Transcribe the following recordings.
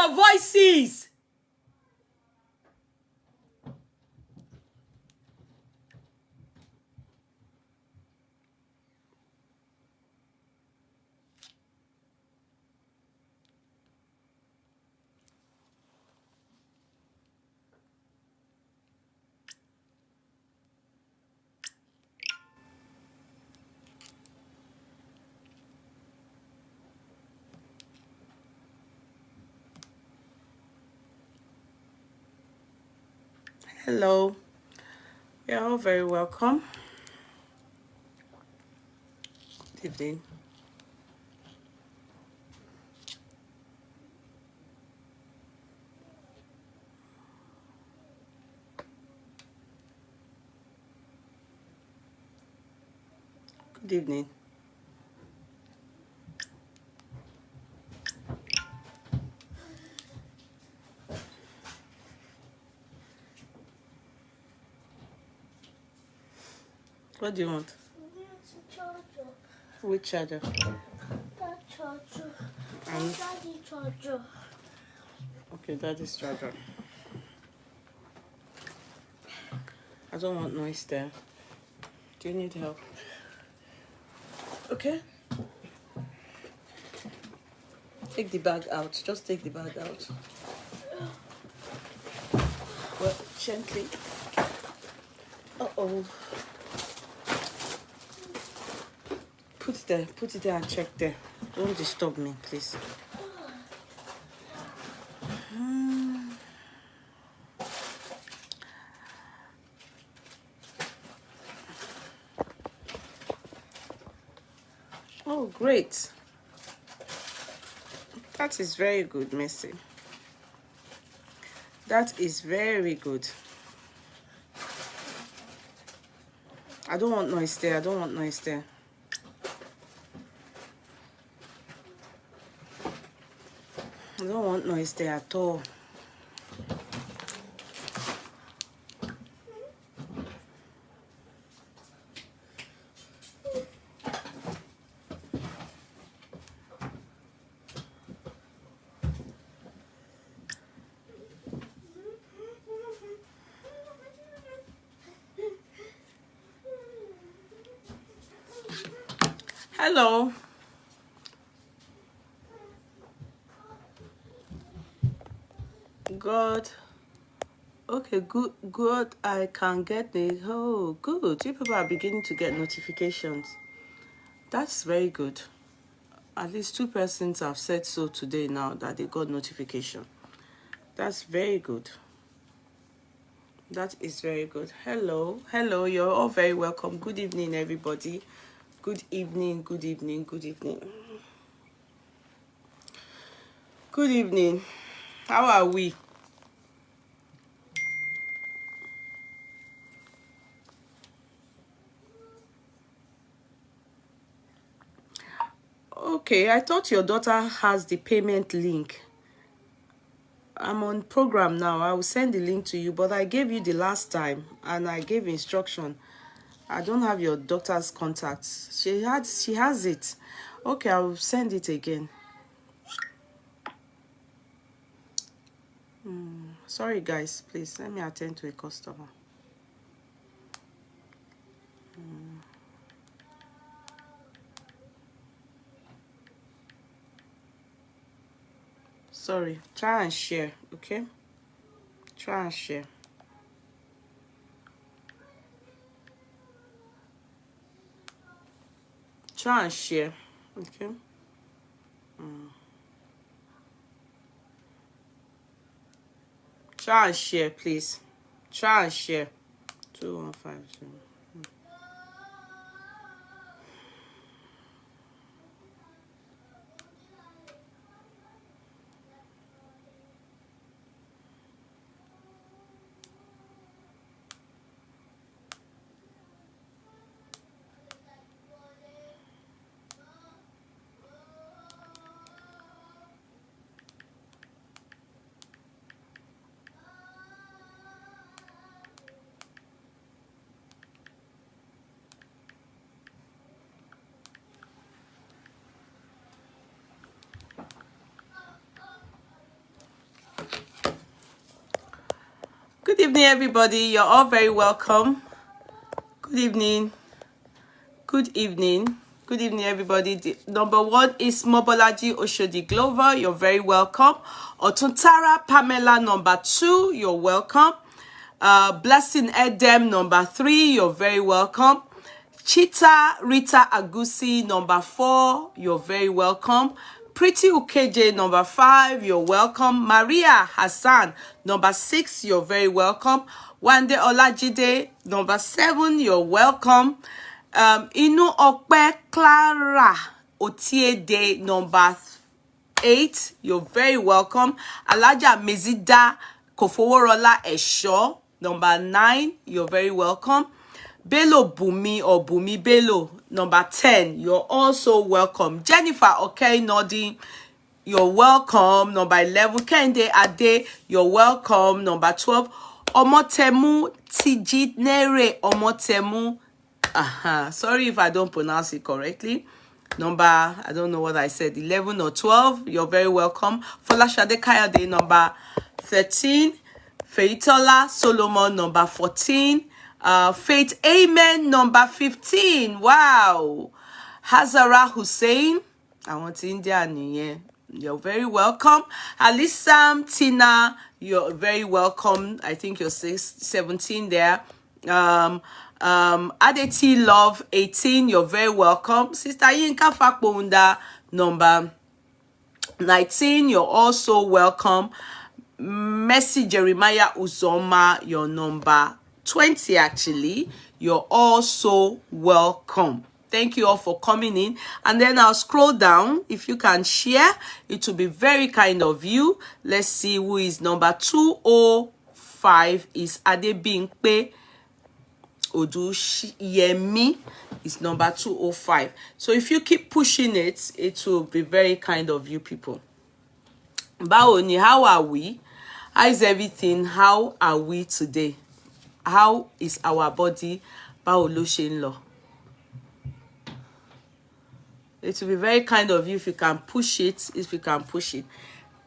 your voices. Hello. You're all very welcome. Good evening. Good evening. What do you want? Charger. Which charger? That charger. Daddy charger. Okay, daddy's charger. I don't want noise there. Do you need help? Okay. Take the bag out. Just take the bag out. Well, gently. Uh-oh. Put it there. Put it there and check there. Don't disturb me, please. Oh, great. That is very good, Messi. That is very good. I don't want noise there. I don't want noise there. I don't want noise there at all. Hello. God. Okay, good. I can get the... Oh, good. You people are beginning to get notifications. That's very good. At least 2 persons have said so today now that they got notification. That's very good. That is very good. Hello. Hello. You're all very welcome. Good evening, everybody. Good evening. Good evening. Good evening. Good evening. How are we? Okay, I thought your daughter has the payment link. I'm on program now. I will send the link to you, but I gave you the last time and I gave instruction. I don't have your daughter's contacts. She has it. Okay, I will send it again. Sorry guys, please let me attend to a customer. Sorry, try and share, okay? Try and share. Try and share, okay? Try and share, please. Try and share. 2150. Good evening, everybody. You're all very welcome. Good evening. Good evening. Good evening, everybody. The number one is Mobolaji Oshodi Glover. You're very welcome. Otuntara Pamela, number two. You're welcome. Blessing Edem, number three. You're very welcome. Chita Rita Agusi, number four. You're very welcome. Pretty Ukeje, number five. You're welcome. Maria Hassan, number six. You're very welcome. Wande Olajide, number seven. You're welcome. Inu Okpe Clara Otiede, number 8. You're very welcome. Alaja Mezida Kofoworola Esho, number 9. You're very welcome. Bello Bumi or Bumi Bello, number 10. You're also welcome. Jennifer Okay Nodi, you're welcome. Number 11. Kende Ade, you're welcome. Number 12. Omotemu Tijinere Omotemu. Sorry if I don't pronounce it correctly. Number, I don't know what I said, 11 or 12. You're very welcome. Folashade Kayode, number 13. Feitola Solomon, number 14. Faith Amen, number 15. Wow. Hazara Hussein, I want India. You're very welcome. Alisam Tina, you're very welcome. I think you're 17 there. Adeti Love 18, you're very welcome. Sister Yinka Fakbonda, number 19, you're also welcome. Mercy Jeremiah Uzoma, you're number 20 actually. You're also welcome. Thank you all for coming in. And then I'll scroll down. If you can share, it will be very kind of you. Let's see who is number 205 is Adebimpe Odushiyemi is number 205. So if you keep pushing it, it will be very kind of you people. Baoni, how are we? How is everything? How are we today? How is our body? Baoloshinlo. It will be very kind of you if you can push it. If you can push it.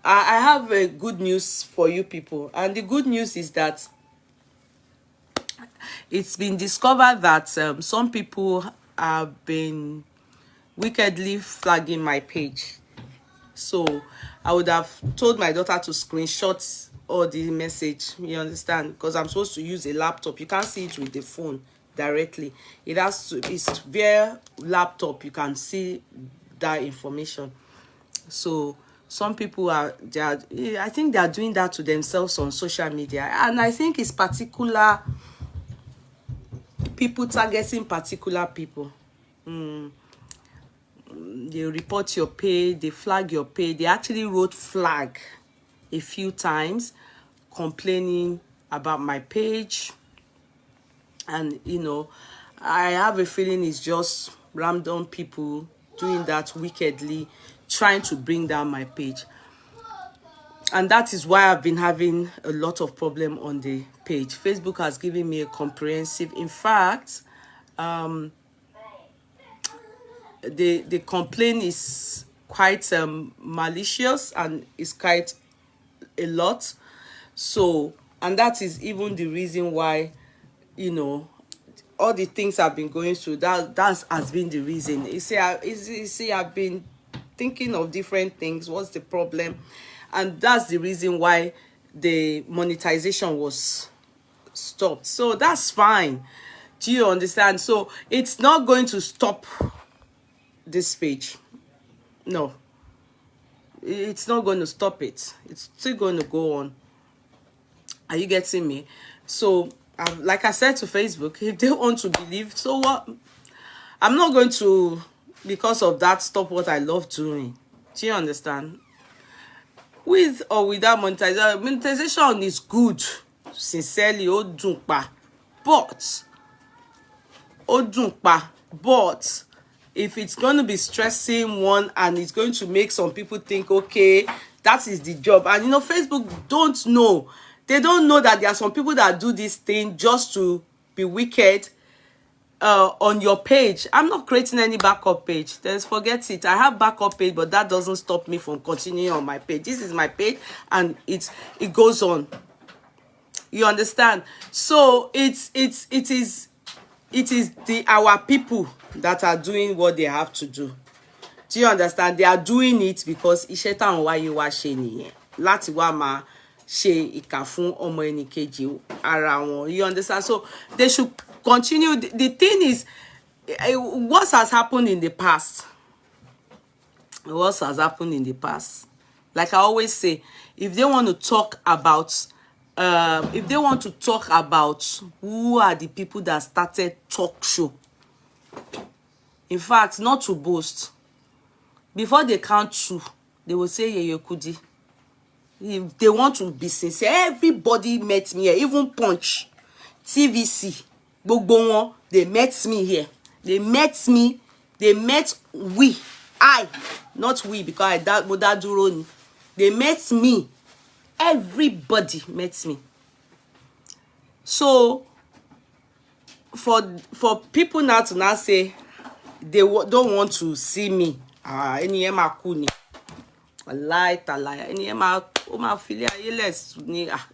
I have a good news for you people. And the good news is that it's been discovered that some people have been wickedly flagging my page. So I would have told my daughter to screenshot all the message. You understand? Because I'm supposed to use a laptop. You can't see it with the phone directly. It has to, it's via laptop. You can see that information. So some people I think they are doing that to themselves on social media. And I think it's particular people targeting particular people. They report your page, they flag your page. They actually wrote flag a few times complaining about my page. And you know, I have a feeling it's just random people doing that wickedly, trying to bring down my page. And that is why I've been having a lot of problem on the page. Facebook has given me a comprehensive, in fact, the complaint is quite malicious and is quite a lot. So, and that is even the reason why, you know, all the things I've been going through, that has been the reason. You see, I've been thinking of different things. What's the problem? And that's the reason why the monetization was stopped. So that's fine. Do you understand? So it's not going to stop this page. No. It's not going to stop it. It's still going to go on. Are you getting me? So, like I said to Facebook, if they want to believe, so what? I'm not going to, because of that, stop what I love doing. Do you understand? With or without monetization, monetization is good. Sincerely, odunpa. But if it's going to be stressing one and it's going to make some people think, okay, that is the job. And you know, Facebook don't know. They don't know that there are some people that do this thing just to be wicked on your page. I'm not creating any backup page. Forget it. I have backup page, but that doesn't stop me from continuing on my page. This is my page and it goes on. You understand? So it is our people that are doing what they have to do. Do you understand? They are doing it because iṣẹ́ táwọn wáyé wá ṣe nìyẹn, láti wá máa ṣe ìkà fún ọmọ ẹnìkejì ara wọn. You understand? So they should continue. The thing is, what has happened in the past, like I always say, if they want to talk about who are the people that started talk show, in fact, not to boast, before they count 2, they will say Yeye Kudi. If they want to be sincere, everybody met me here, even Punch, TVC, gbogbo wọn, they met me here. They met we, I, not we, because I that duro ni. They met me. Everybody met me. So for people now to now say they don't want to see me, any ema kuni, lie, any ema feel less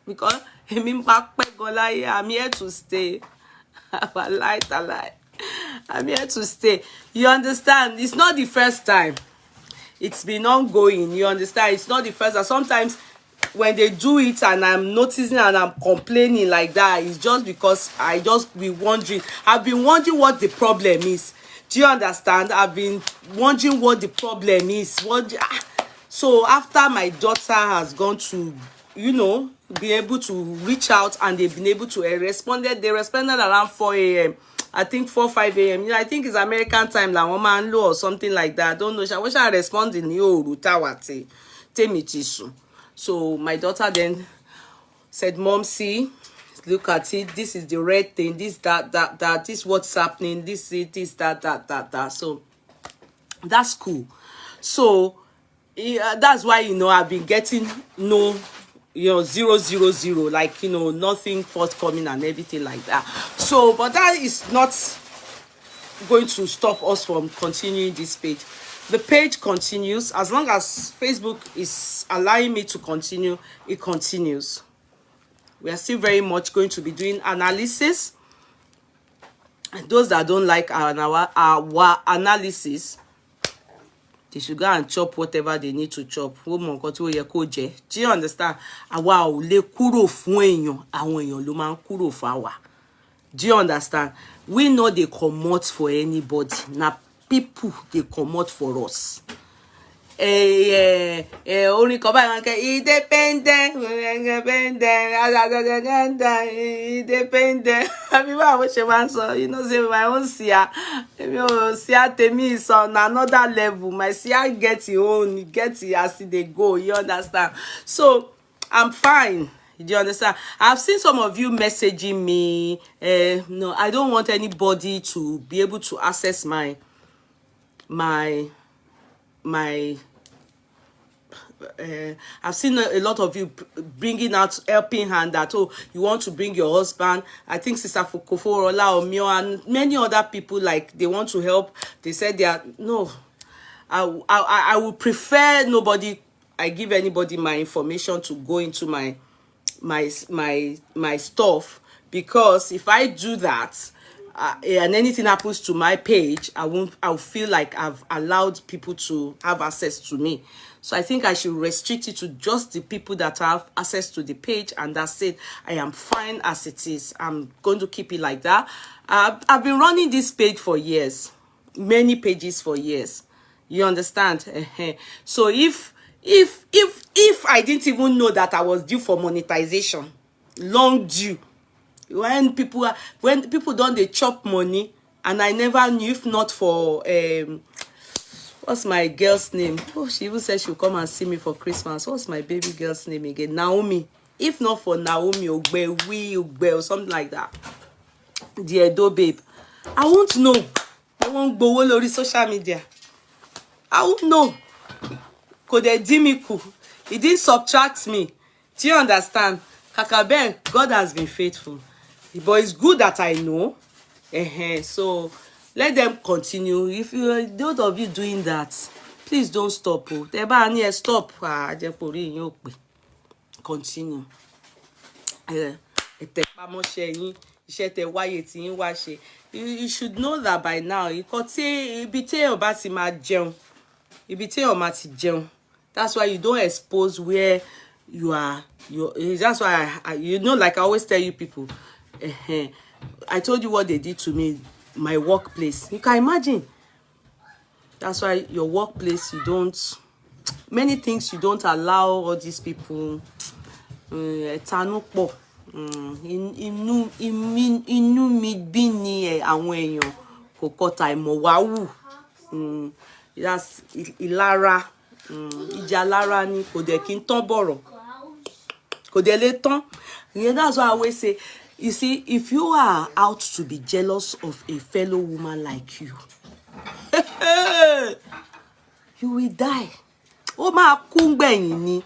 because I'm here to stay. Lie. I'm here to stay. You understand? It's not the first time. It's been ongoing. You understand? It's not the first time. Sometimes when they do it and I'm noticing and I'm complaining like that, it's just because I just be wondering. I've been wondering what the problem is. Do you understand? I've been wondering what the problem is. So after my daughter has gone to, be able to reach out, and they've been able to respond. They responded around 4 a.m. I think 4-5 a.m. I think it's American time, like woman low or something like that. I don't know. I wish I respond in Rutawati. So my daughter then said, Mom, see, look at it. This is the red thing. This, that. This what's happening. This, that. So that's cool. So that's why, I've been getting 000, like, nothing forthcoming and everything like that. So, but that is not going to stop us from continuing this page. The page continues. As long as Facebook is allowing me to continue, it continues. We are still very much going to be doing analysis. And those that don't like our analysis, they should go and chop whatever they need to chop. Do you understand? Do you understand? We know they comot for anybody. Now people, they comot for us. Only independent. Say my own sia. Sia temi is on another level. My sia get your own, get it as they go. You understand? So I'm fine. Do you understand? I've seen some of you messaging me. No, I don't want anybody to be able to access my I've seen a lot of you bringing out helping hand that, oh, you want to bring your husband. I think Sister Fukoforola or Mio and many other people, like, they want to help. They said they are, no, I would prefer nobody, I give anybody my information to go into my stuff, because if I do that, and anything happens to my page, I'll feel like I've allowed people to have access to me. So I think I should restrict it to just the people that have access to the page, and that's it. I am fine as it is. I'm going to keep it like that. I've been running this page for years, many pages for years. You understand? So if I didn't even know that I was due for monetization, long due, when people don't they chop money, and I never knew, if not for what's my girl's name? Oh, she even said she'll come and see me for Christmas. What's my baby girl's name again? Naomi. If not for Naomi Ogbe or something like that, the Edo babe, I won't know. I won't go all over social media. I won't know. Could they dimiku? He didn't subtract me. Do you understand? Kakaben, God has been faithful. But it's good that I know. So let them continue. If you, those of you doing that, please don't stop. Stop. Continue. You should know that by now. That's why you don't expose where you are. That's why you know, like I always tell you people, I told you what they did to me, my workplace. You can imagine. That's why your workplace, you don't, many things you don't allow all these people. Ẹ̀tanú pọ̀, inú mi bí ni àwọn èèyàn kò kọta ìmọ̀ wá wù. That's ìlara, ìjà lára ni kò dẹ̀ kí n tán bọ̀rọ̀, kò dẹ̀ lè tán. That's why I always say, you see, if you are out to be jealous of a fellow woman like you, you will die. Ó máa kú gbẹ̀yìn ni.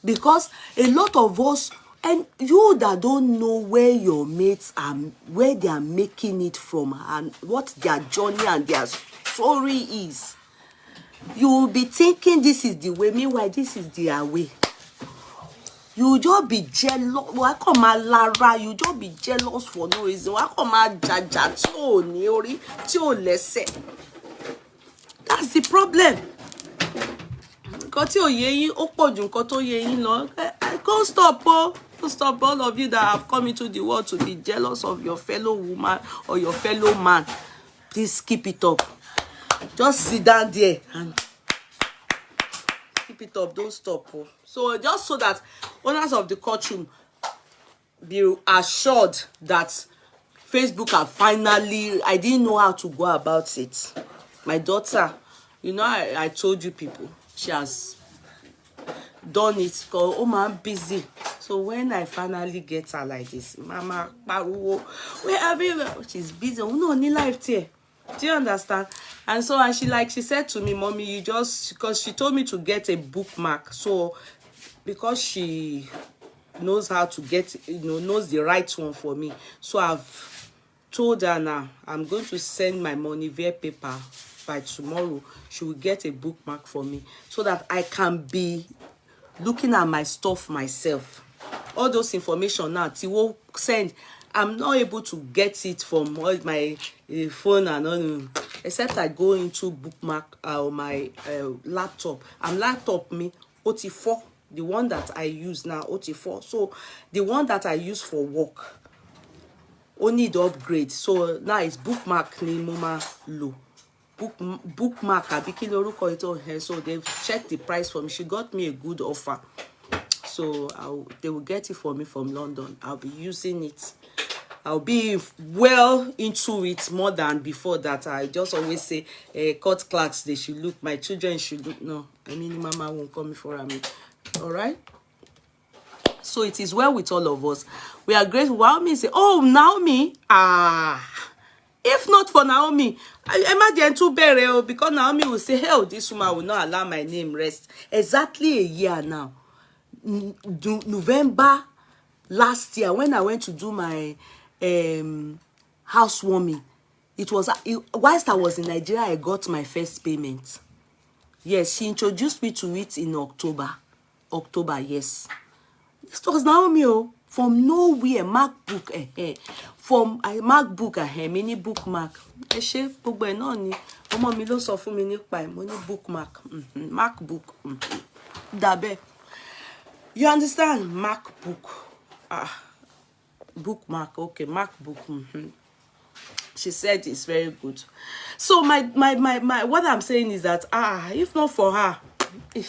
Because a lot of us, and you that don't know where your mates are, where they are making it from, and what their journey and their story is, you will be thinking this is the way. Meanwhile, this is their way. You just be jealous. Why come Lara? You just be jealous for no reason. Why come Jaja? That's the problem. Can't stop, oh. Don't stop, all of you that have come into the world to be jealous of your fellow woman or your fellow man. Please keep it up. Just sit down there and keep it up. Don't stop, oh. So just so that owners of the courtroom be assured that Facebook have finally, I didn't know how to go about it. My daughter, you know, I told you people, she has done it because I'm busy. So when I finally get her like this, Mama, where have you? She's busy. We no need life here. Do you understand? And so, and she said to me, Mommy, you just, because she told me to get a bookmark. So because she knows how to get, knows the right one for me. So I've told her now, I'm going to send my money via paper. By tomorrow, she will get a bookmark for me so that I can be looking at my stuff myself. All those information now, Tiwo send, I'm not able to get it from all my phone and all, except I go into bookmark or my laptop. I'm laptop me OT4, the one that I use now, OT4. So the one that I use for work only the upgrade. So now it's bookmark ni mama low. Bookmark so they've checked the price for me. She got me a good offer, so they will get it for me from London. I'll be using it. I'll be well into it more than before that. I just always say court clerks, they should look, my children should look. No, I mean mama won't come for me. All right, so it is well with all of us. We are grateful. Naomi say, oh, Naomi, if not for Naomi, imagine too burial, because Naomi will say, hell, this woman will not allow my name rest. Exactly a year now. November last year, when I went to do my housewarming, whilst I was in Nigeria, I got my first payment. Yes, she introduced me to it in October. Yes. This was Naomi, from nowhere, MacBook, from a MacBook, mini bookmark. Ṣé gbogbo ẹ̀ náà ni ọmọ mi ló sọ fún mi nípa ẹ̀, mo ní bookmark, MacBook, dàbẹ́. You understand? MacBook, bookmark, okay, MacBook. She said it's very good. So my what I'm saying is that if not for her, you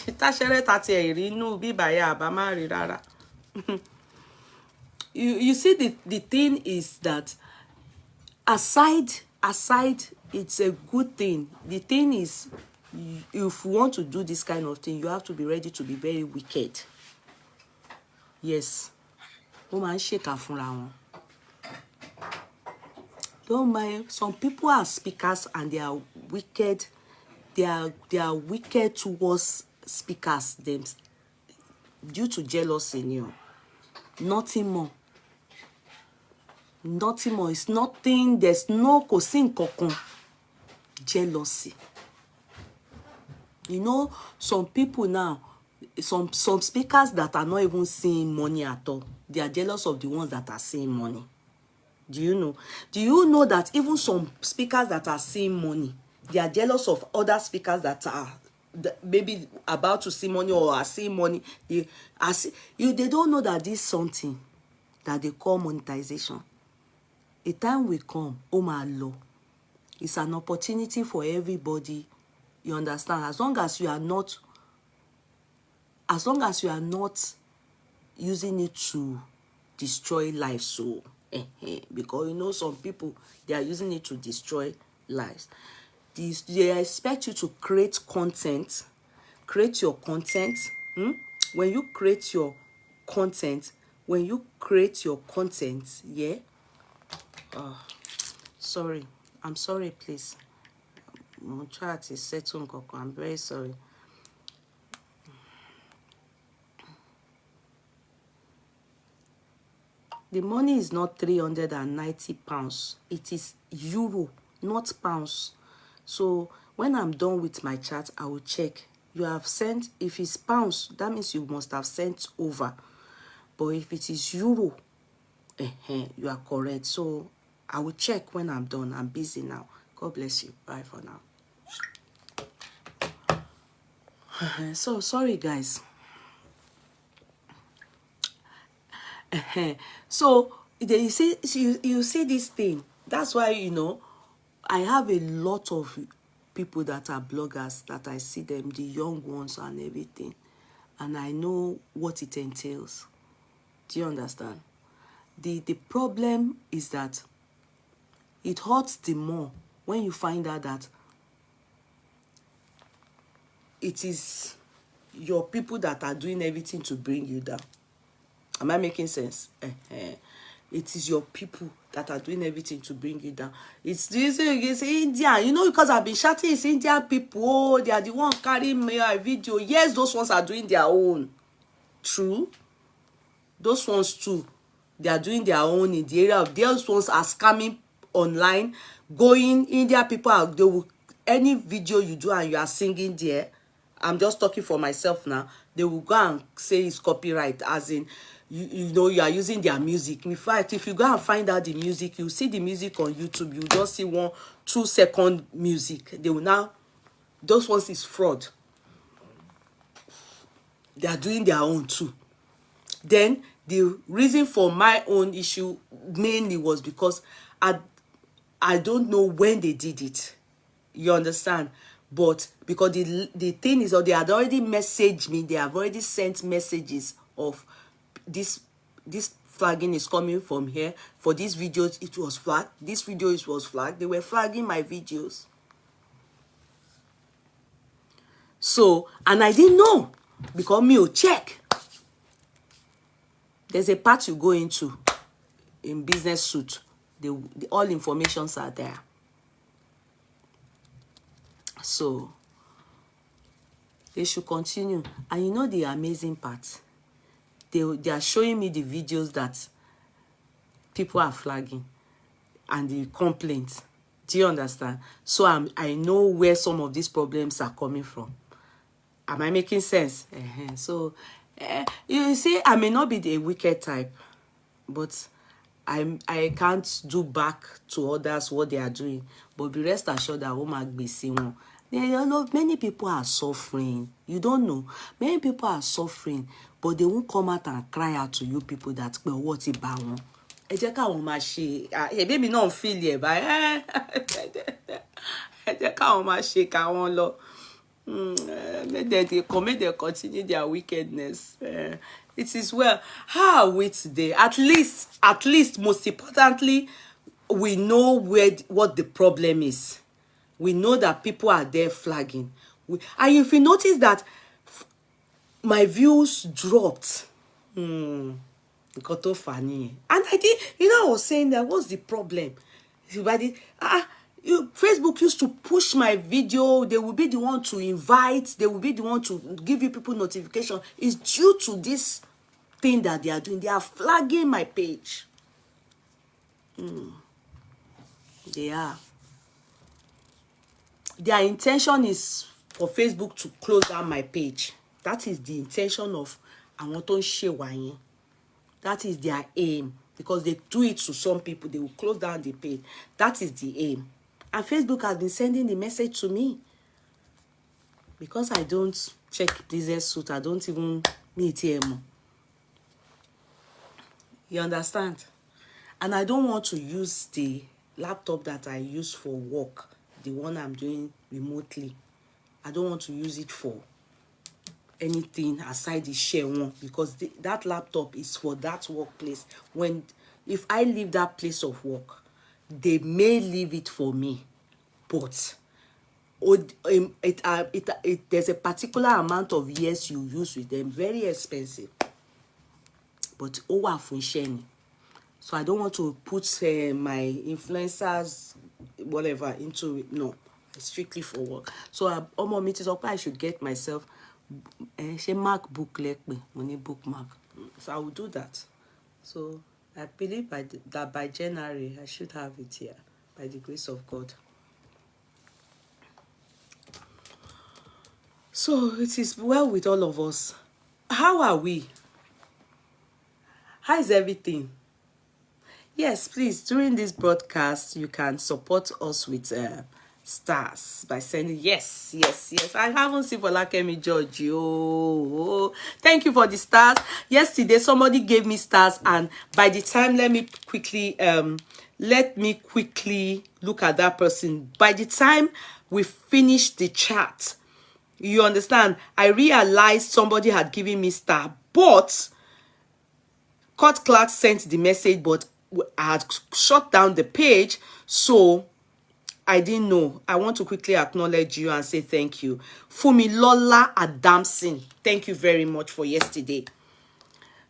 see, the thing is that aside, it's a good thing. The thing is, if you want to do this kind of thing, you have to be ready to be very wicked. Yes. Don't mind. Some people are speakers and they are wicked. They are wicked towards speakers them due to jealousy. Nothing more. Nothing more. It's nothing. There's no kosin kokon. Jealousy. You know, some people now, some speakers that are not even seeing money at all, they are jealous of the ones that are seeing money. Do you know? Do you know that even some speakers that are seeing money, they are jealous of other speakers that are maybe about to see money or are seeing money? They don't know that this is something that they call monetization. A time will come, oh my Lord, it's an opportunity for everybody. You understand? As long as you are not using it to destroy lives, so because you know some people, they are using it to destroy lives. They expect you to create content, create your content. When you create your content, yeah. Sorry, I'm sorry, please. My chat is settled. I'm very sorry. The money is not 390 pounds. It is euro, not pounds. So when I'm done with my chat, I will check. You have sent, if it's pounds, that means you must have sent over. But if it is euro, you are correct. So I will check when I'm done. I'm busy now. God bless you. Bye for now. So sorry, guys. So you see, you see this thing. That's why, you know, I have a lot of people that are bloggers that I see them, the young ones and everything, and I know what it entails. Do you understand? The problem is that it hurts the more when you find out that it is your people that are doing everything to bring you down. Am I making sense? It is your people that are doing everything to bring you down. It's India, you know, because I've been shouting, it's Indian people. Oh, they are the ones carrying my video. Yes, those ones are doing their own. True. Those ones too, they are doing their own in the area of those ones are scamming online. Going India people are, they will, any video you do and you are singing there, I'm just talking for myself now, they will go and say it's copyright, as in you know you are using their music. In fact, if you go and find out the music, you see the music on YouTube, you just see 1-2 second music. They will now, those ones is fraud. They are doing their own too. Then the reason for my own issue mainly was because I don't know when they did it. You understand? But because the thing is, or they had already messaged me, they have already sent messages of this flagging is coming from here. For these videos, it was flagged. This video it was flagged. They were flagging my videos. So, and I didn't know because me will check. There's a part you go into in business suit. All informations are there. So they should continue. And you know the amazing part? They are showing me the videos that people are flagging and the complaints. Do you understand? So I know where some of these problems are coming from. Am I making sense? So you see, I may not be the wicked type, but I can't do back to others what they are doing. But be rest assured that many people are suffering. You don't know. Many people are suffering, but they won't come out and cry out to you people that what about one. Ẹ jẹ́ káwọn máa ṣe, ẹ̀bí mi náà feel ẹ̀ báyìí. Ẹ jẹ́ káwọn máa ṣe káwọn lọ. May they continue their wickedness. It is well. How are we today? At least, most importantly, we know what the problem is. We know that people are there flagging. And if you notice that my views dropped, got so funny. And I did, I was saying that what's the problem? Facebook used to push my video. They will be the one to invite. They will be the one to give you people notification. It's due to this thing that they are doing. They are flagging my page. They are. Their intention is for Facebook to close down my page. That is the intention of I want to share why. That is their aim, because they do it to some people. They will close down the page. That is the aim. And Facebook has been sending the message to me. Because I don't check business suit, I don't even meet him. You understand? And I don't want to use the laptop that I use for work, the one I'm doing remotely. I don't want to use it for anything aside the share one, because that laptop is for that workplace. If I leave that place of work, they may leave it for me, but there's a particular amount of years you use with them, very expensive, but over fún iṣẹ́ ni. So I don't want to put my influencers whatever into it. No, it's strictly for work. So ọmọ mi ti sọ pé I should get myself ṣe MacBook lẹ́pẹ̀ mo ní bookmark, so I will do that. So I believe that by January I should have it here, by the grace of God. So it is well with all of us. How are we? How is everything? Yes, please, during this broadcast, you can support us with stars by sending yes. I haven't seen Folakemi George. Oh, thank you for the stars. Yesterday, somebody gave me stars, and by the time, let me quickly look at that person. By the time we finished the chat, you understand, I realized somebody had given me star, but Kurt Clark sent the message, but I had shut down the page, so I didn't know. I want to quickly acknowledge you and say thank you. Fumilola Adamson, thank you very much for yesterday.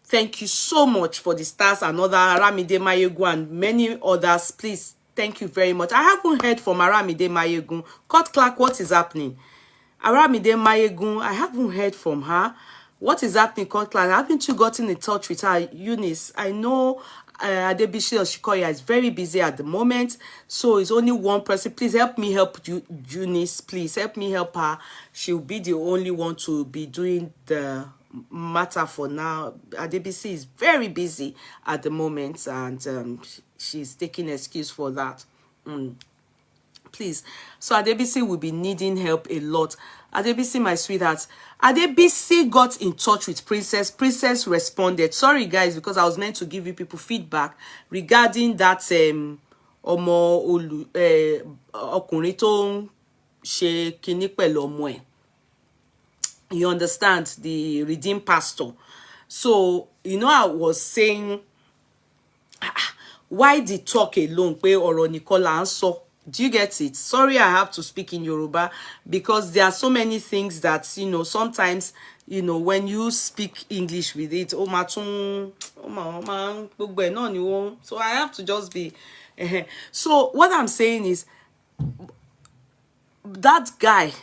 Thank you so much for the stars and other Aramide Mayegun and many others. Please, thank you very much. I haven't heard from Aramide Mayegun. Kurt Clark, what is happening? Aramide Mayegun, I haven't heard from her. What is happening, Kurt Clark? Haven't you gotten in touch with her, Eunice? I know Adebishi Oshikoya is very busy at the moment, so it's only one person. Please help me help Eunice. Please help me help her. She'll be the only one to be doing the matter for now. Adebishi is very busy at the moment, and she's taking excuse for that. Please. So Adebisi will be needing help a lot. Adebisi, my sweetheart. Adebisi got in touch with Princess. Princess responded. Sorry, guys, because I was meant to give you people feedback regarding that ọkùnrin tó ń ṣe kinní pẹ̀lú ọmọ ẹ̀. You understand? The redeemed pastor. So, you know, I was saying, why the talk alone? Pé ọ̀rọ̀ nìkan là ń sọ. Do you get it? Sorry, I have to speak in Yoruba because there are so many things that, you know, sometimes, you know, when you speak English with it, so I have to just be. So what I'm saying is, that guy,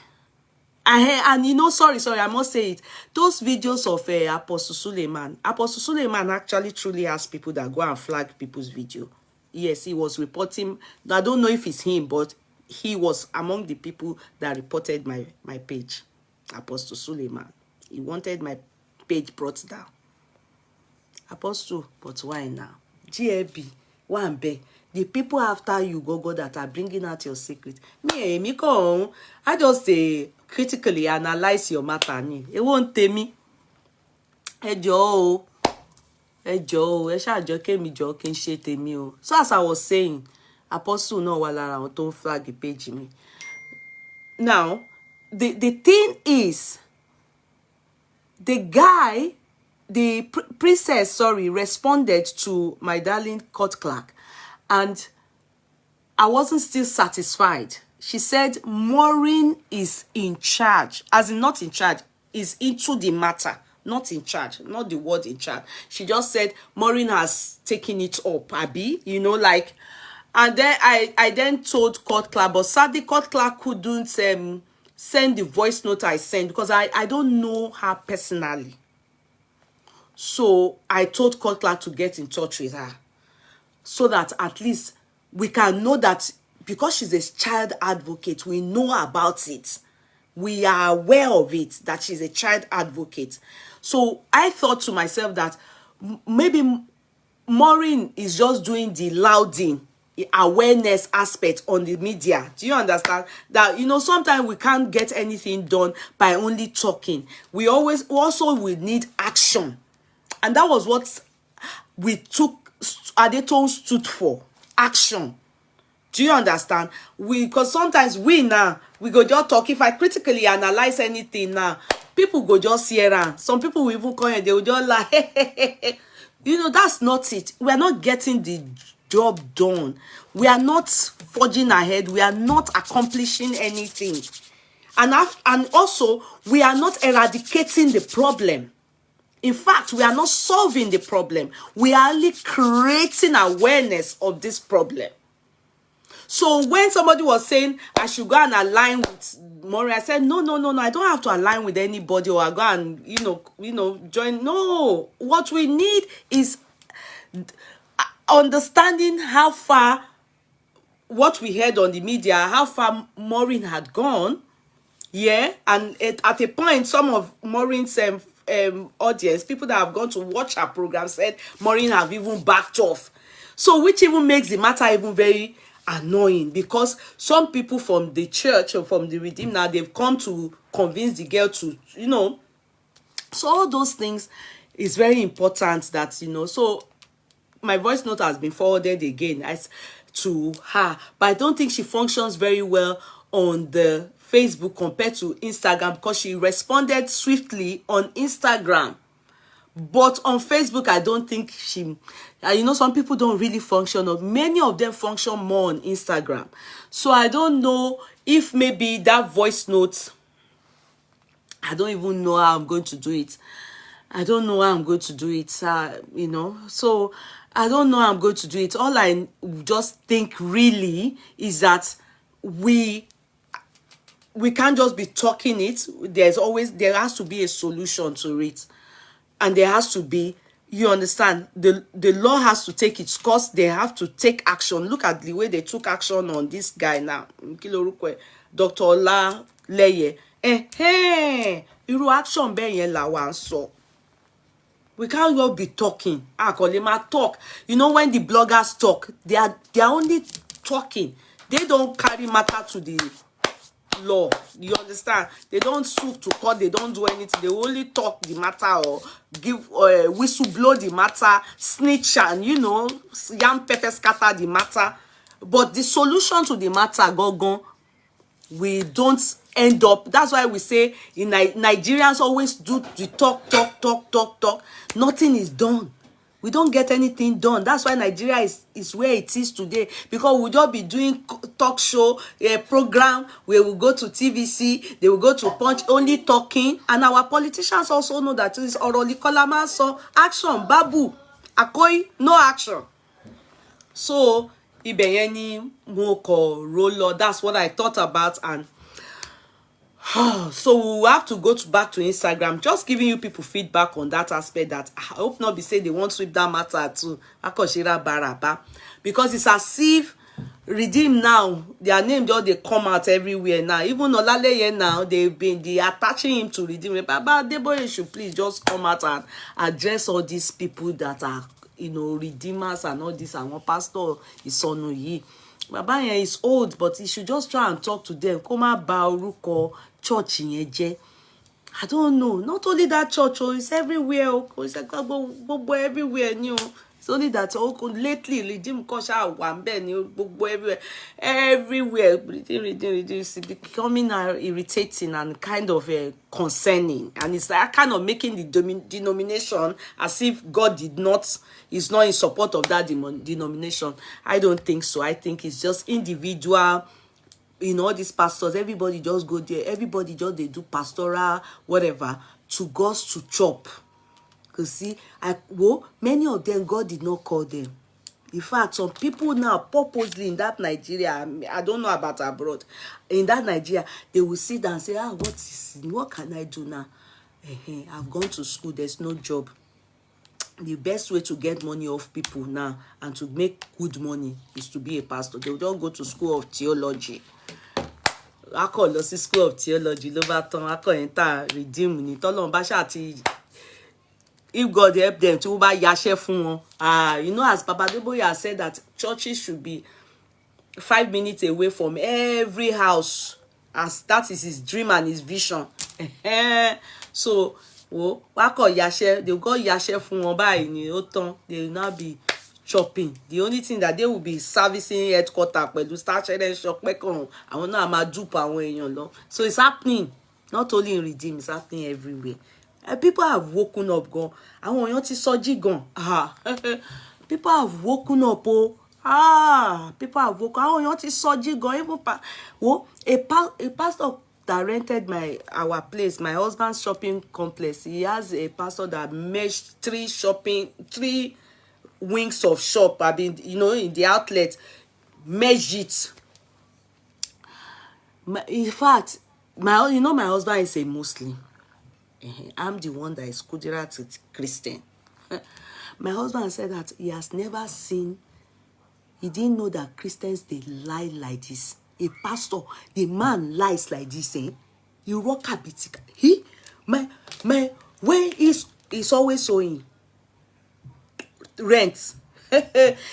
and you know, sorry, I must say it. Those videos of Apostle Suleiman actually truly has people that go and flag people's video. Yes, he was reporting. I don't know if it's him, but he was among the people that reported my page. Apostle Suleiman. He wanted my page brought down. Apostle, but why now? GLB, one beg. The people after you go that are bringing out your secret. Me, I just critically analyze your matter. It won't tell me. Hey, Joe. Ẹ jọ̀ọ́ ẹ ṣáàjọ kémi jọ kí n ṣe tèmi o. So as I was saying, Apostle náà wà lára àwọn tó ń flag page mi. Now, the thing is, the guy, the princess, sorry, responded to my darling Kurt Clark, and I wasn't still satisfied. She said Maureen is in charge, as in not in charge, is into the matter. Not in charge, not the word in charge. She just said Maureen has taken it up, Abby, you know, like, and then I then told Kurt Clark, but sadly Kurt Clark couldn't send the voice note I sent because I don't know her personally. So I told Kurt Clark to get in touch with her so that at least we can know that because she's a child advocate, we know about it. We are aware of it, that she's a child advocate. So I thought to myself that maybe Maureen is just doing the louding awareness aspect on the media. Do you understand that, you know, sometimes we can't get anything done by only talking. We also we need action, and that was what we took Adeton stood for. Action. Do you understand? Because sometimes we now, we go just talk. If I critically analyze anything now, people go just hear am. Some people will even come here, they will just like, you know, that's not it. We are not getting the job done. We are not forging ahead. We are not accomplishing anything. And also, we are not eradicating the problem. In fact, we are not solving the problem. We are only creating awareness of this problem. So when somebody was saying I should go and align with Maureen, I said, no, I don't have to align with anybody or I go and, join. No, what we need is understanding how far what we heard on the media, how far Maureen had gone. Yeah, and at a point, some of Maureen's audience, people that have gone to watch her program, said Maureen have even backed off. So which even makes the matter even very annoying, because some people from the church or from the Redeemed now, they've come to convince the girl to, so all those things is very important that, so my voice note has been forwarded again as to her, but I don't think she functions very well on the Facebook compared to Instagram, because she responded swiftly on Instagram. But on Facebook, I don't think she, some people don't really function, or many of them function more on Instagram. So I don't know if maybe that voice note, I don't even know how I'm going to do it. I don't know how I'm going to do it, so I don't know how I'm going to do it. All I just think really is that we can't just be talking it. There has to be a solution to it. And there has to be, you understand, the law has to take its course. They have to take action. Look at the way they took action on this guy now. Dr. Ola Leye. Irú action be yen la wa so. We can't all be talking. Talk. You know, when the bloggers talk, they are only talking. They don't carry matter to the law. You understand? They don't sue to court. They don't do anything. They only talk the matter or give whistle blow the matter, snitch and yam pepper scatter the matter. But the solution to the matter, go, we don't end up. That's why we say in Nigerians always do the talk. Nothing is done. We don't get anything done. That's why Nigeria is where it is today. Because we'll just be doing talk show, program where we go to TVC, they will go to Punch, only talking. And our politicians also know that it is orally kolama, so action, babu, akoi, no action. So, ibeyeni moko rolo. That's what I thought about. And so we have to go back to Instagram, just giving you people feedback on that aspect. That I hope not be say they won't sweep that matter too, because it's as if Redeem now, their name just they come out everywhere now. Even Olaleye now, they attaching him to Redeem. Baba Adeboye should please just come out and address all these people that are redeemers and all this, and one pastor is Sonuyi. Baba is old, but he should just try and talk to them. Koma ba oruko church yẹn. I don't know. Not only that church, it's everywhere. It's like everywhere. It's only that lately, Redeem Kosha Wambe everywhere. Everywhere. Redeem is becoming irritating and kind of concerning. And it's like kind of making the denomination as if God is not in support of that denomination. I don't think so. I think it's just individual. All these pastors, everybody just go there. Everybody just they do pastoral whatever to God's to chop. Because see, many of them God did not call them. In fact, some people now purposely in that Nigeria, I don't know about abroad, in that Nigeria, they will sit down and say, what can I do now? I've gone to school, there's no job. The best way to get money off people now and to make good money is to be a pastor. They will just go to school of theology. I call the school of theology. I call enter Redeem. if God help them to buy yashe fún wọn. You know, as Papa Deboya said that churches should be 5 minutes away from every house, as that is his dream and his vision. So wako yashe, they go yashe fún wọn báyìí ni ó tán. They will now be shopping. The only thing that they will be servicing headquarters pẹ̀lú starch shop pẹ̀kan àwọn náà máa dupe àwọn èèyàn lọ. So it's happening not only in Redeem, it's happening everywhere. People have woken up gan. Àwọn èèyàn ti sọjí gan. People have woken up people have woken. Àwọn èèyàn ti sọjí gan. Even a pastor that rented our place, my husband's shopping complex. He has a pastor that merged 3 wings of shop. I mean, you know, in the outlet, merged it. In fact, my husband is a Muslim. I'm the one that is Kudirat Christian. My husband said that he has never seen, he didn't know that Christians, they lie like this. A pastor, the man lies like this, eh? He rock a bit. When he's always owing rent.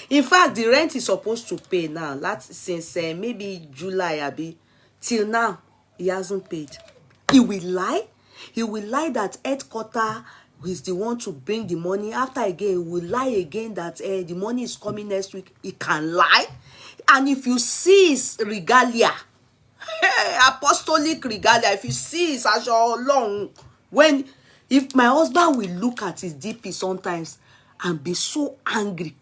In fact, the rent is supposed to pay now. Since maybe July, till now, he hasn't paid. He will lie. He will lie that headquarter is the one to bring the money. After again, he will lie again that the money is coming next week. He can lie. And if you see his regalia, apostolic regalia, if you see his long, if my husband will look at his DP sometimes and be so angry,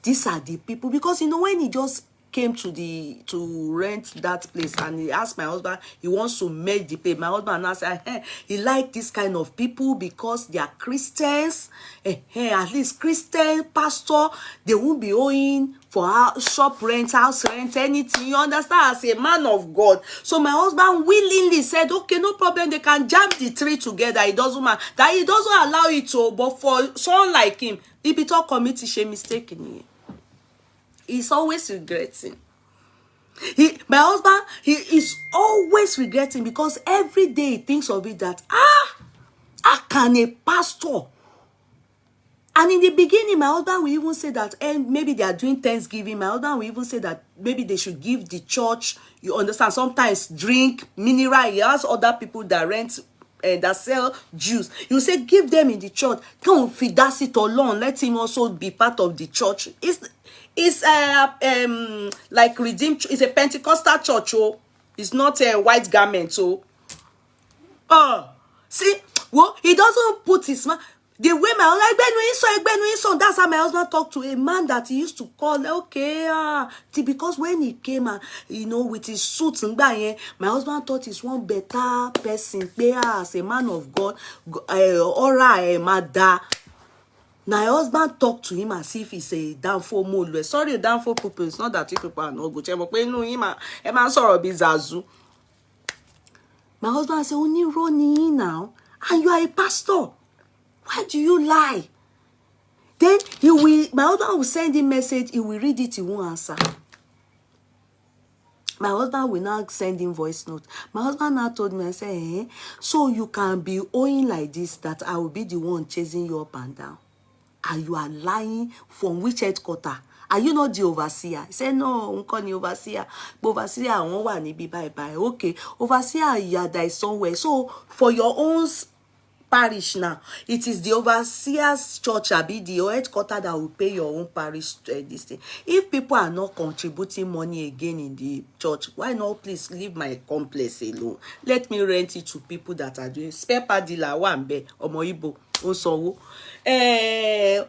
these are the people. Because you know, when he just came to rent that place and he asked my husband, he wants to make the pay. My husband now said, he like this kind of people because they are Christians. At least Christian pastor, they won't be owing for shop rent, house rent, anything. You understand? As a man of God. So my husband willingly said, okay, no problem. They can jam the 3 together. It doesn't matter. That he doesn't allow it to. But for someone like him, if he talk commit a mistake in here, he's always regretting. My husband, he is always regretting because every day he thinks of it that, how can a pastor? And in the beginning, my husband will even say that, and maybe they are doing Thanksgiving. My husband will even say that maybe they should give the church, you understand, sometimes drink, mineral. He has other people that rent, that sell juice. You say, give them in the church. Come feed that it alone. Let him also be part of the church. It's like Redeemed. It's a Pentecostal church. It's not a white garment. See, he doesn't put his man. The way my husband, that's how my husband talked to a man that he used to call, okay, because when he came, with his suits and my husband thought he's one better person, as a man of God, mother. My husband talked to him as if he's a downfall mole. Sorry, downfall people. It's not that you people are not good. My husband said, only running now, and you are a pastor. Why do you lie? Then my husband will send him message, he will read it, he won't answer. My husband will now send him voice note. My husband now told me, I said, so you can be owing like this, that I will be the one chasing you up and down. And you are lying from which headquarter? Are you not the overseer? He said, no, uncle, the overseer. But overseer, I won't want to be bye-bye. Okay, overseer, yeah, there is somewhere. So, for your own parish now, it is the overseer's church, be the headquarter that will pay your own parish this thing. If people are not contributing money again in the church, why not please leave my complex alone? Let me rent it to people that are doing spare part dealer, one be, omo Igbo, onsowo.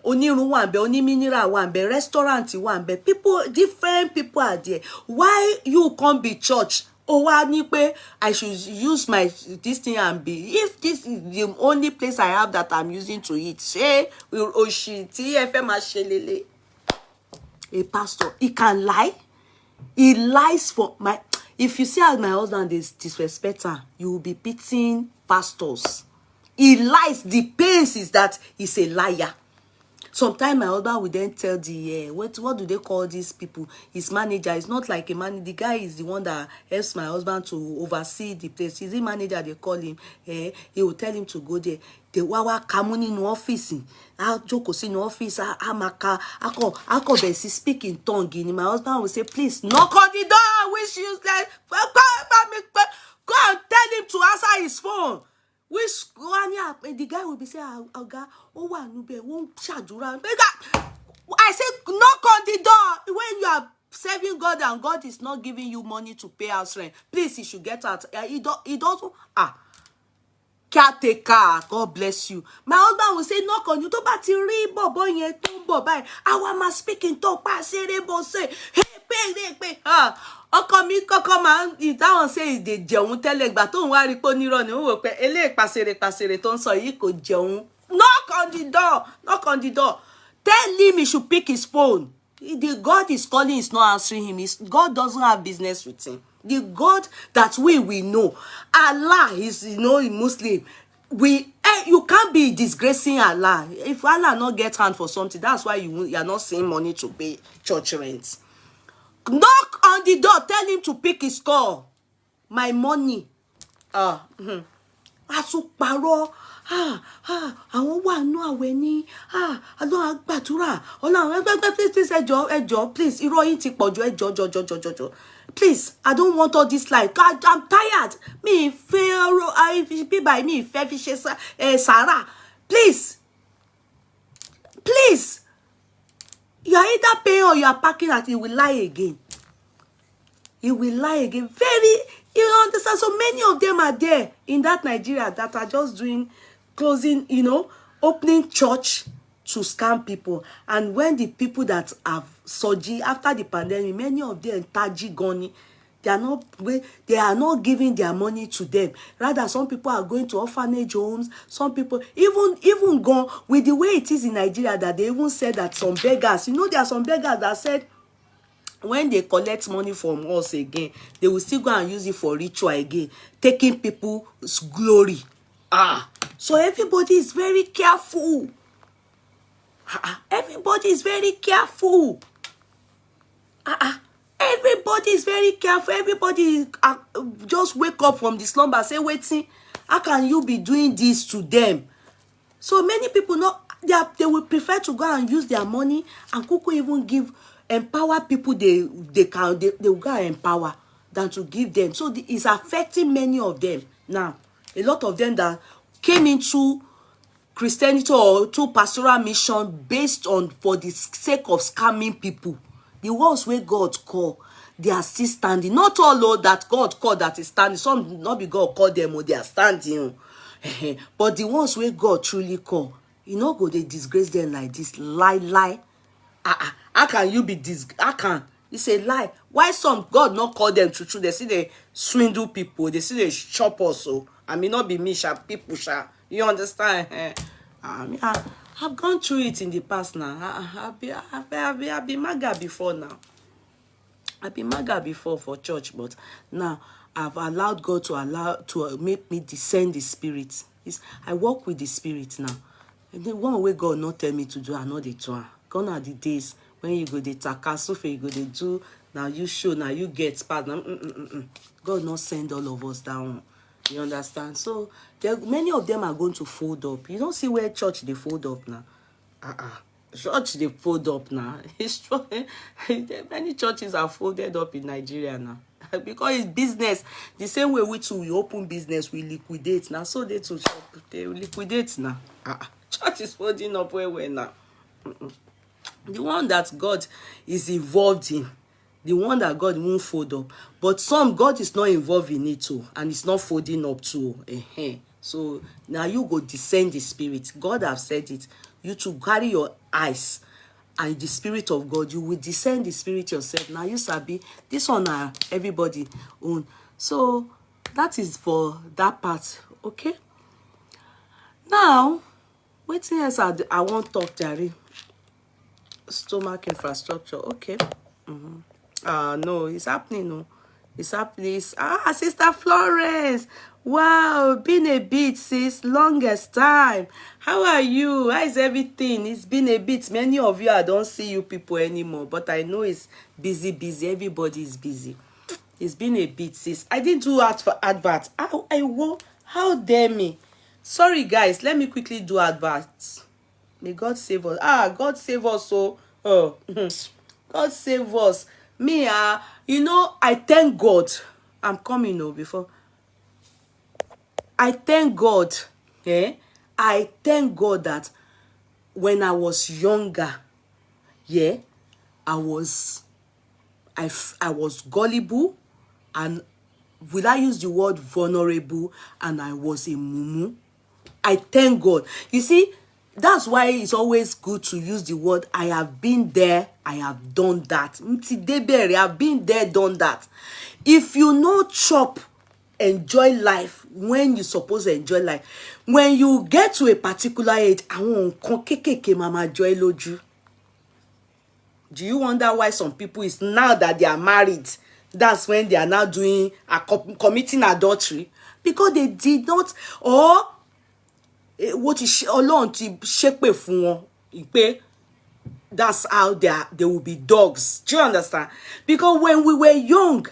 Onirun one be, oni mineral one be, restaurant one be. People, different people are there. Why you can't be church? I should use this thing and be. If this is the only place I have that I'm using to eat, a pastor, he can lie. He lies for my. If you see how my husband is disrespect her, you will be pitying pastors. He lies. The pains is that he's a liar. Sometimes my husband will then tell the what do they call these people, his manager. It's not like a man, the guy is the one that helps my husband to oversee the place. Is the manager, they call him. He will tell him to go there. The wawa kamuni no office, I joko si no office, amaka ako besi speak in tongue. My husband will say, please knock on the door. I wish you like go and tell him to answer his phone. Which one? Yeah, the guy will be saying, "Oga, oh one nube won't shadura." I said, knock on the door when you are serving God and God is not giving you money to pay house rent. Please, he should get out. He doesn't. Caretaker, God bless you. My husband will say, knock on you. To ba ti ri bobo yen to nbo báyìí. Àwa ma speaking to pa sere bo say. Hey, pe. Ọkọ mi kọ́kọ́ máa ìdáhùn say de jẹun tẹ́lẹ̀ ìgbà tó ń wá rí pé onírọ́ ni ó wò pé eléyìí pàṣẹrẹ tó ń sọ yìí kò jẹun. Knock on the door. Knock on the door. Tell him he should pick his phone. The God is calling is not answering him. God doesn't have business with him. The God that we know, Allah is, in Muslim. You can't be disgracing Allah. If Allah not get hand for something, that's why you are not seeing money to pay church rent. Knock on the door. Tell him to pick his call. My money. Asuparo. Àwọn wà nú àwẹ̀ ní Ọlọ́run gbàdúrà Ọlọ́run please ẹjọ́ please irọ́ yín ti pọ̀jù ẹjọ́ please I don't want all this life I'm tired mi fẹ́ bí báyìí mi fẹ́ fi ṣe sàárà please you are either paying or you are packing at. He will lie again. Very, you understand? So many of them are there in that Nigeria that are just doing closing, opening church to scam people. And when the people that have soji after the pandemic, many of them taji goni, they are not giving their money to them. Rather, some people are going to orphanage homes. Some people even gone with the way it is in Nigeria that they even said that some beggars, there are some beggars that said when they collect money from us again, they will still go and use it for ritual again, taking people's glory. So everybody is very careful. Everybody is very careful. Everybody is very careful. Everybody just wake up from the slumber, say, waiting, how can you be doing this to them? So many people they will prefer to go and use their money and Kuku even empower people they will go and empower than to give them. So it's affecting many of them. Now, a lot of them that came into Christianity or to pastoral mission based on for the sake of scamming people. The ones where God call, they are still standing. Not all that God called that is standing. Some not be God call them or they are standing. But the ones where God truly call, go they disgrace them like this. Lie. How can you be how can? It's a lie. Why some God not call them true? They see they swindle people. They see they chop also. I mean not be me, people sha. You understand? I've gone through it in the past now. I've been maga before now. I've been maga before for church, but now I've allowed God to make me discern the spirit. I walk with the spirit now. And the one way God not tell me to do, I know the two. Gone are the days when you go the takasufe, you go the do, now you show, now you get part. God not send all of us down. You understand? So many of them are going to fold up. You don't see where church they fold up now. Church they fold up now. It's true. Many churches are folded up in Nigeria now. Because it's business. The same way we open business, we liquidate now. So they too shop, they liquidate now. Church is folding up where now. The one that God is involved in, the one that God won't fold up. But some, God is not involved in it too, and it's not folding up too. So now you go discern the spirit. God have said it. You to carry your eyes and the spirit of God, you will discern the spirit yourself. Now you sabi, this one everybody own. So that is for that part. Okay. Now, what else I want to talk, Jerry? Stomach infrastructure. Okay. No, it's happening. No, It's happening. Sister Florence. Wow, been a bit, sis. Longest time. How are you? How is everything? It's been a bit. Many of you, I don't see you people anymore. But I know it's busy. Everybody is busy. It's been a bit, sis. I didn't do advert. How dare me? Sorry, guys. Let me quickly do adverts. May God save us. God save us. God save us. Me, I thank God. I'm coming now before. I thank God. I thank God that when I was younger, I was gullible, and will I use the word vulnerable, and I was a mumu. I thank God. You see, that's why it's always good to use the word I have been there, I have done that. I've been there, done that. If you know chop, enjoy life when you suppose to enjoy life. When you get to a particular age, àwọn nǹkan kékèké máa máa jọ ẹ́ lójú. Do you wonder why some people, is now that they are married, that's when they are now committing adultery? Because they did not, or what is Ọlọ́run ti ṣépè fún wọn pé that's how they will be dogs. Do you understand? Because when we were young,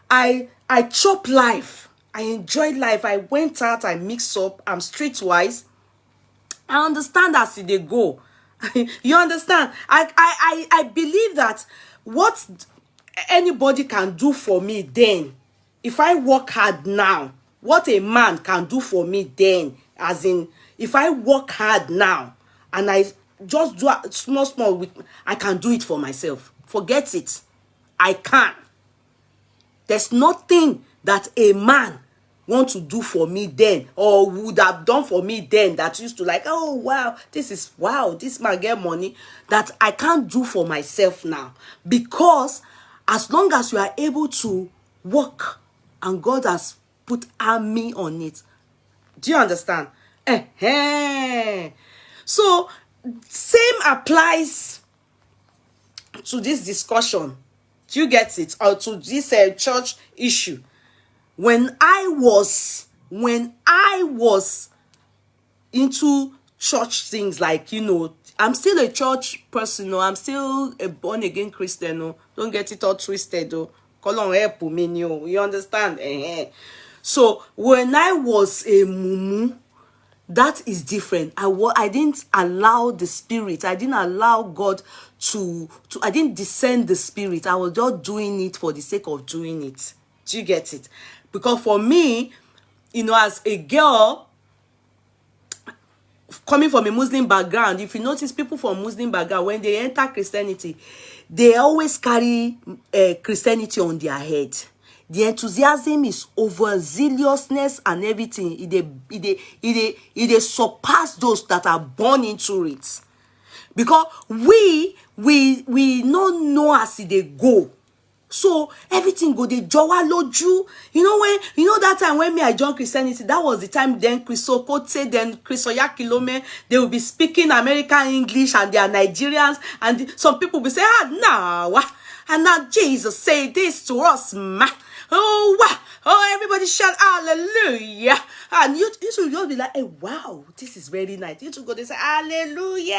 I chop life. I enjoyed life. I went out, I mixed up. I'm streetwise. I understand as they go. You understand? I believe that what anybody can do for me then, if I work hard now, what a man can do for me then, as in, if I work hard now and I just do small, I can do it for myself. Forget it. I can. There's nothing that a man want to do for me then, or would have done for me then, that used to like, oh wow, this man get money, that I can't do for myself now. Because as long as you are able to work and God has put army on it, do you understand? So same applies to this discussion. Do you get it? Or to this church issue. When I was into church things, like, I'm still a church person, I'm still a born again Christian, don't get it all twisted, you understand? So when I was a mumu, that is different. I didn't allow the spirit, I didn't allow God to I didn't discern the spirit. I was just doing it for the sake of doing it. Do you get it? Because for me, as a girl coming from a Muslim background, if you notice, people from Muslim background, when they enter Christianity, they always carry Christianity on their head. The enthusiasm is overzealousness and everything. It surpass those that are born into it. Because we don't know as they go. So everything go, they jowa loju. That time when I joined Christianity, that was the time then Chris Okote, then Chris Oyakilome, they will be speaking American English, and they are Nigerians, and some people will say, and now Jesus say this to us, ma. Oh, wow. Oh, everybody shout hallelujah. And you should just be like, hey, wow, this is very nice. You should go there and say, hallelujah.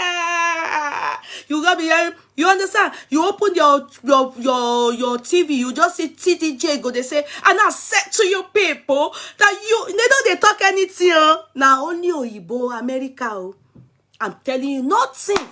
You gotta be hearing, you understand? You open your TV, you just see TDJ go, they say, and I said to you people that they talk anything. Now only Oyibo, America. I'm telling you, nothing.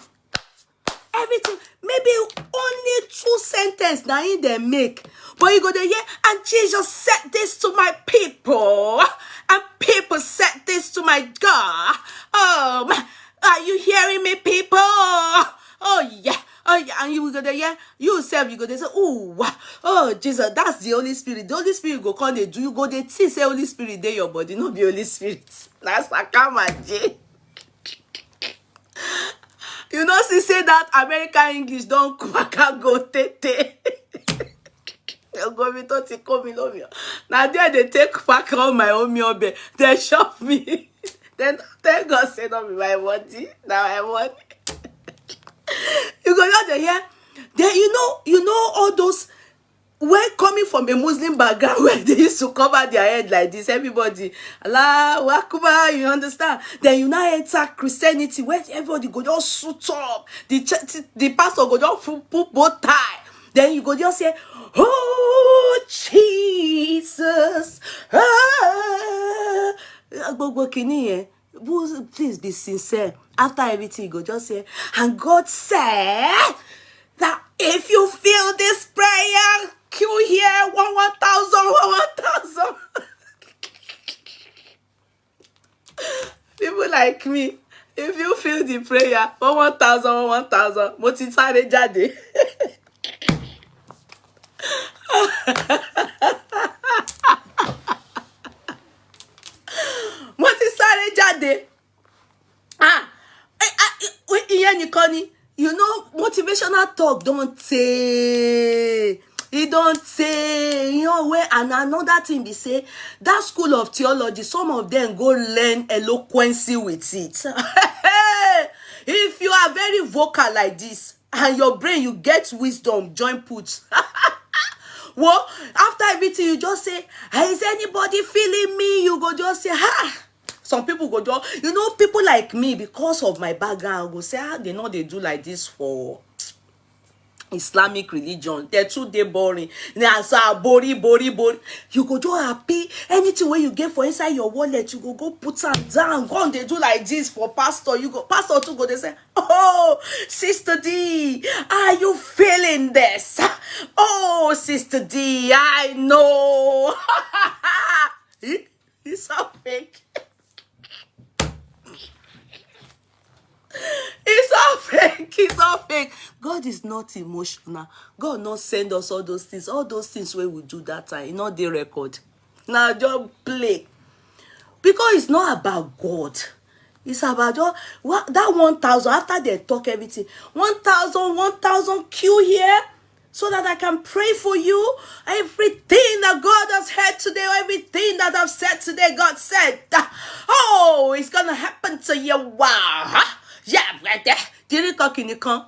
Everything, maybe only 2 sentences now in they make. But you go there, and Jesus said this to my people, and people said this to my God. Are you hearing me, people? Oh yeah, and you go there, you go there, say, oh Jesus, that's the Holy Spirit. The Holy Spirit go come, do you go there, say Holy Spirit there your body, no be Holy Spirit. That's a kamaje. See, say that American English don't quacka go tete. Now there they take back all my own obe. They shop me. Then thank God say not be my body. Now I want. You go out there, then you know all those when coming from a Muslim background where they used to cover their head like this, everybody, Allah Akbar, you understand? Then you now enter Christianity where everybody go just suit up. The pastor go just put both tie. Then you go just say, oh Jesus. Please be sincere. After everything, you go just say, and God said that if you feel this prayer, queue here, 1,000. People like me, if you feel the prayer, 1,000, mo ti sáré jáde. Mo ti sáré jáde. Ìyẹn nìkan ni, you know, motivational talk don't say. It don't say, you know, where. And another thing be say, that school of theology, some of them go learn eloquency with it. If you are very vocal like this, and your brain, you get wisdom, join put. Well, after everything, you just say, is anybody feeling me? You go just say, ha. Some people go just, you know, people like me, because of my background, go say, they know they do like this for Islamic religion. They're too boring. Bori. You go just happy. Anything where you get for inside your wallet, you go put them down. Go on, they do like this for pastor. You go, pastor too go, they say, oh, Sister D, are you feeling this? Oh, Sister D, I know. It's so fake. It's all fake. It's all fake. God is not emotional. God not send us all those things. All those things where we do that time, not the record. Now just play. Because it's not about God. It's about just that 1,000. After they talk everything, 1,000 queue here, so that I can pray for you. Everything that God has heard today, everything that I've said today, God said, oh, it's gonna happen to you. Wow. Yeah, right there. Didn't cock in the con.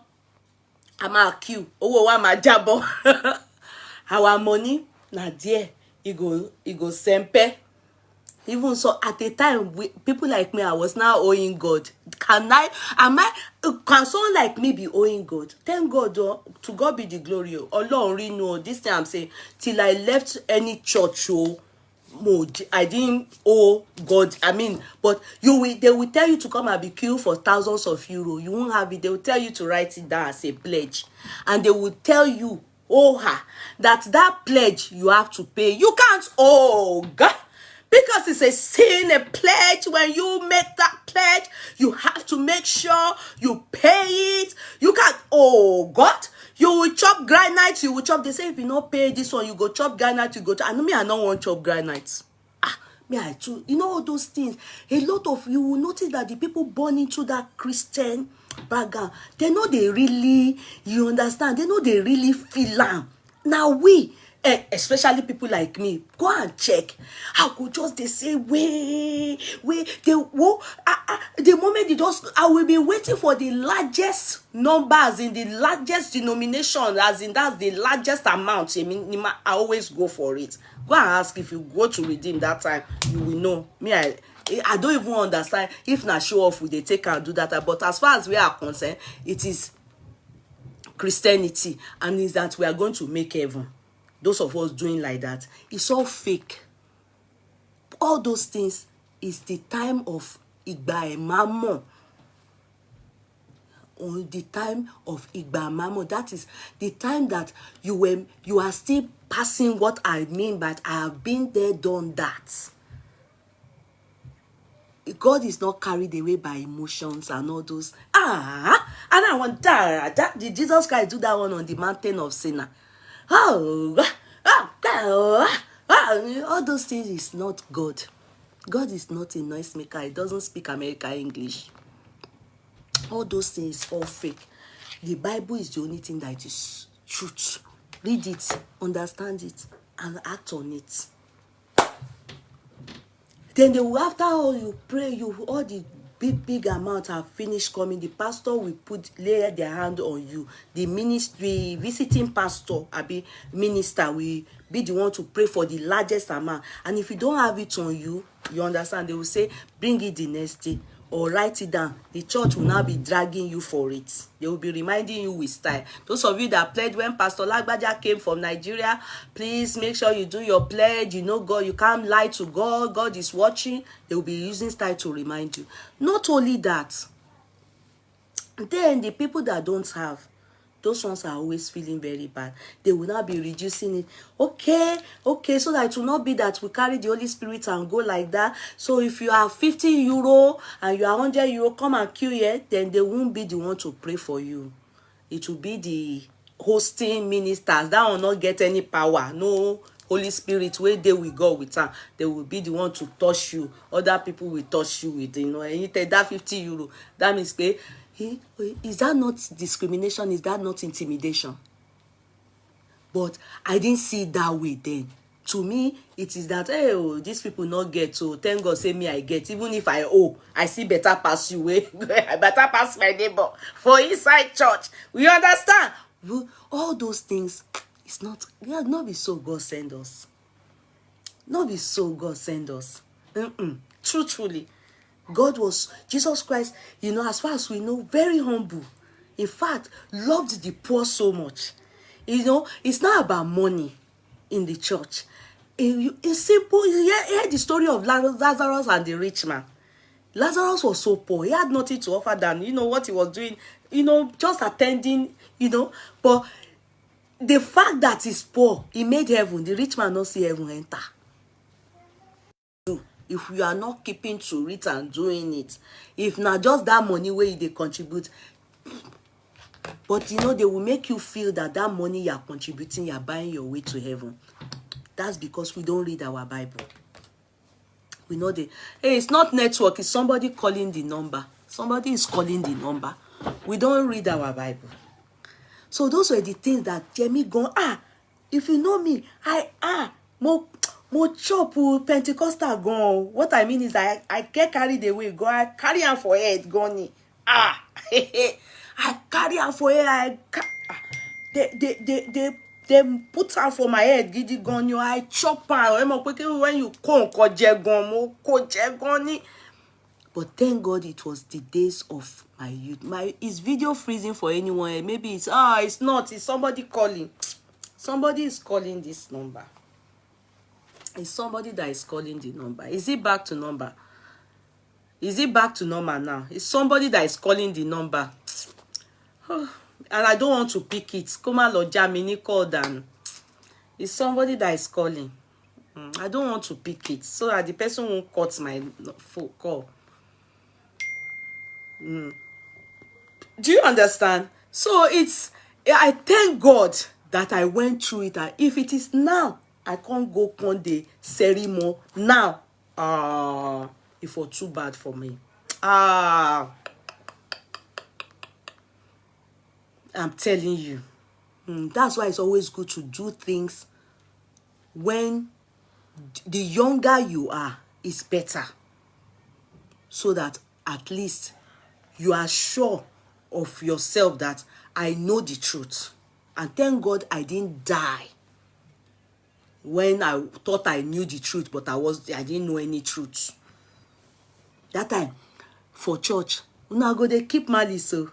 I'm a queue. Oh, I'm a jabo. Our money, now dear, it go sempe. Even so, at the time, people like me, I was now owing God. Can someone like me be owing God? Thank God, oh, to God be the glory. Lord, know this thing I'm saying, till I left any church, I didn't owe God. I mean, but they will tell you to come and be queued for thousands of euros. You won't have it. They will tell you to write it down as a pledge. And they will tell you, that pledge you have to pay. You can't, God. Because it's a sin, a pledge. When you make that pledge, you have to make sure you pay it. You can't, God. You will chop granite, you will chop. They say if you not pay this one, you go chop granite, you go chop. And me, I don't want chop granite. Me, I too. You know all those things. A lot of you will notice that the people born into that Christian background, they know they really, you understand, they know they really feel am. Now we, especially people like me, go and check. I could just they say the moment they just, I will be waiting for the largest numbers in the largest denomination, as in that's the largest amount. I mean, I always go for it. Go and ask. If you go to redeem that time, you will know. Me, I don't even understand if na show off, they take and do that. But as far as we are concerned, it is Christianity, and is that we are going to make heaven. Those of us doing like that, it's all fake. All those things is the time of Igba Emamo. On the time of Igba Emamo, that is the time that you are still passing what I mean, but I have been there, done that. God is not carried away by emotions and all those. And I want that. Did Jesus Christ do that one on the mountain of Sinai? All those things is not God. God is not a noisemaker. He doesn't speak American English. All those things all fake. The Bible is the only thing that is truth. Read it, understand it, and act on it. Then they will, after all you pray, all the big amount have finished coming, the pastor will lay their hand on you. The ministry visiting pastor, abi minister, will be the one to pray for the largest amount. And if you don't have it on you, you understand, they will say bring it the next day or write it down. The church will now be dragging you for it. They will be reminding you with style. Those of you that pledged when Pastor Lagbaja came from Nigeria, please make sure you do your pledge. You know God, you can't lie to God. God is watching. They will be using style to remind you. Not only that, then the people that don't have, those ones are always feeling very bad. They will now be reducing it. Okay, so that it will not be that we carry the Holy Spirit and go like that. So if you are 50 euro and you are 100 euro, come and queue here, then they won't be the one to pray for you. It will be the hosting ministers. That will not get any power. No Holy Spirit, where they will go with her. They will be the one to touch you. Other people will touch you with, and you take that 50 euro. That means, is that not discrimination? Is that not intimidation? But I didn't see it that way then. To me, it is that, hey, oh, these people not get, so thank God say me I get. Even if I owe, I see better pass you way. I better pass my neighbor for inside church. We understand? All those things, it's not, not be so God send us. Not be so God send us. Truthfully. Jesus Christ, as far as we know, very humble. In fact, loved the poor so much. It's not about money in the church. It's simple. You hear the story of Lazarus and the rich man. Lazarus was so poor. He had nothing to offer than, what he was doing, just attending, But the fact that he's poor, he made heaven. The rich man not see heaven enter. If you are not keeping to it and doing it, if not just that money where they contribute, but they will make you feel that money you are contributing, you are buying your way to heaven. That's because we don't read our Bible. We know hey, it's not network, it's somebody calling the number. Somebody is calling the number. We don't read our Bible. So those were the things that Jamie gone, if you know me, more chop Pentecostal gone. What I mean is I get carried away. Go, I carry on for head gone. I carry on for head. They put her for my head. Gidi gone. I chop her. When you come, but thank God it was the days of my youth. Is video freezing for anyone? Maybe it's not. It's somebody calling. Somebody is calling this number. It's somebody that is calling the number. Is it back to number? Is it back to number now? It's somebody that is calling the number. And I don't want to pick it. Koma lo Jamini called and it's somebody that is calling. I don't want to pick it so that the person won't cut my phone call. Do you understand? So I thank God that I went through it. And if it is now, I can't go on the ceremony now. It was too bad for me. I'm telling you. That's why it's always good to do things when the younger you are, is better. So that at least you are sure of yourself that I know the truth. And thank God I didn't die when I thought I knew the truth, but I didn't know any truth. That time, for church, they keep malice, so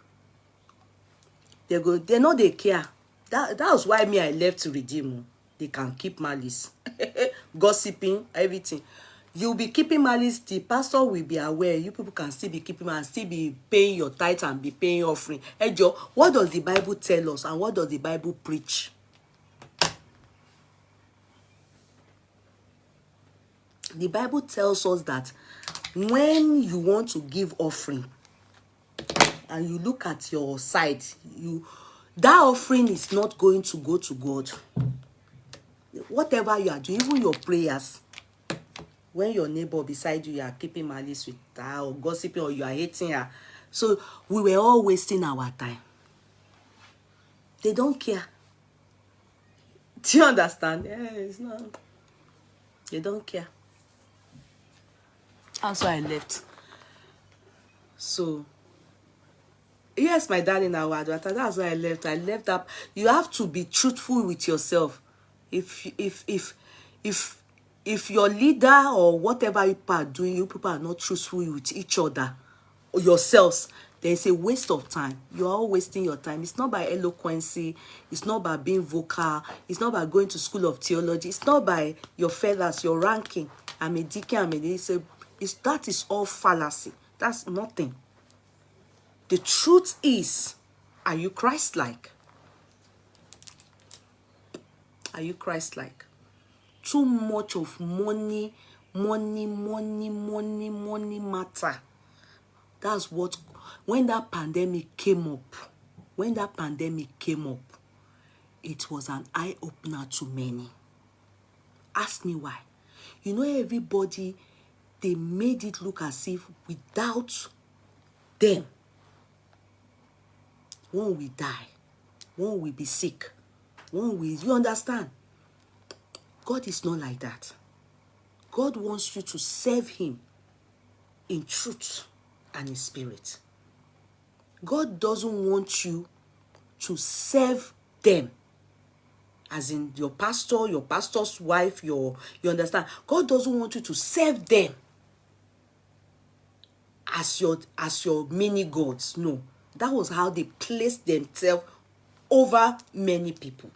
they know they care. That was why me, I left to Redeem. They can keep malice. Gossiping, everything. You'll be keeping malice, the pastor will be aware. You people can still be keeping and still be paying your tithe and be paying offering. Hey Joe, what does the Bible tell us and what does the Bible preach? The Bible tells us that when you want to give offering and you look at your side, that offering is not going to go to God. Whatever you are doing, even your prayers, when your neighbor beside you, you are keeping malice with her or gossiping or you are hating her. So we were all wasting our time. They don't care. Do you understand? Yeah, it's not. They don't care. That's why I left. So yes, my darling, I will advertise. That's why I left. I left up. You have to be truthful with yourself. If if your leader or whatever you people are doing, you people are not truthful with each other or yourselves, then it's a waste of time. You're all wasting your time. It's not by eloquency. It's not by being vocal. It's not by going to school of theology. It's not by your feathers, your ranking. I'm a deacon. I'm a deacon. That is all fallacy. That's nothing. The truth is, are you Christ-like? Are you Christ-like? Too much of money matter. That's what, when that pandemic came up, it was an eye-opener to many. Ask me why. You know, everybody, they made it look as if without them, one will die, one will be sick, one will, you understand? God is not like that. God wants you to serve him in truth and in spirit. God doesn't want you to serve them, as in your pastor, your pastor's wife, you understand? God doesn't want you to serve them as your mini gods. No. That was how they placed themselves over many people.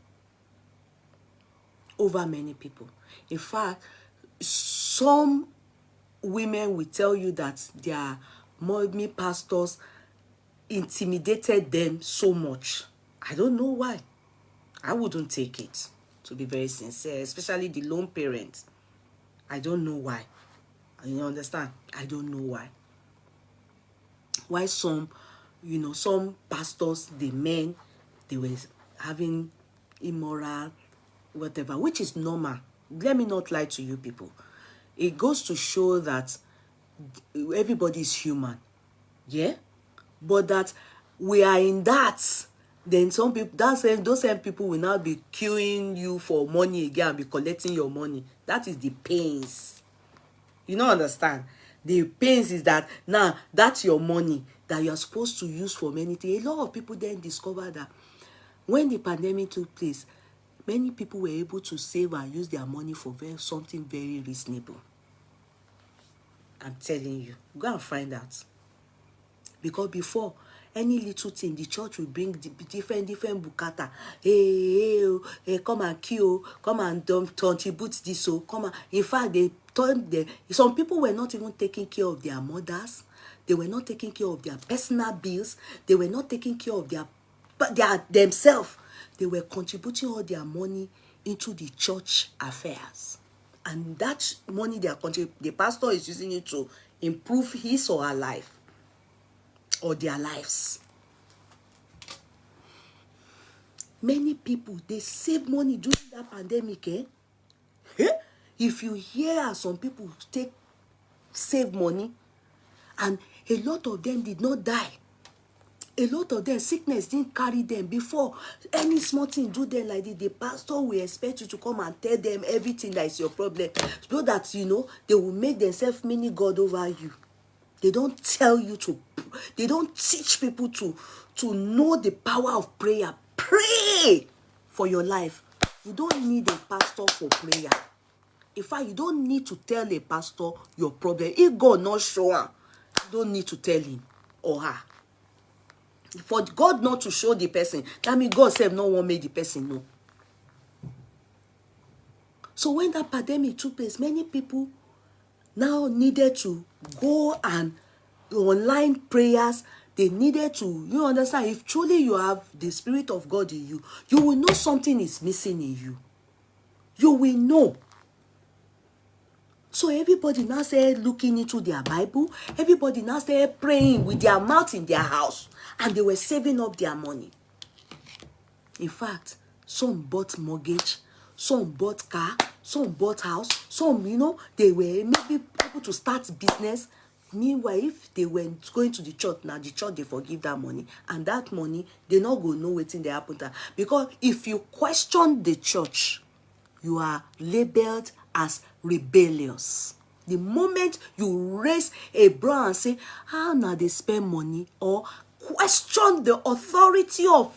Over many people. In fact, some women will tell you that their mommy pastors intimidated them so much. I don't know why. I wouldn't take it, to be very sincere, especially the lone parents. I don't know why. You understand? I don't know why. Why some, some pastors, the men, they were having immoral, whatever, which is normal. Let me not lie to you people. It goes to show that everybody is human. Yeah? But that we are in that, then some people, those same people will now be queuing you for money again and be collecting your money. That is the pains. You don't understand? The pains is that now that's your money that you are supposed to use for many things. A lot of people then discover that when the pandemic took place, many people were able to save and use their money for something very reasonable. I'm telling you, go and find out. Because before, any little thing, the church will bring different bukata. Hey, come and kill, come and contribute this. So come and, in fact, they told them, some people were not even taking care of their mothers. They were not taking care of their personal bills. They were not taking care of themselves. They were contributing all their money into the church affairs. And that money they are contributing, the pastor is using it to improve his or her life, or their lives. Many people, they save money during that pandemic. If you hear some people save money, and a lot of them did not die. A lot of them, sickness didn't carry them. Before any small thing do them like this, the pastor will expect you to come and tell them everything that is your problem, so that they will make themselves mini God over you. They don't tell you to, they don't teach people to know the power of prayer. Pray for your life. You don't need a pastor for prayer. In fact, you don't need to tell a pastor your problem. If God not show her, you don't need to tell him or her. For God not to show the person, that means God said no one made the person know. So when that pandemic took place, many people now needed to go and online prayers. They needed to, you understand, if truly you have the Spirit of God in you, you will know something is missing in you. You will know. So everybody now started looking into their Bible. Everybody now started praying with their mouth in their house. And they were saving up their money. In fact, some bought mortgage, some bought car, some bought house, some, they were maybe able to start business. Meanwhile, if they were going to the church, now the church, they forgive that money. And that money, they not go know wetin dey happen to. Because if you question the church, you are labeled as rebellious. The moment you raise a brow and say, how now they spend money, or question the authority of,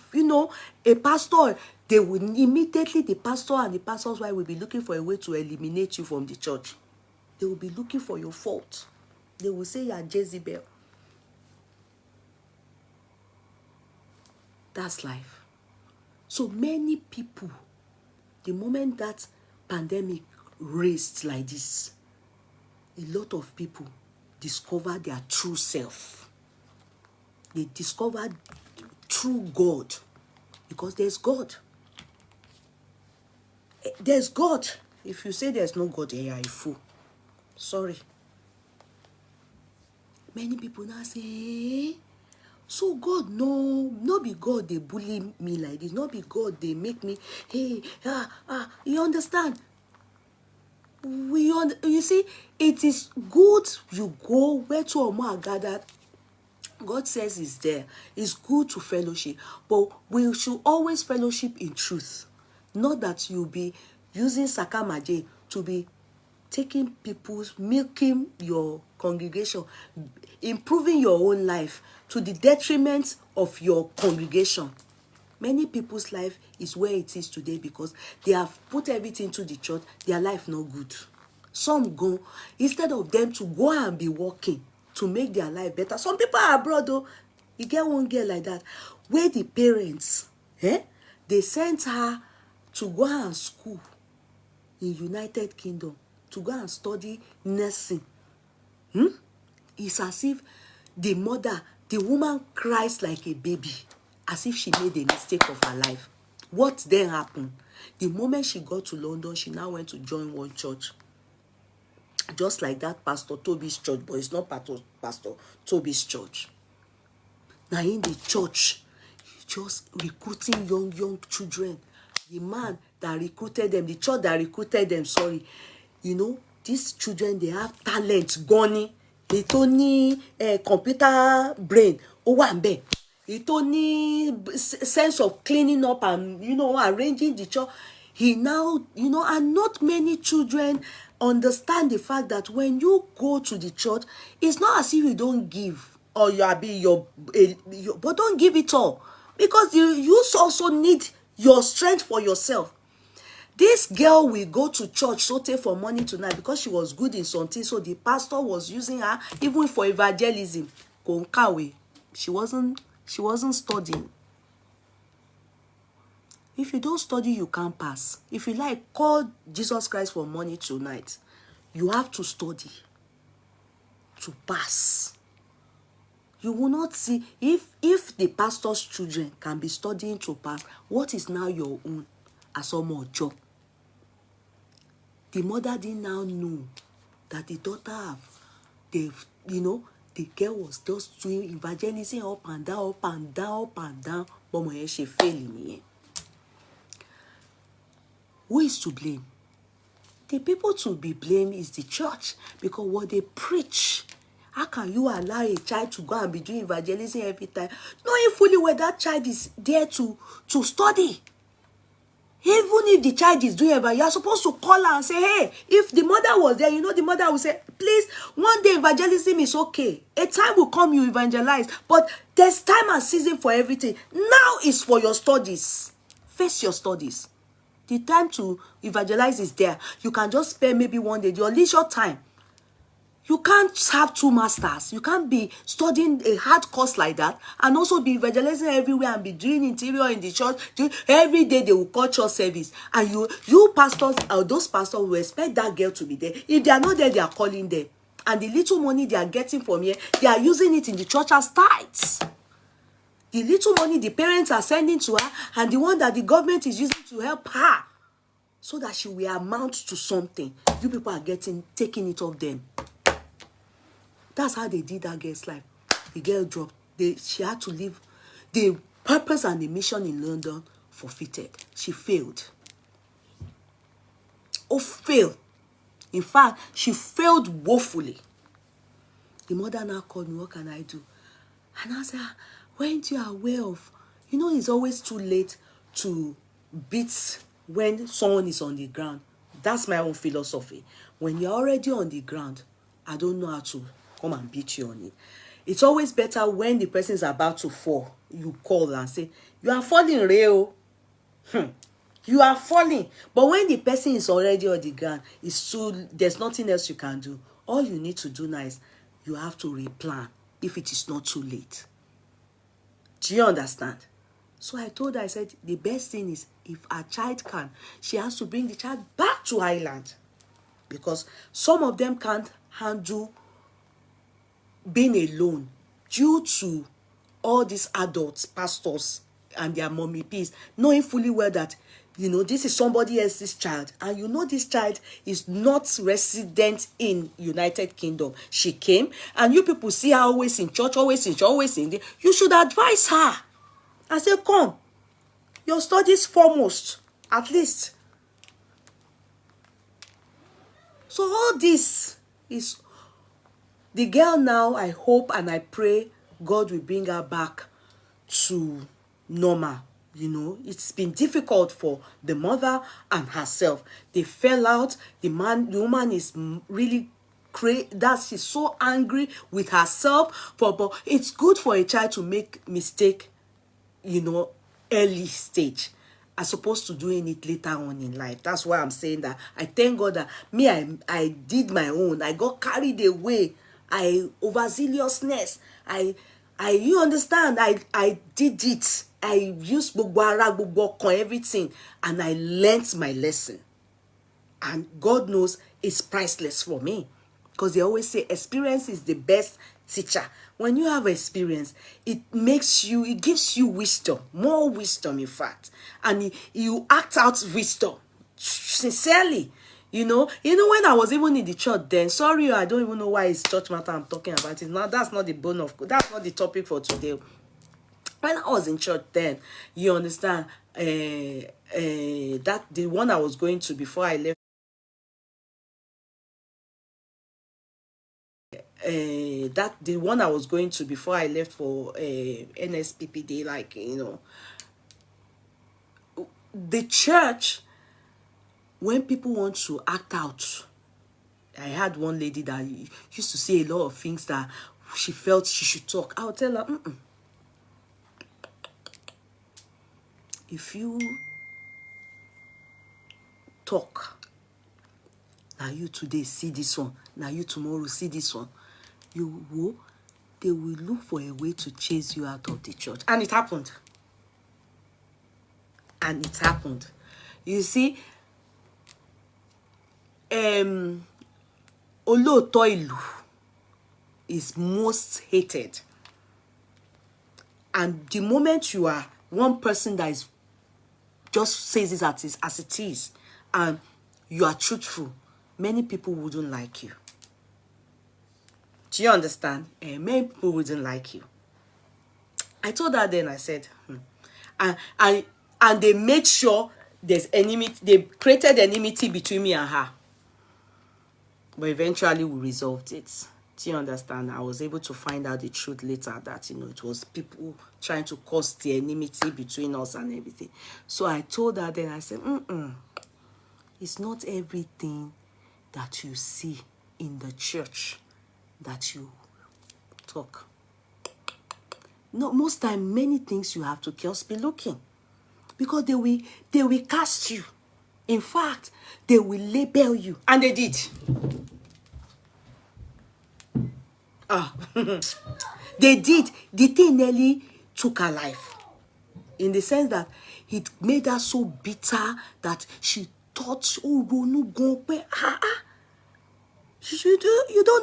a pastor, they will immediately, the pastor and the pastor's wife will be looking for a way to eliminate you from the church. They will be looking for your fault. They will say you are Jezebel. That's life. So many people, the moment that pandemic raised like this, a lot of people discover their true self. They discover true God, because there's God. There's God. If you say there's no God, you are a fool. Sorry. Many people now say, so God, no be God they bully me like this, not be God they make me, you understand? You see, it is good you go where two or more are gathered. God says it's there. It's good to fellowship, but we should always fellowship in truth. Not that you'll be using sakamaje to be taking people's, milking your congregation, improving your own life to the detriment of your congregation. Many people's life is where it is today because they have put everything into the church. Their life not good. Some go, instead of them to go and be working to make their life better. Some people are abroad though. You get one girl like that, where the parents, they sent her to go and school in United Kingdom to go and study nursing. It's as if the mother, the woman cries like a baby, as if she made a mistake of her life. What then happened? The moment she got to London, she now went to join one church. Just like that Pastor Toby's church, but it's not Pastor Toby's church. Now in the church, just recruiting young children. The man that recruited them, the church that recruited them, these children, they have talent, goni. They don't need computer brain. Owambe. They don't need sense of cleaning up and, arranging the church. He now, and not many children understand the fact that when you go to the church, it's not as if you don't give or you are being but don't give it all, because you also need your strength for yourself. This girl will go to church for money tonight because she was good in something, so the pastor was using her even for evangelism. She wasn't studying. If you don't study, you can't pass. If you call Jesus Christ for money tonight, you have to study to pass. You will not see, if the pastor's children can be studying to pass, what is now your own as a more job? The mother didn't now know that the daughter the girl was just doing evangelism up and down. But she failing. Who is to blame? The people to be blamed is the church, because what they preach. How can you allow a child to go and be doing evangelism every time, knowing fully well that child is there to study? Even if the child is doing evangelism, you're supposed to call her and say, hey, if the mother was there, the mother will say, please, one day evangelism is okay. A time will come you evangelize, but there's time and season for everything. Now is for your studies. Face your studies. The time to evangelize is there. You can just spend maybe one day, your leisure time. You can't have two masters. You can't be studying a hard course like that and also be evangelizing everywhere and be doing interior in the church. Every day they will call church service. And you pastors, or those pastors will expect that girl to be there. If they are not there, they are calling them. And the little money they are getting from here, they are using it in the church as tithes. The little money the parents are sending to her and the one that the government is using to help her so that she will amount to something. You people are taking it off them. That's how they did that girl's life. The girl dropped. She had to leave. The purpose and the mission in London forfeited. She failed. Failed. In fact, she failed woefully. The mother now called me, what can I do? And I said, weren't you aware of, it's always too late to beat when someone is on the ground. That's my own philosophy. When you're already on the ground, I don't know how to come and beat you on it. It's always better when the person is about to fall, you call and say, you are falling, real. You are falling. But when the person is already on the ground, there's nothing else you can do. All you need to do now is you have to replan if it is not too late. Do you understand? So I told her, I said, the best thing is if a child can, she has to bring the child back to Ireland. Because some of them can't handle being alone due to all these adults, pastors, and their mommy peas, knowing fully well that, this is somebody else's child, and this child is not resident in United Kingdom. She came, and you people see her always in church, always in church, always in there. You should advise her. I say, come, your studies foremost, at least. So all this is, the girl now, I hope and I pray God will bring her back to normal. It's been difficult for the mother and herself. They fell out. The woman is really crazy. She's so angry with herself. But it's good for a child to make mistake, early stage, as opposed to doing it later on in life. That's why I'm saying that I thank God that I did my own. I got carried away. Overzealousness. You understand? I did it. I used everything, and I learnt my lesson. And God knows it's priceless for me, because they always say experience is the best teacher. When you have experience, it gives you wisdom, more wisdom in fact, and you act out wisdom sincerely. When I was even in the church then, sorry, I don't even know why it's church matter I'm talking about. That's not the topic for today. When I was in church then, you understand, that the one I was going to before I left, that the one I was going to before I left for NSPPD, the church, when people want to act out, I had one lady that used to say a lot of things that she felt she should talk. I would tell her, if you talk, now you today see this one, now you tomorrow see this one, they will look for a way to chase you out of the church. And it happened. You see, olóòtọ́ ìlú is most hated. And the moment you are one person that is just says it as it is, and you are truthful, many people wouldn't like you. Do you understand? Many people wouldn't like you. I told her then, I said, and they made sure there's enmity. They created enmity between me and her. But eventually we resolved it. Do you understand? I was able to find out the truth later that, it was people trying to cause the enmity between us and everything. So I told her then, I said, it's not everything that you see in the church that you talk. No, most time, many things you have to just be looking. Because they will cast you. In fact, they will label you. And they did. They did. The thing nearly took her life. In the sense that it made her so bitter that she thought, you don't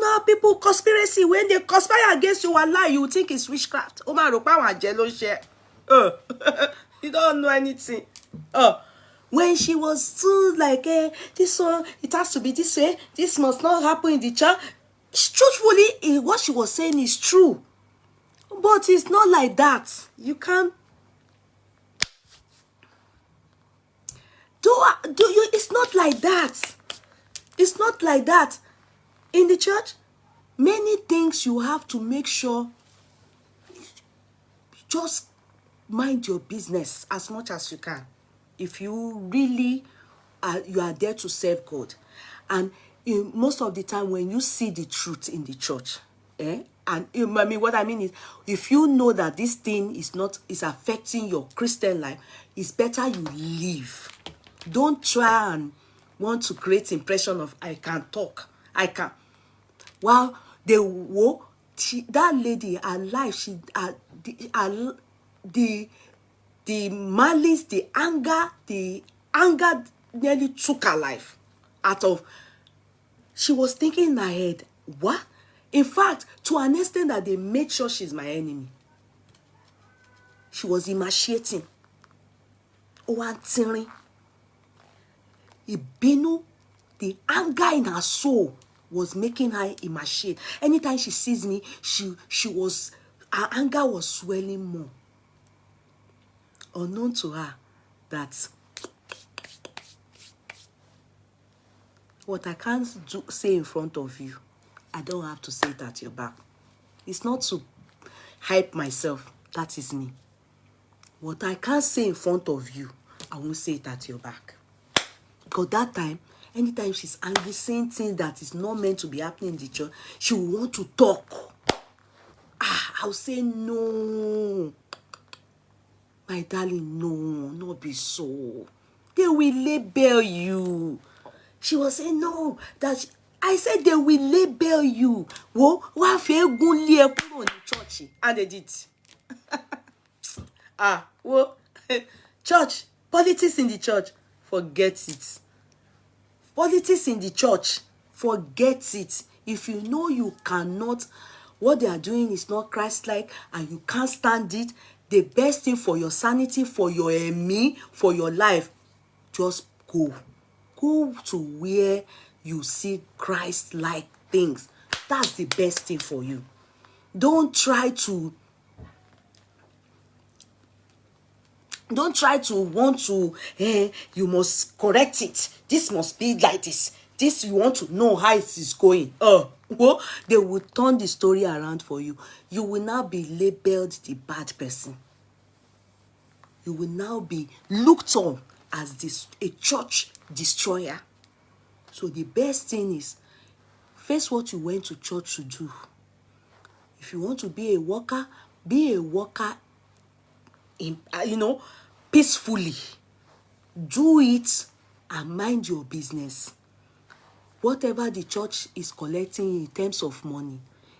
know how people conspiracy. When they conspire against you, lie, you think it's witchcraft. You don't know anything. When she was still like, this one, it has to be this way. This must not happen in the church. Truthfully, what she was saying is true. But it's not like that. You can't. It's not like that. It's not like that. In the church, many things you have to make sure. Just mind your business as much as you can. If you really you are there to serve God. And most of the time when you see the truth in the church, and I mean, what I mean is, if you know that this thing is affecting your Christian life, it's better you leave. Don't try and want to create impression of I can talk, I can. Well, that lady, her life, the malice, the anger nearly took her life out of. She was thinking in her head, what? In fact, to an extent that they made sure she's my enemy. She was emaciating. Ìbínú, the anger in her soul was making her emaciate. Anytime she sees me, her anger was swelling more. Unknown to her that what I can't say in front of you, I don't have to say it at your back. It's not to hype myself. That is me. What I can't say in front of you, I won't say it at your back. Because that time, anytime she's angry, saying things that is not meant to be happening in the church, she will want to talk. I'll say, no. My darling, no, not be so. They will label you. She was saying, no, I said they will label you. Wọ́n fẹ́ gún lé ẹ kúrò ní church. And they did. Church, politics in the church, forget it. Politics in the church, forget it. If you know you cannot, what they are doing is not Christ-like, and you can't stand it, the best thing for your sanity, for your me, for your life, just go. Go to where you see Christ-like things. That's the best thing for you. Don't try to want to, you must correct it. This must be like this. This, you want to know how it is going. Well, they will turn the story around for you. You will now be labeled the bad person. You will now be looked on as a church destroyer. So the best thing is, face what you went to church to do. If you want to be a worker in, peacefully. Do it and mind your business. Whatever the church is collecting in terms of money,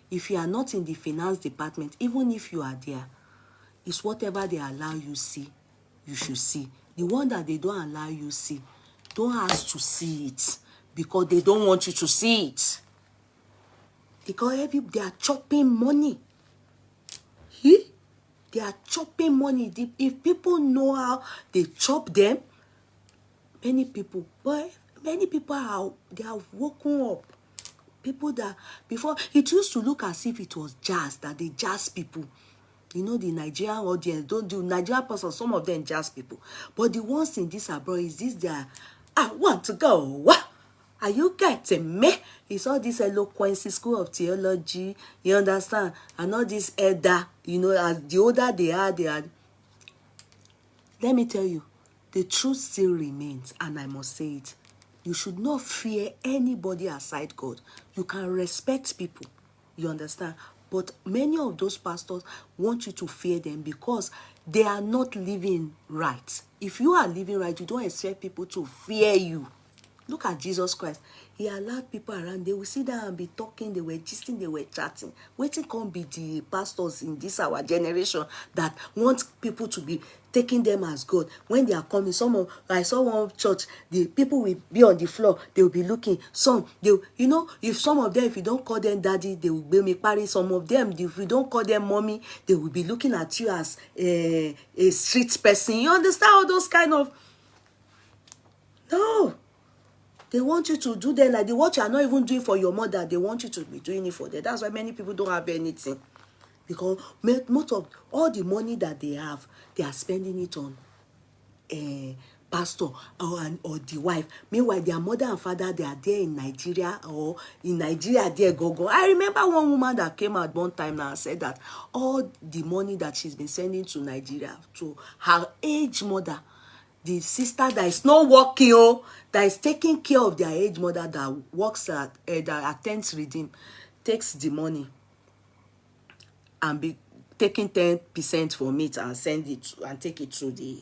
if you are not in the finance department, even if you are there, it's whatever they allow you see, you should see. The one that they don't allow you see, don't ask to see it, because they don't want you to see it. Because they are chopping money. They are chopping money. If people know how they chop them, many people they have woken up. People that before, it used to look as if it was jazz, that they jazz people. The Nigerian audience don't do Nigerian person, some of them jazz people. But the ones in this abroad is this their, I want to go. What? Are you getting me? It's all this eloquence, school of theology, you understand? And all this elder, as the older they are. Let me tell you, the truth still remains, and I must say it. You should not fear anybody aside God. You can respect people, you understand? But many of those pastors want you to fear them because they are not living right. If you are living right, you don't expect people to fear you. Look at Jesus Christ. He allowed people around. They will sit down and be talking. They were gisting. They were chatting. Waiting can be the pastors in this our generation that want people to be taking them as God. When they are coming, I saw one church, the people will be on the floor. They will be looking. Some, if some of them, if you don't call them daddy, they will be me party. Some of them, if you don't call them mommy, they will be looking at you as a street person. You understand all those kind of... No. They want you to do them like what you are not even doing for your mother. They want you to be doing it for them. That's why many people don't have anything. Because most of all the money that they have, they are spending it on pastor or the wife. Meanwhile, their mother and father, they are there in Nigeria, or in Nigeria, there go. I remember one woman that came out one time and said that all the money that she's been sending to Nigeria, to her aged mother, the sister that is not working, oh, that is taking care of their age mother that works at that attends redeem, takes the money and be taking 10% from it and send it and take it to the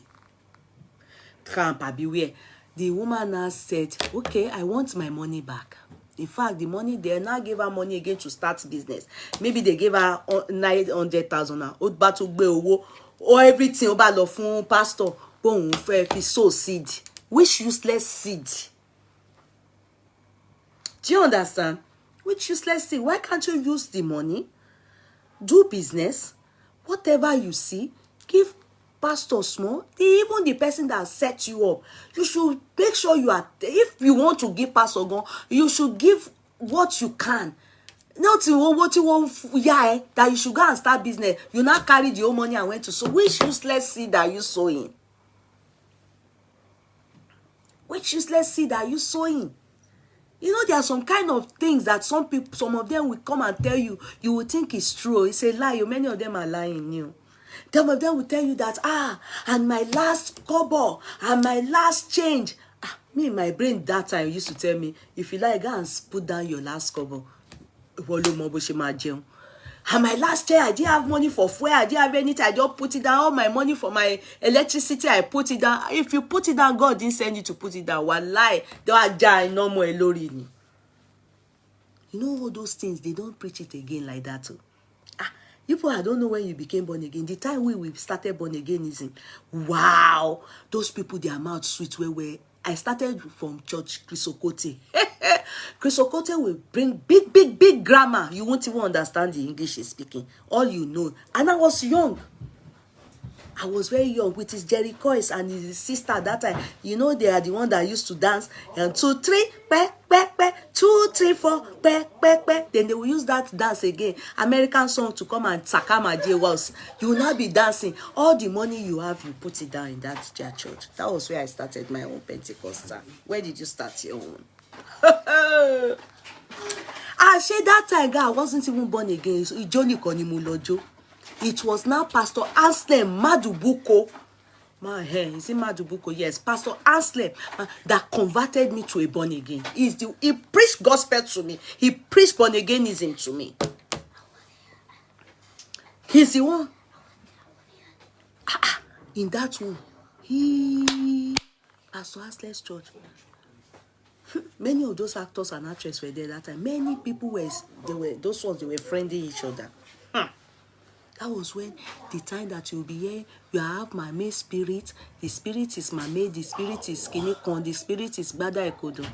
camp. Beware. The woman now said, okay, I want my money back. In fact, the money, they now gave her money again to start business. Maybe they gave her 900,000 now. Or everything ó bá lọ fún pastor bóun fẹ́ fi sow seed. Which useless seed? Do you understand? Which useless seed? Why can't you use the money? Do business. Whatever you see, give pastor small. Even the person that set you up, you should make sure you are, if you want to give pastor gun, you should give what you can. Not what you want, yeah, that you should go and start business. You now carry the whole money and went to sow. Which useless seed are you sowing? Which useless seed are you sowing? You know, there are some kind of things that some people, some of them will come and tell you, you will think it's true. It's a lie. Many of them are lying you. Some of them will tell you that, and my last kobo, and my last change. Me, my brain that time used to tell me, if you like, go and put down your last kobo. And my last year, I didn't have money for fuel. I didn't have anything. I just put it down. All my money for my electricity, I put it down. If you put it down, God didn't send you to put it down. Wallahi, they are dying no more alone. You know all those things, they don't preach it again like that. People, I don't know when you became born again. The time we started born againism, wow, those people, their mouth sweet where I started from church, Chrysokote. Chrysokote will bring big grammar. You won't even understand the English he's speaking. All you know. And I was young. I was very young with his Jerry Coyce and his sister that time. You know, they are the one that used to dance. And 2, 3, 2, 3, 4, then they will use that dance again. American song to come and Sakama J Walls. You will not be dancing. All the money you have, you put it down in that church. That was where I started my own Pentecostal. Where did you start your own? I said that time, God, I wasn't even born again. So Johnny Konimulojo. It was now Pastor Anslem Madubuko. My hair, is it Madubuko? Yes, Pastor Anslem that converted me to a born again. He preached gospel to me. He preached born againism to me. He's the one. In that one, Pastor Anslem's church. Many of those actors and actresses were there that time. Many people were those ones, they were friendly each other. That was when the time that you'll be here, you have my maid spirit, the spirit is my maid, the spirit is skinny con, the spirit is Bada Ekodo.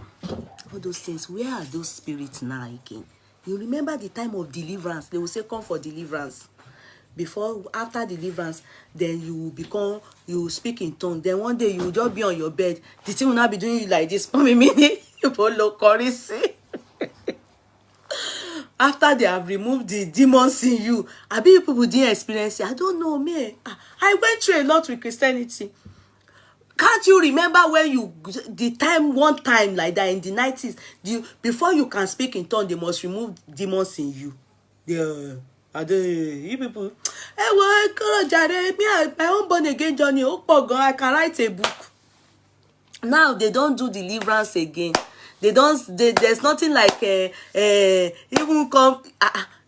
All those things, where are those spirits now again? You remember the time of deliverance, they will say come for deliverance. After deliverance, then you will speak in tongues. Then one day you will just be on your bed. The thing will not be doing you like this. After they have removed the demons in you, I bet people didn't experience it. I don't know, me. I went through a lot with Christianity. Can't you remember when one time like that in the 90s, before you can speak in tongues, they must remove demons in you. You people, my own born again journey, I can write a book. Now they don't do deliverance again. There's nothing like even come.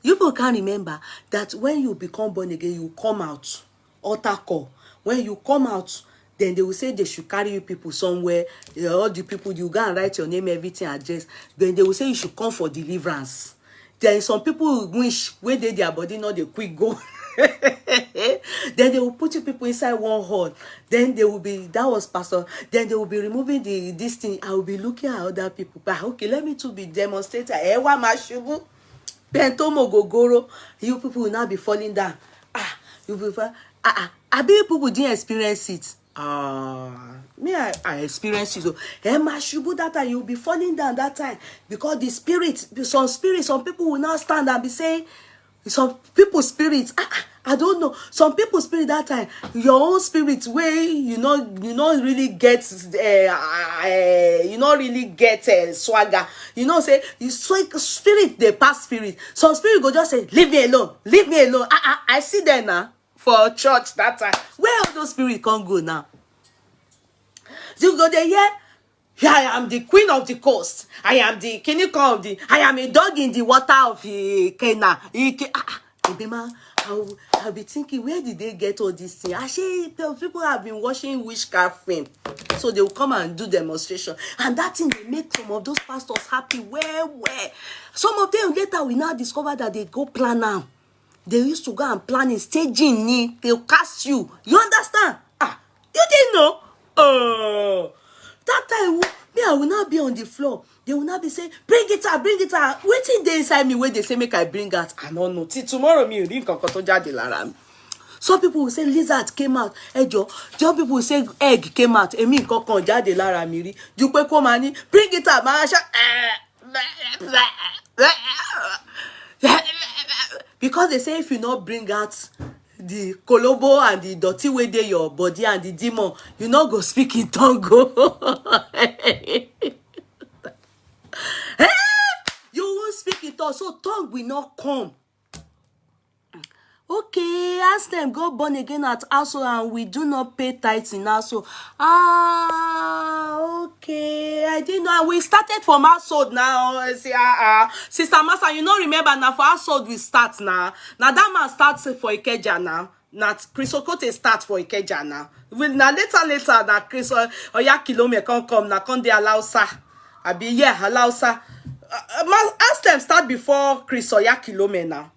You people can't remember that when you become born again, you come out. Altar call. When you come out, then they will say they should carry you people somewhere. All the people, you go and write your name, everything, address. Then they will say you should come for deliverance. There are some people who wish when their body not they quick go. Then they will put you people inside one hall. Then they will be, that was pastor. Then they will be removing this thing. I will be looking at other people. But okay, let me to be demonstrator. Ewa mashubu, pentomo gogoro. You people will now be falling down. You people, I bet people didn't experience it. Me, I experienced it. So, mashubu that time, you'll be falling down that time because the some people will now stand and be saying. Some people's spirits, I don't know. Some people's spirit that time, your own spirit where you not really get swagger. Say you spirit they pass spirit. Some spirit go just say, leave me alone, leave me alone. I see them now for church that time. Where all those spirits can't go now? You go there, yeah. I am the queen of the coast. I am the king of the. I am a dog in the water of Kenya. I'll be thinking, where did they get all these things? Actually, people have been watching witchcraft film, so they will come and do demonstration, and that thing they make some of those pastors happy. Where some of them later we now discover that they go plan now. They used to go and plan in staging. They'll cast you. You understand? You didn't know? That time, me, I will not be on the floor. They will not be saying, bring it out, bring it out. Waiting they inside me when they say, make I bring out. I don't know. Till tomorrow, me, you didn't come to judge Lara. Some people will say lizard came out. Some people will say egg came out. Emi nkankan jáde lára mi rí. Ju pé kó máa ní, bring it out, máa ṣá. Because they say if you not bring out the kolobo and the dirty way dey your body and the demon, you not go speak in tongue. You won't speak in tongue, so tongue will not come. Okay, ask them, go born again at household and we do not pay tithes in household. Okay. I didn't know. We started from household now. Sister Masa, you know, remember now for household we start now. Now that man starts for Ikeja now. Now Chris Okote start for Ikeja now. Now later that Chris Oya Kilome can come now. Can they allow sir? I be yeah, allow sir. Ask them start before Chris Oya Kilome now.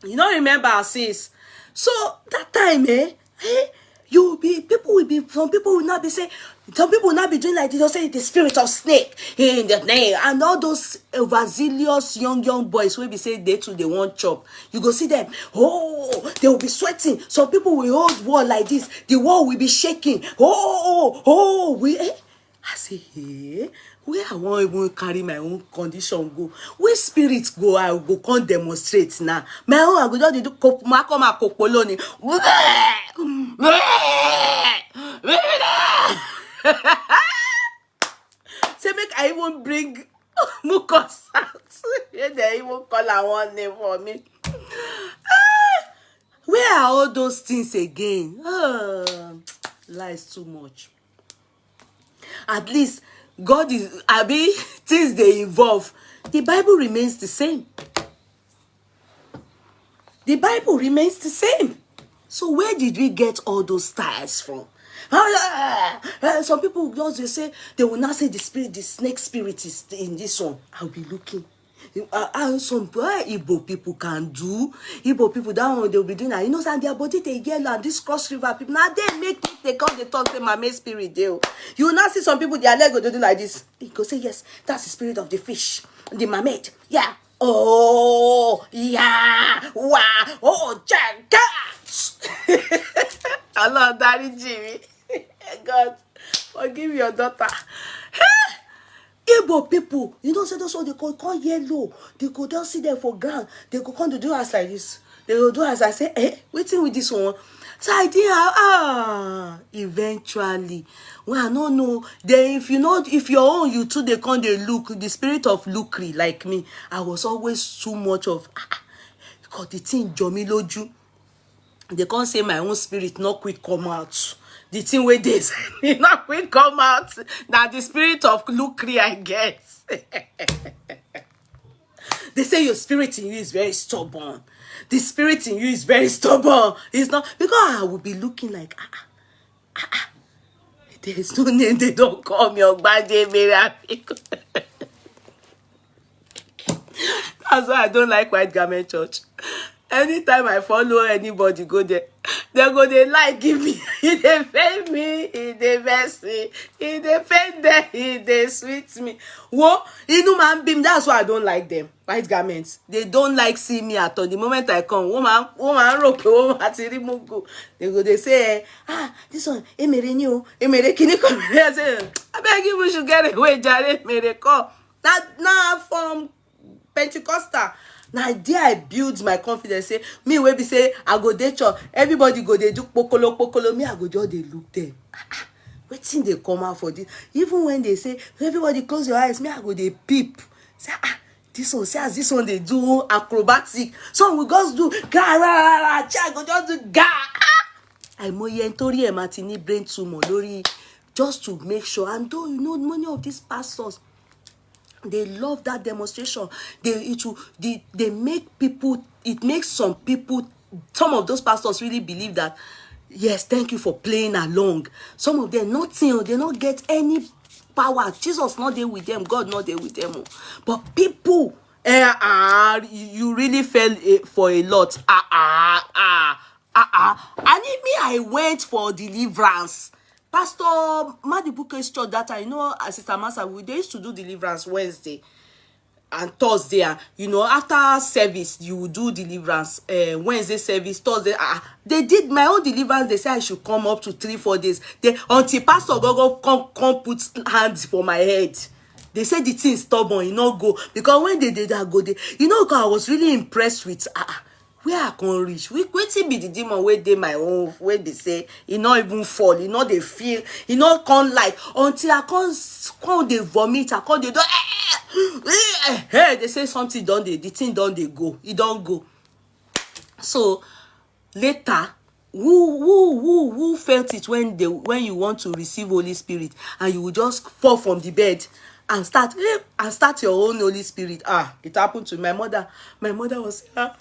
You don't remember, sis. So that time, you will be, some people will not be saying, some people will not be doing like this. They'll say the spirit of snake in the name. And all those overzealous young boys will be saying they too, they won't chop. You go see them. Oh, they will be sweating. Some people will hold wall like this. The wall will be shaking. I say, hey, where I won't even carry my own condition go. Where spirits go, I will go come demonstrate now. My own, I go just do kopoloni. Say make I even bring mucus out. They even call her one name for me. Where are all those things again? Lies too much. At least God is, things they evolve. The Bible remains the same. The Bible remains the same. So where did we get all those styles from? Some people just they say, they will not say the snake spirit is in this one. I'll be looking. Some Igbo people can do. Igbo people, that one they'll be doing that. You know, and their body they yellow, and this cross river people now they make it, they come, they talk to my main spirit. You will not see some people, their leg go do like this. They go say, yes, that's the spirit of the fish, the mermaid. Yeah. Oh, yeah. Wow. Oh, Jaga. Allah, Daddy Jimmy. God, forgive your daughter. Igbo people, you know, say that's what they call yellow. They go down, see them for ground. They go come to do us like this. They go do as I say, waiting with this one. So I did, eventually. Well, I don't know. Then if your own, you too, they come, they look, the spirit of lookery like me. I was always too much of, because the thing, Jomiloju. They can't say my own spirit not quick come out. The thing where they say not quick come out. Now the spirit of lookery I get. They say your spirit in you is very stubborn. The spirit in you is very stubborn. It's not because I will be looking like there's no name they don't call me Ogbanje Miracle. That's why I don't like White Garment Church. Anytime I follow anybody go there, they like give me, he dey pay me, he dey vex me, he dey pay them, he dey sweet me. Whoa, man beam, that's why I don't like them. White Garments, they don't like see me at all. The moment I come, woman rope, woman ti remove go. They say, this one, emere ni o, emere kini come. I say, I beg you, we should get away, jare, emere come. Now from Pentecostal. Now there I build my confidence. Say me wey be say I go dey church, everybody go dey do pokolo. Me I go just dey look them. Wetin dey come out for this? Even when they say everybody close your eyes, me I go dey peep. Say this one, say as this one they do acrobatic. Some we just do I go just do ga. Àìmọye nítorí ẹ̀ máa ti ní brain tumor lórí just to make sure. And though, you know, many of these pastors, they love that demonstration. They make people, it makes some people, some of those pastors really believe that, yes, thank you for playing along. Some of them nothing, they not get any power. Jesus not there with them, God not there with them. But people, you really fell for a lot. And if me, I went for deliverance. Pastor Madibuke's church that I know, Sister Masa, they used to do deliverance Wednesday and Thursday. You know, after service, you will do deliverance. Wednesday service, Thursday. They did my own deliverance. They said I should come up to 3-4 days. Until Pastor Gogo come put hands for my head. They said the thing stubborn, you know, go. Because when they did that, go, you know, I was really impressed with where I can reach. Wetin be the demon wey dey my own, where they say e no even fall, e no dey feel, e no come like until I come dey vomit, I come dey do they say something don dey, the thing don dey go, e don go. So later, who felt it when you want to receive Holy Spirit and you will just fall from the bed and start your own Holy Spirit? It happened to my mother. My mother was my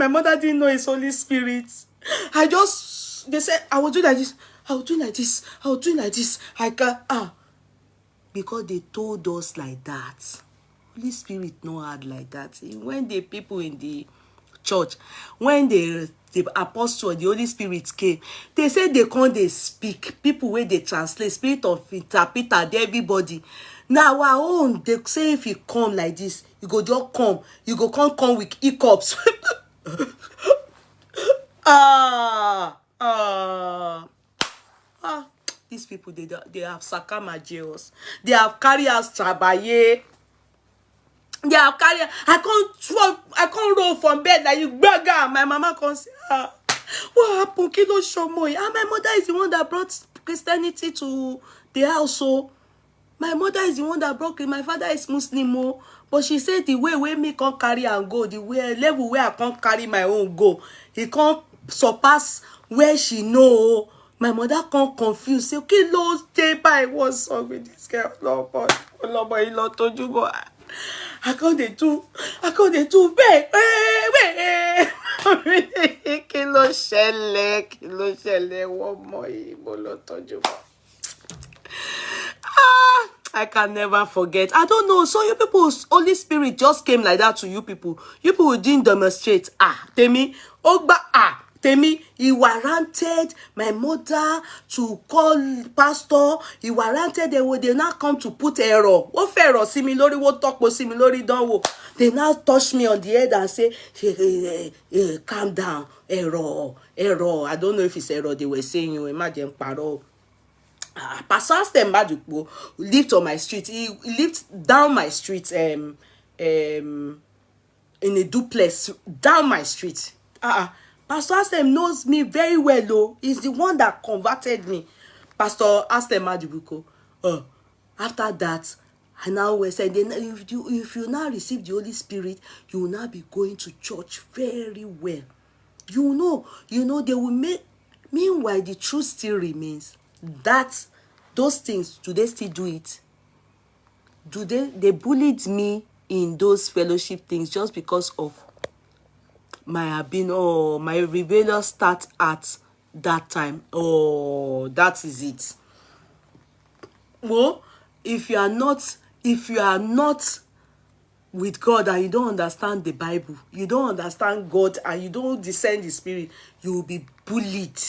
mother didn't know it's Holy Spirit. They said I was doing like this, I was doing like this, I was doing like this. Because they told us like that. Holy Spirit no hard like that. When the people in the church, when the apostle, the Holy Spirit came, they said they can't they speak. People where they translate, spirit of interpreter, everybody. Now our own, they say if you come like this, you go just come. You go come with hiccups. These people, they have sakamajeos. They have carry us trabaye. They have carry. I can't roll from bed like you burger. My mama can say, what happened? Kilo shomoy. My mother is the one that brought Christianity to the house. So my mother is the one that brought it. My father is Muslim. But she said the way me can't carry and go, the way level where I can't carry my own go, he can't surpass where she know. My mother can't confuse. Say, okay, Lord, stay by. What's wrong with this girl? Lord, boy, Lord, told you, boy. I can't do bẹ́ẹ̀. Kí ló ṣẹlẹ̀ wọ́n mọ ìbò lọ tọ́jú bọ̀. I can never forget. I don't know. So you people, Holy Spirit just came like that to you people. You people didn't demonstrate. Temi, Temi, he warranted my mother to call pastor. He warranted they now come to put error. What error? Similarly, what talk was similarly done. They now touch me on the head and say, calm down, error. I don't know if it's error they were saying. You imagine, paro. Pastor Astem Madupo lived on my street. He lived down my street in a duplex down my street. Pastor Astem knows me very well though. He's the one that converted me. Pastor Astem Madubuko. After that, I now said, if you now receive the Holy Spirit, you will now be going to church very well. You know, they will make. Meanwhile, the truth still remains. That those things, do they still do it? They bullied me in those fellowship things just because of my rebellious start at that time. That is it. Well, if you are not with God and you don't understand the Bible, you don't understand God and you don't discern the Spirit, you will be bullied.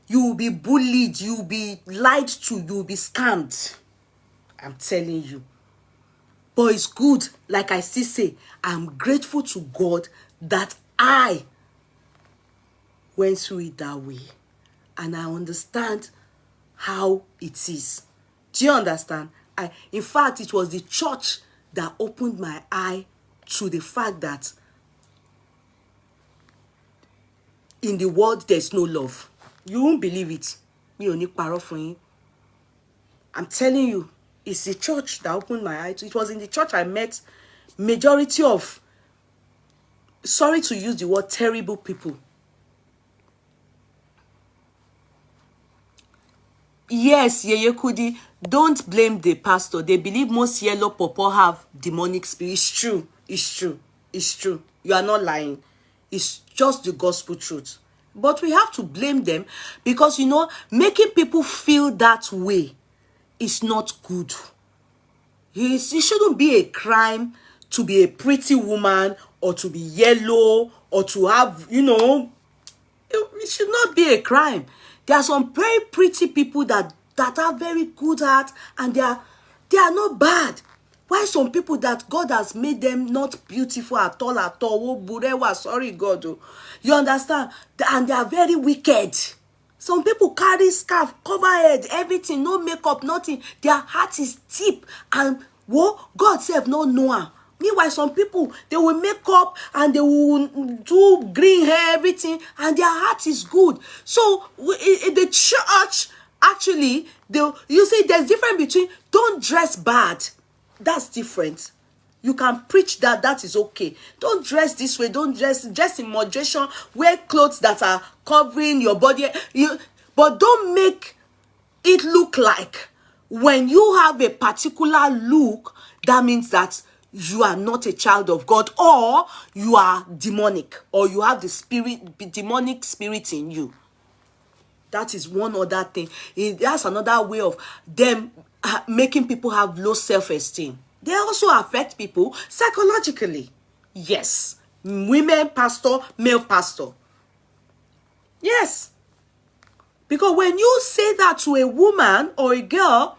You will be bullied. You will be lied to. You will be scammed. I'm telling you. But it's good. Like I still say, I'm grateful to God that I went through it that way. And I understand how it is. Do you understand? In fact, it was the church that opened my eye to the fact that in the world, there's no love. You won't believe it. I'm telling you, it's the church that opened my eyes. It was in the church I met majority of sorry to use the word, terrible people. Yes, Yeye Kudi, don't blame the pastor. They believe most yellow pawpaw have demonic spirit. It's true. It's true. It's true. You are not lying. It's just the gospel truth. But we have to blame them because, you know, making people feel that way is not good. It shouldn't be a crime to be a pretty woman or to be yellow or to have, you know, it should not be a crime. There are some very pretty people that have very good heart, and they are not bad. Why some people that God has made them not beautiful at all Oh, burewa, sorry God. Oh. You understand? And they are very wicked. Some people carry scarf, cover head, everything, no makeup, nothing. Their heart is deep, and whoa, God said no Noah. Meanwhile, some people, they will make up and they will do green hair, everything, and their heart is good. So in the church, actually, you see, there's difference between don't dress bad. That's different. You can preach that is okay. Don't dress this way. Don't dress in moderation. Wear clothes that are covering your body. But don't make it look like when you have a particular look, that means that you are not a child of God, or you are demonic, or you have the demonic spirit in you. That is one other thing. That's another way of them making people have low self-esteem. They also affect people psychologically. Yes. Women pastor, male pastor. Yes. Because when you say that to a woman or a girl,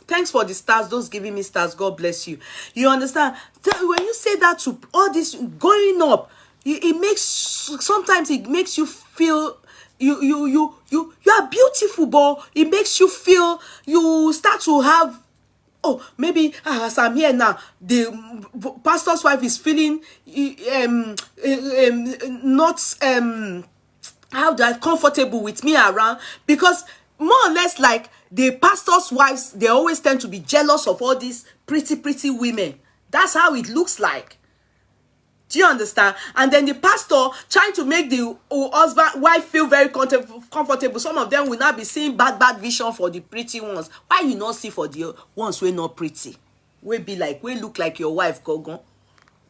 thanks for the stars, those giving me stars, God bless you. You understand? When you say that to all this going up, sometimes it makes you feel you are beautiful, but it makes you feel, you start to have, oh, maybe as I'm here now, the pastor's wife is feeling not how do I comfortable with me around, because more or less like the pastor's wives, they always tend to be jealous of all these pretty women. That's how it looks like. Do you understand? And then the pastor trying to make the husband wife feel very comfortable. Some of them will not be seeing bad vision for the pretty ones. Why you not see for the ones who are not pretty? We be like, we look like your wife, Gogon.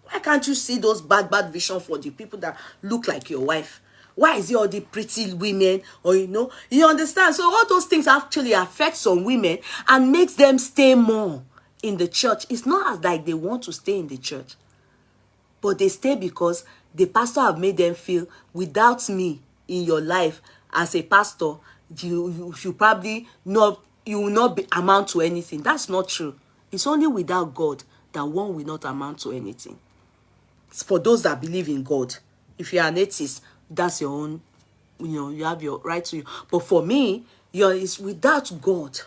Why can't you see those bad vision for the people that look like your wife? Why is it all the pretty women? Or you understand? So all those things actually affect some women and makes them stay more in the church. It's not as like they want to stay in the church, but they stay because the pastor have made them feel, without me in your life as a pastor, you probably not, you will not amount to anything. That's not true. It's only without God that one will not amount to anything. It's for those that believe in God. If you are an atheist, that's your own, you have your right to you. But for me, it's without God,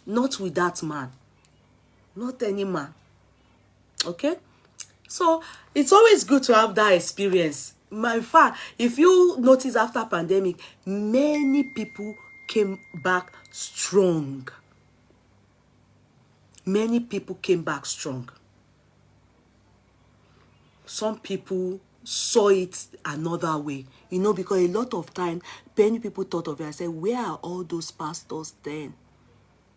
not without man, not any man. Okay? So it's always good to have that experience. In fact, if you notice after pandemic, many people came back strong. Many people came back strong. Some people saw it another way, because a lot of time, many people thought of it and said, where are all those pastors then?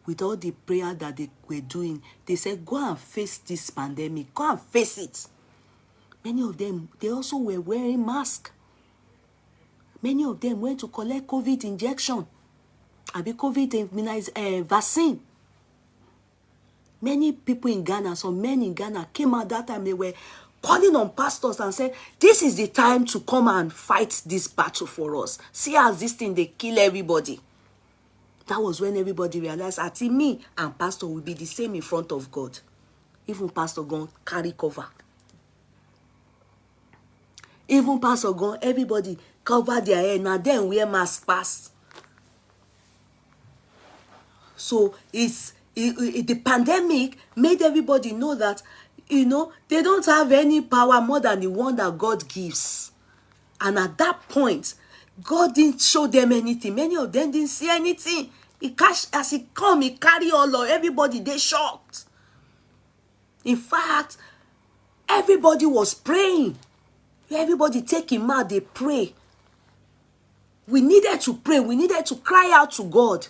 With all the prayer that they were doing, they said, go and face this pandemic. Go and face it. Many of them, they also were wearing masks. Many of them went to collect COVID injection. COVID vaccine. Many people in Ghana, some men in Ghana came out that time, they were calling on pastors and said, this is the time to come and fight this battle for us. See as this thing, they kill everybody. That was when everybody realized, I think me and pastor will be the same in front of God. Even pastor gone carry cover. Even pastor gone, everybody cover their head. Now then wear mask pass. So the pandemic made everybody know that, they don't have any power more than the one that God gives. And at that point, God didn't show them anything. Many of them didn't see anything. As he come, he carry all of everybody. They shocked. In fact, everybody was praying. Everybody take him out, they pray. We needed to pray. We needed to cry out to God.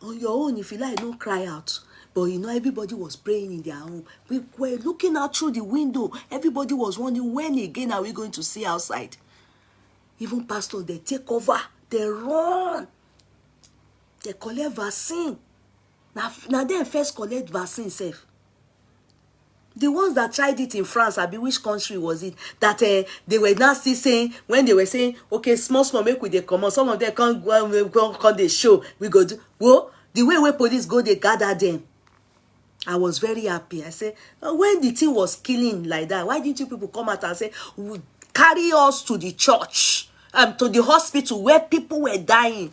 On your own, if you like, don't cry out. But you know, everybody was praying in their home. We were looking out through the window. Everybody was wondering, when again are we going to see outside? Even pastors, they take over. They run. They collect vaccine. Now they first collect vaccine safe. The ones that tried it in France, which country was it? That they were now still saying, when they were saying, okay, small, make we they come on. Some of them can't go the show. We go do, well, the way police go, they gather them. I was very happy. I said, when the thing was killing like that, why didn't you people come out and say, carry us to the church, to the hospital where people were dying?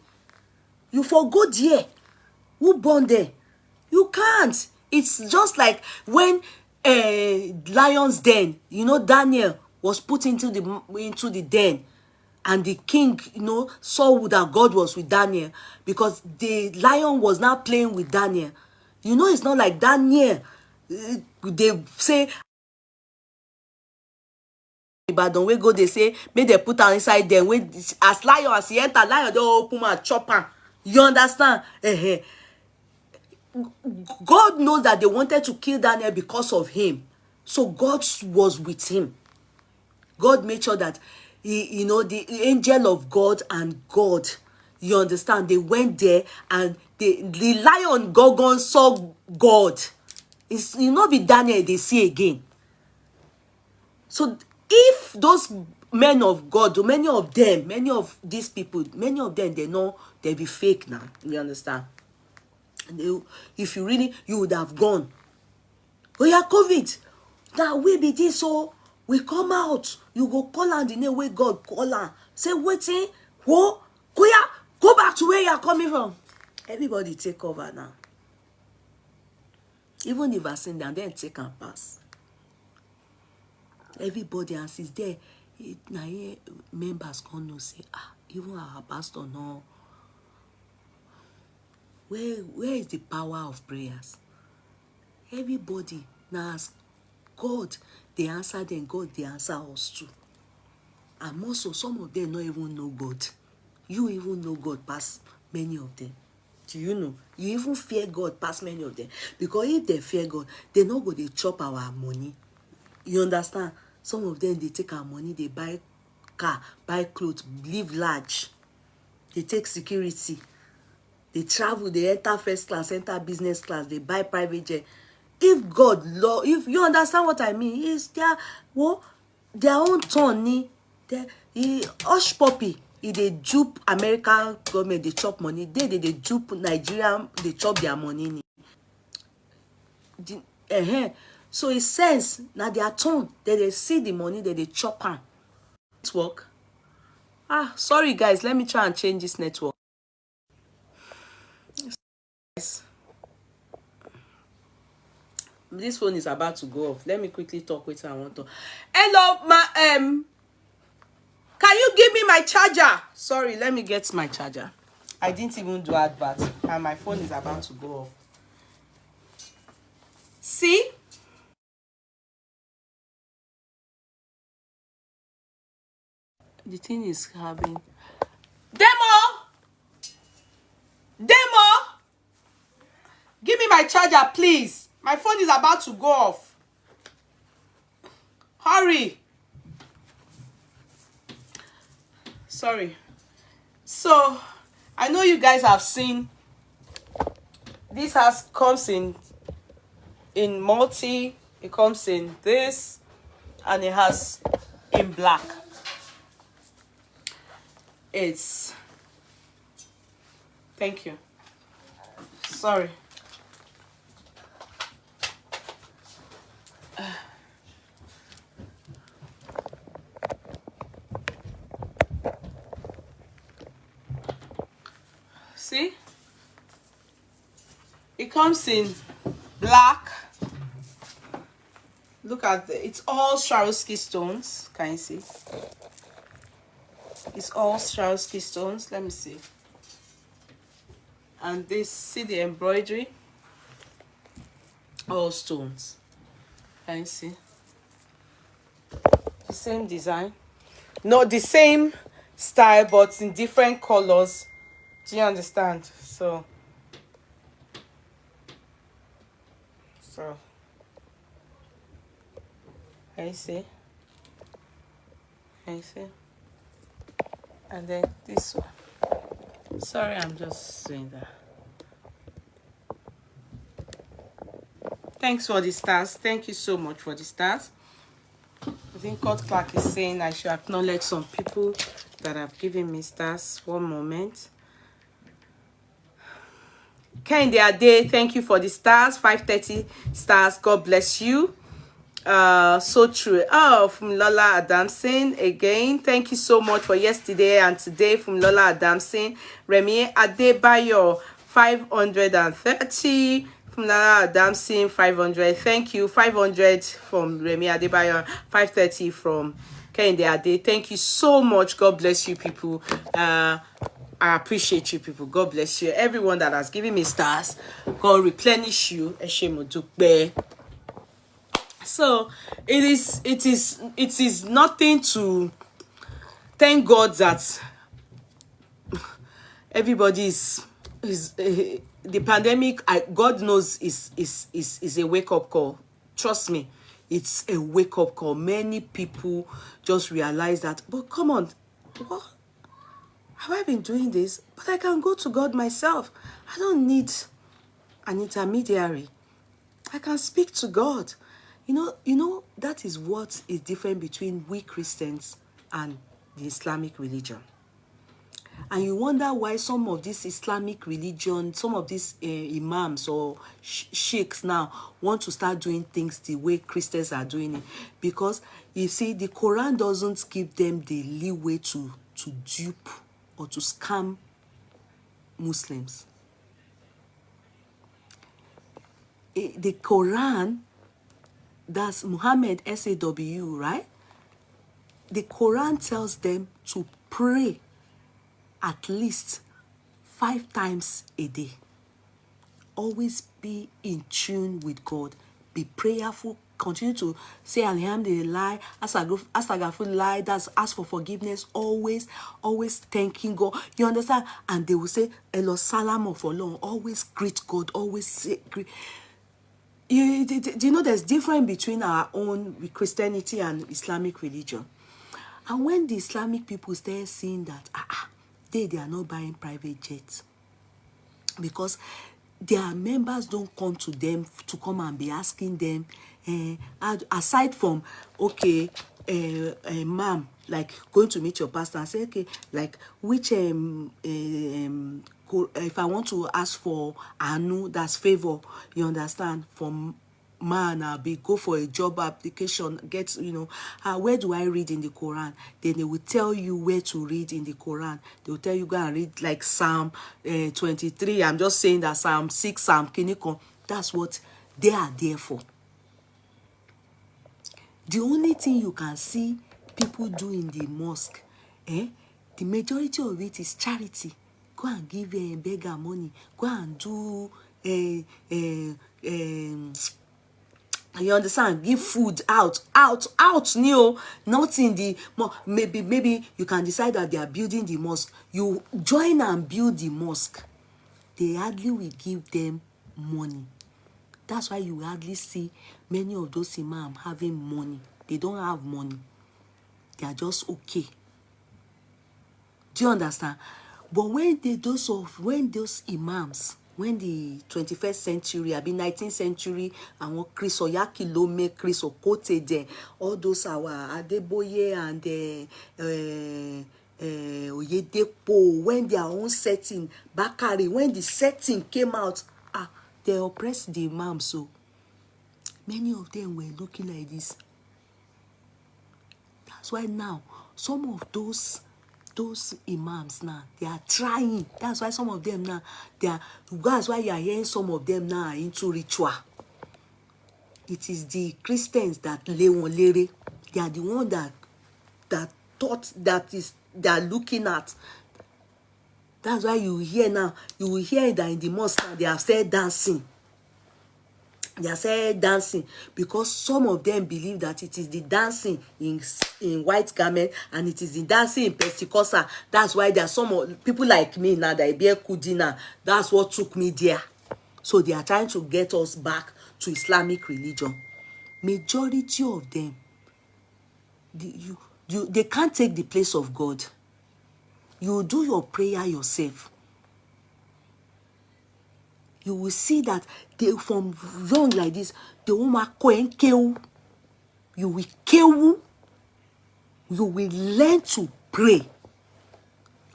You forgo there. Who born there? You can't. It's just like when lion's den, you know, Daniel was put into the den, and the king, you know, saw that God was with Daniel, because the lion was now playing with Daniel. You know, it's not like Daniel. They say Ibadan we go, they say make they put am inside them. When as lion, as he enter, lion don't open and chop am. You understand? God knows that they wanted to kill Daniel because of him. So God was with him. God made sure that you know, the angel of God and God, you understand, they went there, and the lion Gorgon saw God. It's, you know, be Daniel they see again. So if those men of God, or many of them, many of these people, many of them, they know they be fake now. You understand? If you really, you would have gone. Oh yeah, COVID. Now we be this, so we come out. You go call on the name where God call on. Say, waiting, whoa, go back to where you are coming from. Everybody take over now. Even the vaccine, then take and pass. Everybody, and since there, now members come no say, even our pastor no. Where is the power of prayers? Everybody now ask God, they answer them, God they answer us too. And also some of them don't even know God. You even know God past many of them. Do you know? You even fear God past many of them. Because if they fear God, they not go they chop our money. You understand? Some of them, they take our money, they buy car, buy clothes, live large. They take security. They travel, they enter first class, enter business class, they buy private jet. If God, Lord, if you understand what I mean, it's their own turn. Hush puppy, if they dupe American government, they chop money. They dupe Nigerian, they chop their money. So it says now their turn, that they see the money, that they chop am. Network. Sorry guys, let me try and change this network. This phone is about to go off. Let me quickly talk with I want to. Hello, can you give me my charger? Sorry, let me get my charger. I didn't even do advert, and my phone is about to go off. See? The thing is having demo. Give me my charger, please. My phone is about to go off. Hurry. Sorry. So, I know you guys have seen this has comes in multi, it comes in this, and it has in black. It's thank you. Sorry. See? It comes in black. Look at it's all Swarovski stones. Can you see? It's all Swarovski stones. Let me see. And this, see the embroidery? All stones. Can you see? The same design. Not the same style, but in different colors. Do you understand? So I see. I see. And then this one. Sorry, I'm just saying that. Thanks for the stars. Thank you so much for the stars. I think Court Clark is saying I should acknowledge some people that have given me stars. One moment. Kende Ade, thank you for the stars. 530 stars. God bless you. So true. Oh, from Lola Adamson again. Thank you so much for yesterday and today from Lola Adamson. Remy Adebayo, 530. From Lola Adamson, 500. Thank you. 500 from Remy Adebayo, 530 from Kende Ade. Thank you so much. God bless you, people. I appreciate you, people. God bless you. Everyone that has given me stars, God replenish you. So it is nothing to thank God that everybody is the pandemic. God knows is a wake-up call. Trust me, it's a wake-up call. Many people just realize that, but come on, what have I been doing this? But I can go to God myself. I don't need an intermediary. I can speak to God. You know, that is what is different between we Christians and the Islamic religion. And you wonder why some of this Islamic religion, some of these imams or sheikhs now want to start doing things the way Christians are doing it. Because, you see, the Quran doesn't give them the leeway to dupe or to scam Muslims. The Quran, that's Muhammad SAW, right? The Quran tells them to pray at least 5 times a day. Always be in tune with God. Be prayerful. Continue to say Alhamdulillah, Astaghfirullah, that's ask for forgiveness. Always thanking God. You understand? And they will say, Elo Salam for long. Always greet God. Always say greet. Do you know there's difference between our own Christianity and Islamic religion? And when the Islamic people start seeing that they are not buying private jets, because their members don't come to them to come and be asking them, aside from, okay, ma'am, like going to meet your pastor and say, okay, like which if I want to ask for anu, that's favor, you understand, from man, I'll be go for a job application, get, where do I read in the Quran? Then they will tell you where to read in the Quran. They will tell you go and read like Psalm 23. I'm just saying that Psalm 6, Psalm Kinikon. That's what they are there for. The only thing you can see people do in the mosque, the majority of it is charity. Go and give a beggar money. Go and do you understand? Give food out, new. Not in the maybe you can decide that they are building the mosque. You join and build the mosque. They hardly will give them money. That's why you hardly see many of those imams having money. They don't have money. They are just okay. Do you understand? But when those imams, when the 21st century, I mean 19th century, and Chris Oyakilome, Chris Okote, then all those our Adeboye and Oyedepo, when their own setting, Bakari, when the setting came out, they oppressed the imams. So many of them were looking like this. That's why now some of those imams now, they are trying. That's why some of them now, that's why you are hearing some of them now are into ritual. It is the Christians that they are the one that thought they are looking at. That's why you will hear that in the mosque now, they have started dancing. They are saying dancing because some of them believe that it is the dancing in white garment and it is the dancing in Pentecostal. That's why there are some people like me now that bear Kudina. That's what took me there. So they are trying to get us back to Islamic religion. Majority of them, they can't take the place of God. You do your prayer yourself. You will see that they from young like this, the woman you will kewu, you will learn to pray.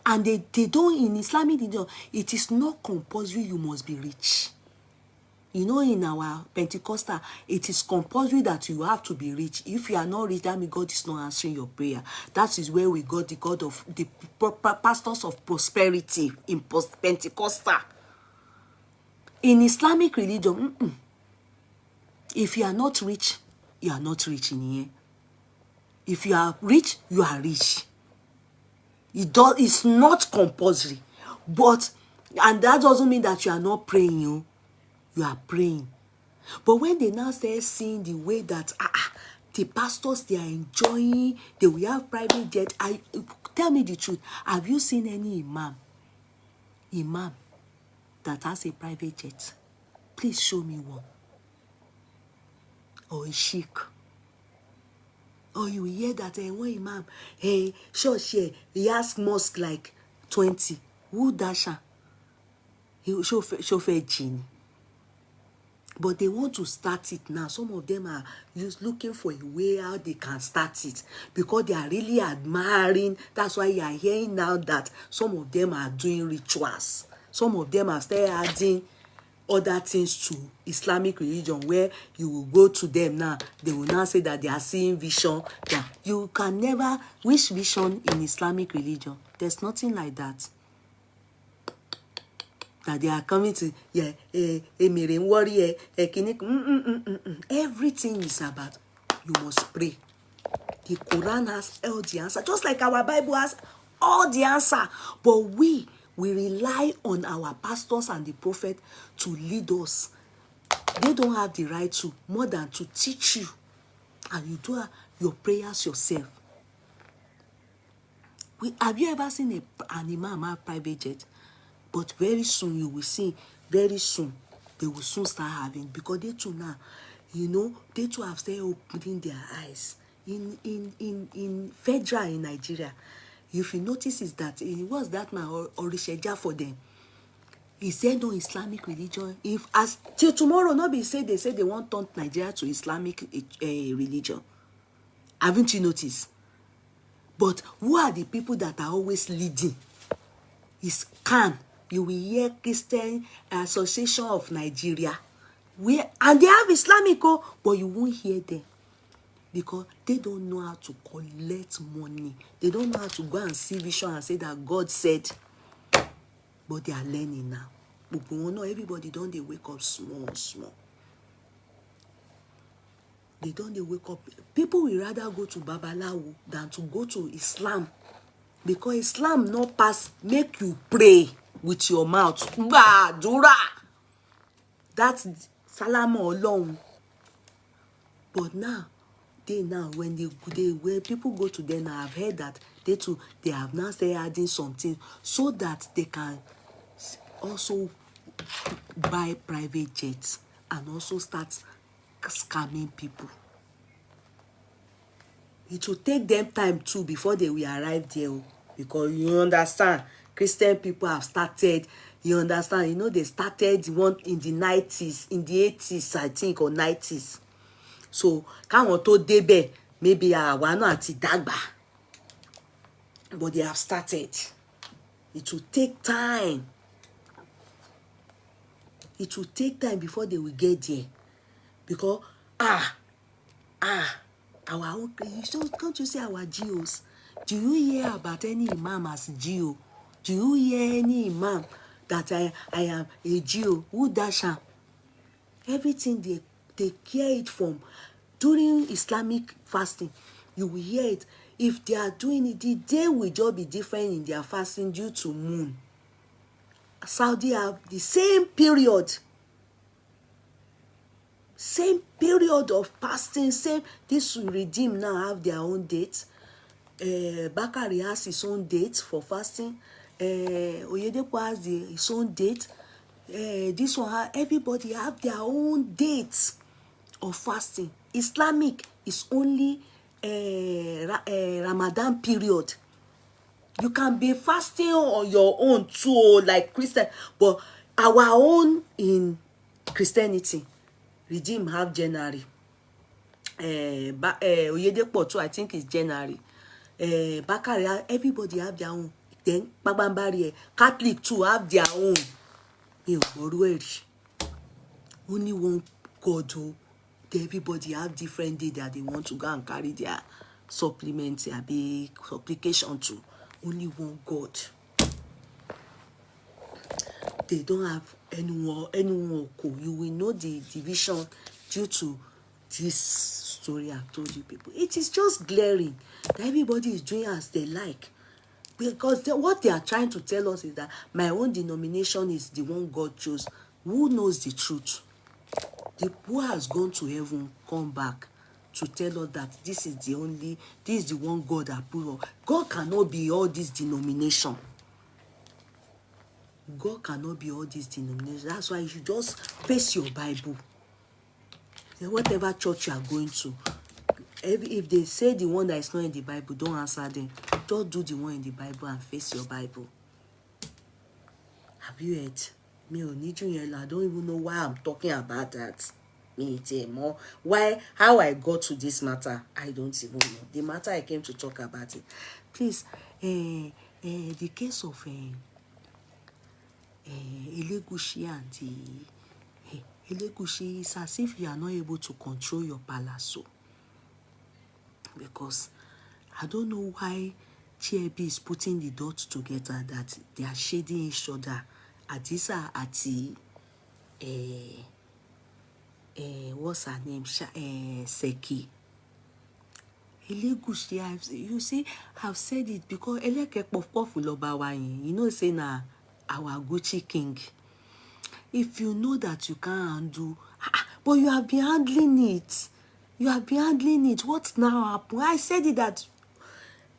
And they don't, in Islamic religion, it is not compulsory you must be rich. You know, in our Pentecostal, it is compulsory that you have to be rich. If you are not rich, that means God is not answering your prayer. That is where we got the God of the pastors of prosperity in Pentecostal. In Islamic religion, if you are not rich, you are not rich in here. If you are rich, you are rich. It's not compulsory. But, and that doesn't mean that you are not praying, you are praying. But when they now start seeing the way that the pastors, they are enjoying, they will have private jet. Tell me the truth. Have you seen any imam that has a private jet? Please show me one. Or a sheikh. Or you will hear that one imam, church here, he has mosque like 20. Who dasha? He will show genie. But they want to start it now. Some of them are looking for a way how they can start it because they are really admiring. That's why you are hearing now that some of them are doing rituals. Some of them are still adding other things to Islamic religion where you will go to them now. They will now say that they are seeing vision. That you can never wish vision in Islamic religion. There's nothing like that. That they are coming to everything is about you must pray. The Quran has all the answer, just like our Bible has all the answer. But we rely on our pastors and the prophet to lead us. They don't have the right to more than to teach you, and you do your prayers yourself. Have you ever seen an imam have private jet? But very soon you will see, very soon, they will soon start having, because they too now, they too have started opening their eyes. In federal in Nigeria, if you notice is that it was that man Orisheja for them. He said no Islamic religion. If as till tomorrow, not be say they want to turn Nigeria to Islamic religion. Haven't you noticed? But who are the people that are always leading? It's CAN. You will hear Christian Association of Nigeria. And they have Islamic, but you won't hear them. Because they don't know how to collect money. They don't know how to go and see vision and say that God said. But they are learning now. But we know everybody don't they wake up small. They don't they wake up. People will rather go to Babalawo than to go to Islam. Because Islam no pass make you pray with your mouth. Dura. That's Salama alone. But now, when people go to them, I've heard that they have now started adding something so that they can also buy private jets and also start scamming people. It will take them time too before they will arrive there, because you understand, Christian people have started. You understand? They started one in the 90s, in the 80s, I think, or 90s. So, káwọn tó débẹ̀, maybe àwa náà àti dàgbà. But they have started. It will take time. It will take time before they will get there. Because, our own, can't you see our GOs? Do you hear about any imam as GO? Do you hear any imam that I am a GO? Who dasha? Everything they hear it from. During Islamic fasting, you will hear it. If they are doing it, the day will just be different in their fasting due to moon. Saudi have the same period. Same period of fasting, same. This Redeem now have their own dates. Bakari has his own date for fasting. Oyedepo has his own date. This one, everybody have their own dates of fasting. Islamic is only Ramadan period. You can be fasting on your own too, like Christian, but our own in Christianity, Redeem have January. Oyedepo too, I think it's January. Bakari, everybody have their own. Then Babambari, Catholic too have their own. Only one God. Everybody have different day that they want to go and carry their supplements, their big supplication to. Only one God. They don't have anyone. You will know the division due to this story I've told you people. It is just glaring that everybody is doing as they like. Because what they are trying to tell us is that my own denomination is the one God chose. Who knows the truth? Who has gone to heaven come back to tell us that this is the one God approves of. God cannot be all this denomination. God cannot be all these denominations. That's why you should just face your Bible. Whatever church you are going to, if they say the one that is not in the Bible, don't answer them. Just do the one in the Bible and face your Bible. Have you heard? Me ò ní jù yẹn lọ. I don't even know why I'm talking about that. Me more. Why? How I got to this matter, I don't even know. The matter I came to talk about it. Please, the case of Elegushi and the Elegushi is as if you are not able to control your palace. Because I don't know why TLB is putting the dots together that they are shading each other. Adisa Ati, what's her name? Seki. Elegushi, you see, I've said it because Eleke Puff Puff Lobawa, you know, say na our Gucci king. If you know that you can't handle, but you have been handling it. You have been handling it. What now happened? I said it that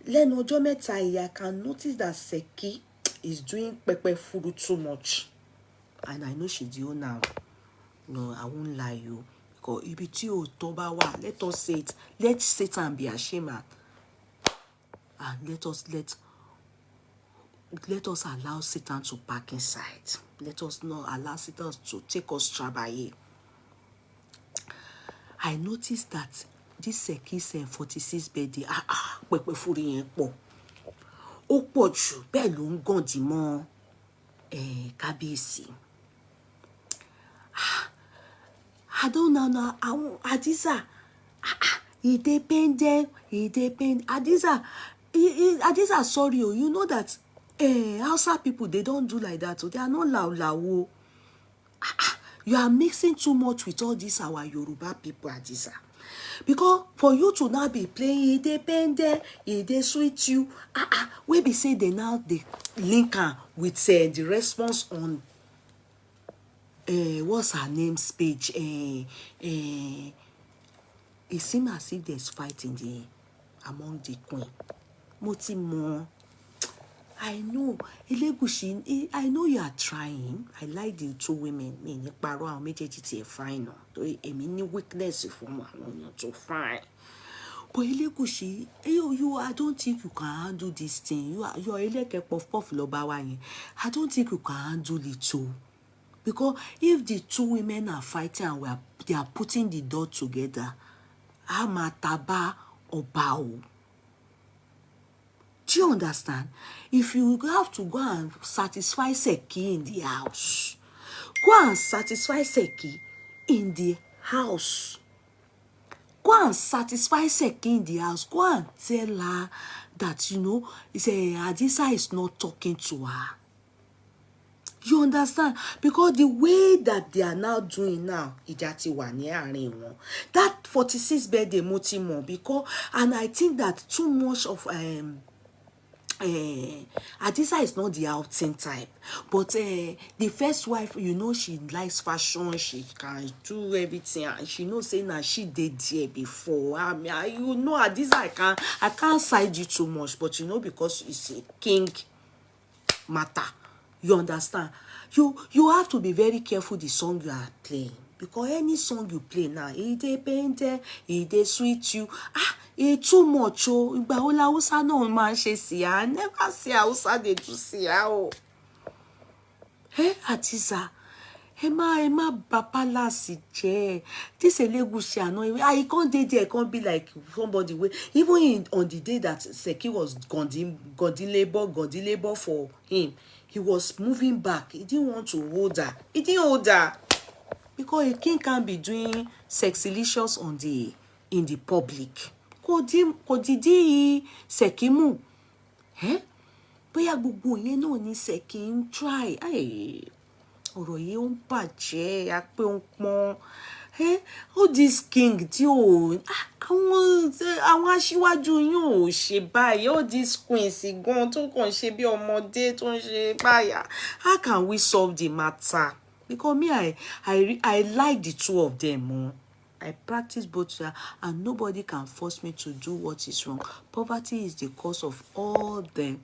Leno Jometai, I can notice that Seki is doing Pepe Furu too much. And I know she's the owner. No, I won't lie you. Because if it's you, Tobawa, let us say it. Let Satan be ashamed. And let us allow Satan to pack inside. Let us not allow Satan to take us trabaye. I noticed that this Seki's 46th birthday, Pepe Furu yen po. Ó pọ̀ jù, bẹ́ẹ̀ ló ń gàn dì mọ́ kábíyèsí. I don't know. Adisa, it depends. Adisa, sorry, you know that Hausa people, they don't do like that. So they are not lao. You are mixing too much with all this our Yoruba people, Adisa. Because for you to now be playing, they sweet you. We be say they now they link her with the response on what's her name's page? It seems as if there's fighting among the queen. Motimo, I know, Elegushi, I know you are trying. I like the two women. Me, ni paro àwọn méjèèjì tí fine no. Torí èmi ní weakness fún àwọn to fine. But Elegushi, I don't think you can handle this thing. You are Eleke Puff Puff Lobawa yen. I don't think you can handle it too. Because if the two women are fighting and they are putting the dot together, Amataba Obao. Do you understand? If you have to go and satisfy Seki in the house, go and satisfy Seki in the house. Go and satisfy Seki in the house. Go and tell her that, Adisa is not talking to her. You understand? Because the way that they are now doing now, Ijati wani that 46th birthday motimo because, and I think that too much of Adisa is not the outing type, but the first wife, you know, she likes fashion, she can do everything, and she knows saying that she did there before. I mean, you know, Adisa, I can't side you too much, but you know, because it's a king matter, you understand. You have to be very careful the song you are playing, because any song you play now, dey painted, dey sweet you, too much o. Ìgbà wo la Hausa náà máa ń ṣe síyá? I never see Hausa dey do síyá o. Adisa, ẹ má bà palace jẹ́. This Elegushi I can't dey there, I can't be like somebody wey even on the day that Seki was Godi labor for him, he was moving back. He didn't want to hold her. He didn't hold her. Because a king can't be doing sexilicious in the public. Kò dìdí Seki mú. Bóyá gbogbo yẹn náà ni Seki ń try. Ọ̀rọ̀ yìí ó ń bàjẹ́, a pé ó ń pọ́n. All this king tí àwọn aṣíwájú yín ò ṣe báyìí. All these queens gan tó kàn ṣe bí ọmọdé tó ń ṣe báyà. How can we solve the matter? Because me, I like the two of them. I practice both, and nobody can force me to do what is wrong. Poverty is the cause of all them.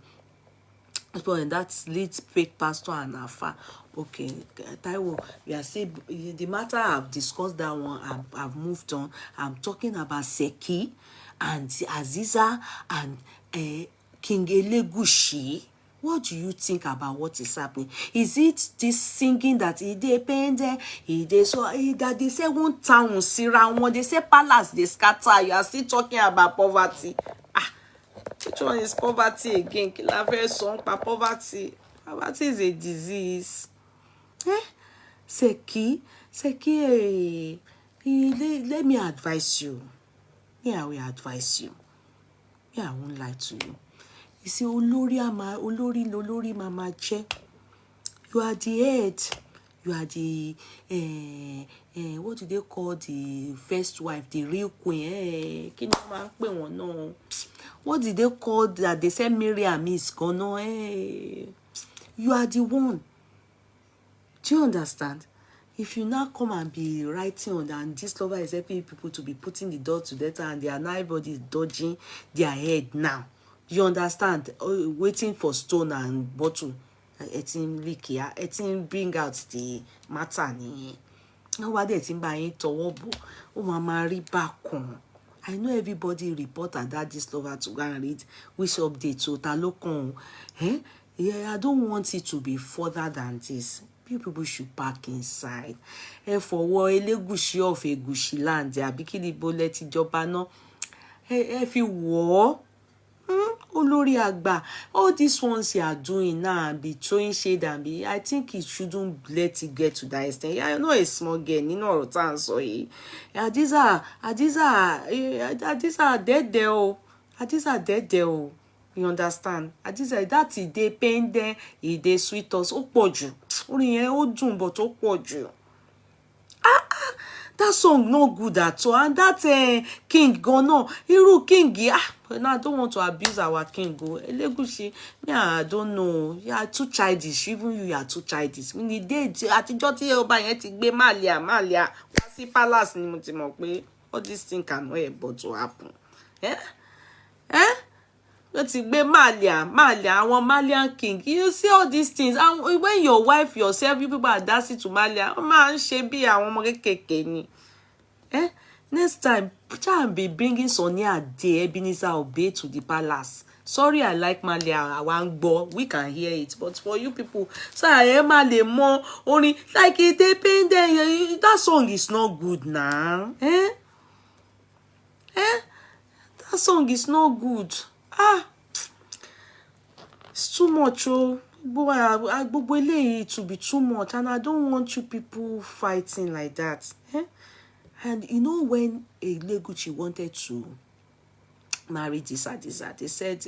And that leads fake pastor and Afa. Okay, Taiwo, we are saying the matter. I've discussed that one. I've moved on. I'm talking about Seki and Aziza and King Elegushi. What do you think about what is happening? Is it this singing that he depend, that they say one town sira one, they say palace they scatter? You are still talking about poverty. Which one is poverty again? Kí la fẹ́ sọ nípa poverty. Poverty is a disease. Seki, let me advise you. Yeah, I will advise you. Yeah, I won't lie to you. You see, olórí mama jẹ́. You are the head. You are the what do they call the first wife, the real queen? Kí ni wọ́n máa ń pè wọ́n náà? What did they call that? They said Miriam is gone. You are the one. Do you understand? If you now come and be writing on that, and this lover is helping people to be putting the dot to that, and they are now everybody dodging their head now. You understand? Waiting for stone and bottle. Etin leak here. Etin bring out the matter. Nobody etin buying towobo. Oh, mama riba kon. I know everybody reported that this lover to go and read which update so talokon. Yeah, I don't want it to be further than this. People should pack inside. For what Elegushi of Egushi land, Abikini bullet ìjọba náà. If you war, Olórí àgbà, all these ones you are doing now and be throwing shade and be, I think it shouldn't let it get to that extent. Yeah, I know a small girl, you know what I'm saying. These are dead there. These are dead there. You understand? Adisa, that is they pain them, they sweet us. Ó pọ̀ jù. Orin yẹn ó dùn, but ó pọ̀ jù. That song no good at all. And that king go no. Irú king now I don't want to abuse our king go. Elegushi, me I don't know. You are too childish. Even you are too childish. Me dey àtijọ́ tí ọba yẹn ti gbé Malia wá sí palace ni mo ti mọ̀ pé all this thing cannot help but to happen. Ó ti gbé Malia, àwọn Malian king. You see all these things. And when your wife, yourself, you people are dancing to Malia, man, she be àwọn ọmọ kékèké ni. Next time, try and be bringing Sonia Ade, Ebenezer Obey to the palace. Sorry, I like Malia. I want go. We can hear it, but for you people, so I am a more only like it depend. That song is not good now. That song is not good. It's too much, boy. Gbogbo eléyìí to be too much, and I don't want you people fighting like that. And you know when Elegushi wanted to marry this Adiza, they said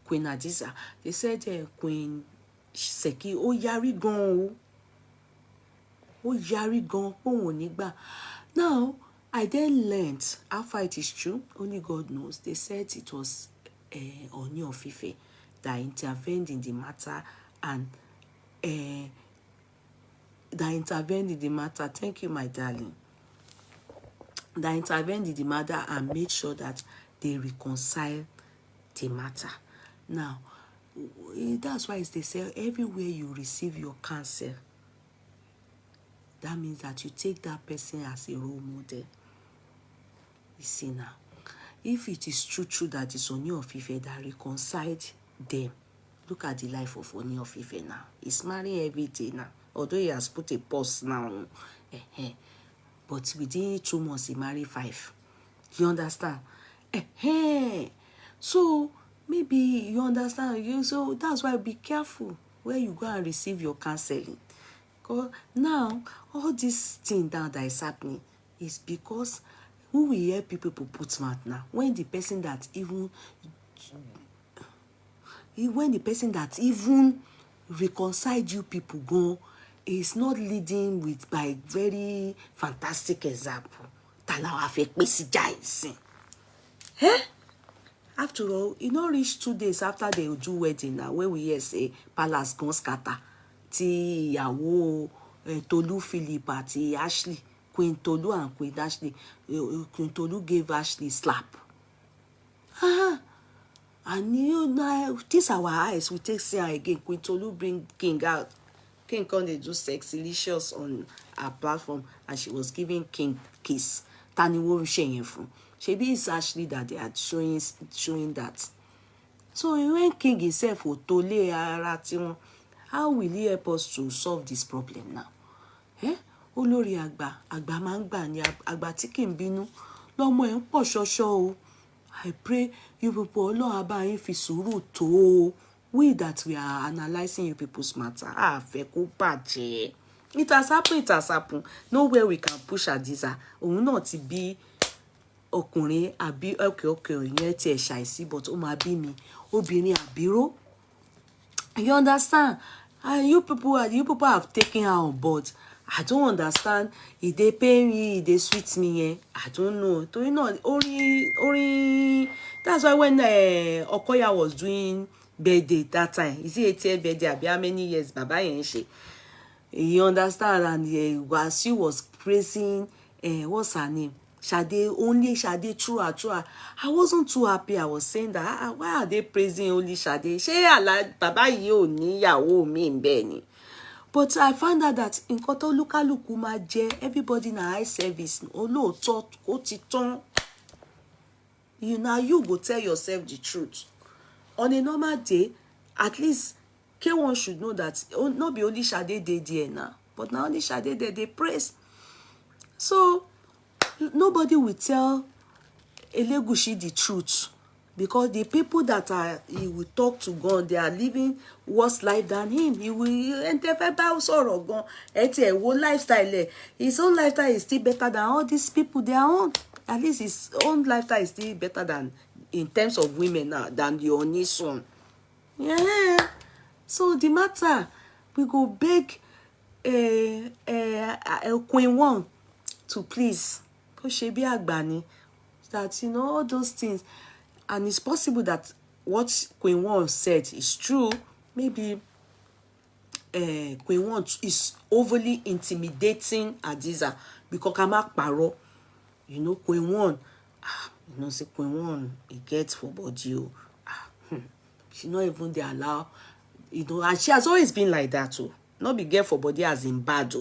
Queen Adiza, they said Queen Seki, yari gan o, yari gan, nígbà. Now I then learned how far it is true. Only God knows. They said it was Oni of Ife that intervened in the matter and that intervened in the matter. Thank you, my darling. That intervened in the matter and made sure that they reconcile the matter. Now, that's why they say everywhere you receive your counsel, that means that you take that person as a role model. You see now, if it is true that it's Ooni of Ife that reconciled them, look at the life of Ooni of Ife now. He's marrying every day now, although he has put a pause now. But within 2 months, he married 5. You understand? So maybe you understand. So that's why be careful where you go and receive your counseling. Because now, all this thing now that is happening is because who will hear people put mouth now? When the person that even reconciled you people go, is not leading with by very fantastic example. Talawa fake message. After all, it not reach 2 days after they do wedding now, where we hear say palace gon scatter. Ti ìyàwó Tolu Philip àti Ashley, Queen Tolu and Queen Ashley. Queen Tolu gave Ashley slap. And you know, this our eyes, we take see her again. Queen Tolu bring King out. King come dey do sexylicious on her platform, and she was giving King kiss. Tani wo ṣe yẹn fún. Shebi it's Ashley that they are showing that. So when King himself will tole ara tiwọn, how will he help us to solve this problem now? Olórí àgbà máa ń gbà ní àgbà tí kì í bínú. Lọ́mọ ẹ̀ ń pọ̀ ṣọṣọ o. I pray you people, Ọlọ́run á bá yín fi sùúrù tó o. We that we are analysing you people's matter, fẹ́ kó bàjẹ́. It has happened. Nowhere we can push Hadiza. Òun náà ti bí ọkùnrin àbí okay ìyẹn tí ẹ ṣàìsí, but ó máa bí mi obìnrin àbíró. You understand? You people have taken her on board. I don't understand. If they pay me, if they sweet me, I don't know. Torí náà, orí. That's why when Okoya was doing birthday that time, is it 80th birthday? Abi how many years Baba yẹn ṣe? You understand? And Wasiu was praising what's her name? Sade, only Sade, true her. I wasn't too happy. I was saying that why are they praising only Sade? Ṣé Baba yìí ò ní ìyàwó mi ńbẹ̀ ni? But I found out that in Koto Lukaluku ma jẹ everybody na high service. Olóòótọ́ ó ti tán. You go tell yourself the truth. On a normal day, at least K1 should know that not be only Sade dey there now, but now only Sade they praise. So nobody will tell Elegushi the truth, because the people that he will talk to God, they are living worse life than him. He will enter sọ̀rọ̀ gan. Eti wo lifestyle. His own lifestyle is still better than all these people their own. At least his own lifestyle is still better than, in terms of women now, than the Ooni's one. Yeah. So the matter, we go beg Queen One to please, kó ṣe bí àgbà ni, that all those things. And it's possible that what Queen One said is true. Maybe Queen One is overly intimidating Hadiza, because Kama Paro, Queen One, say Queen One, it gets for body. She not even they allow, and she has always been like that too. Not be get for body as in bad.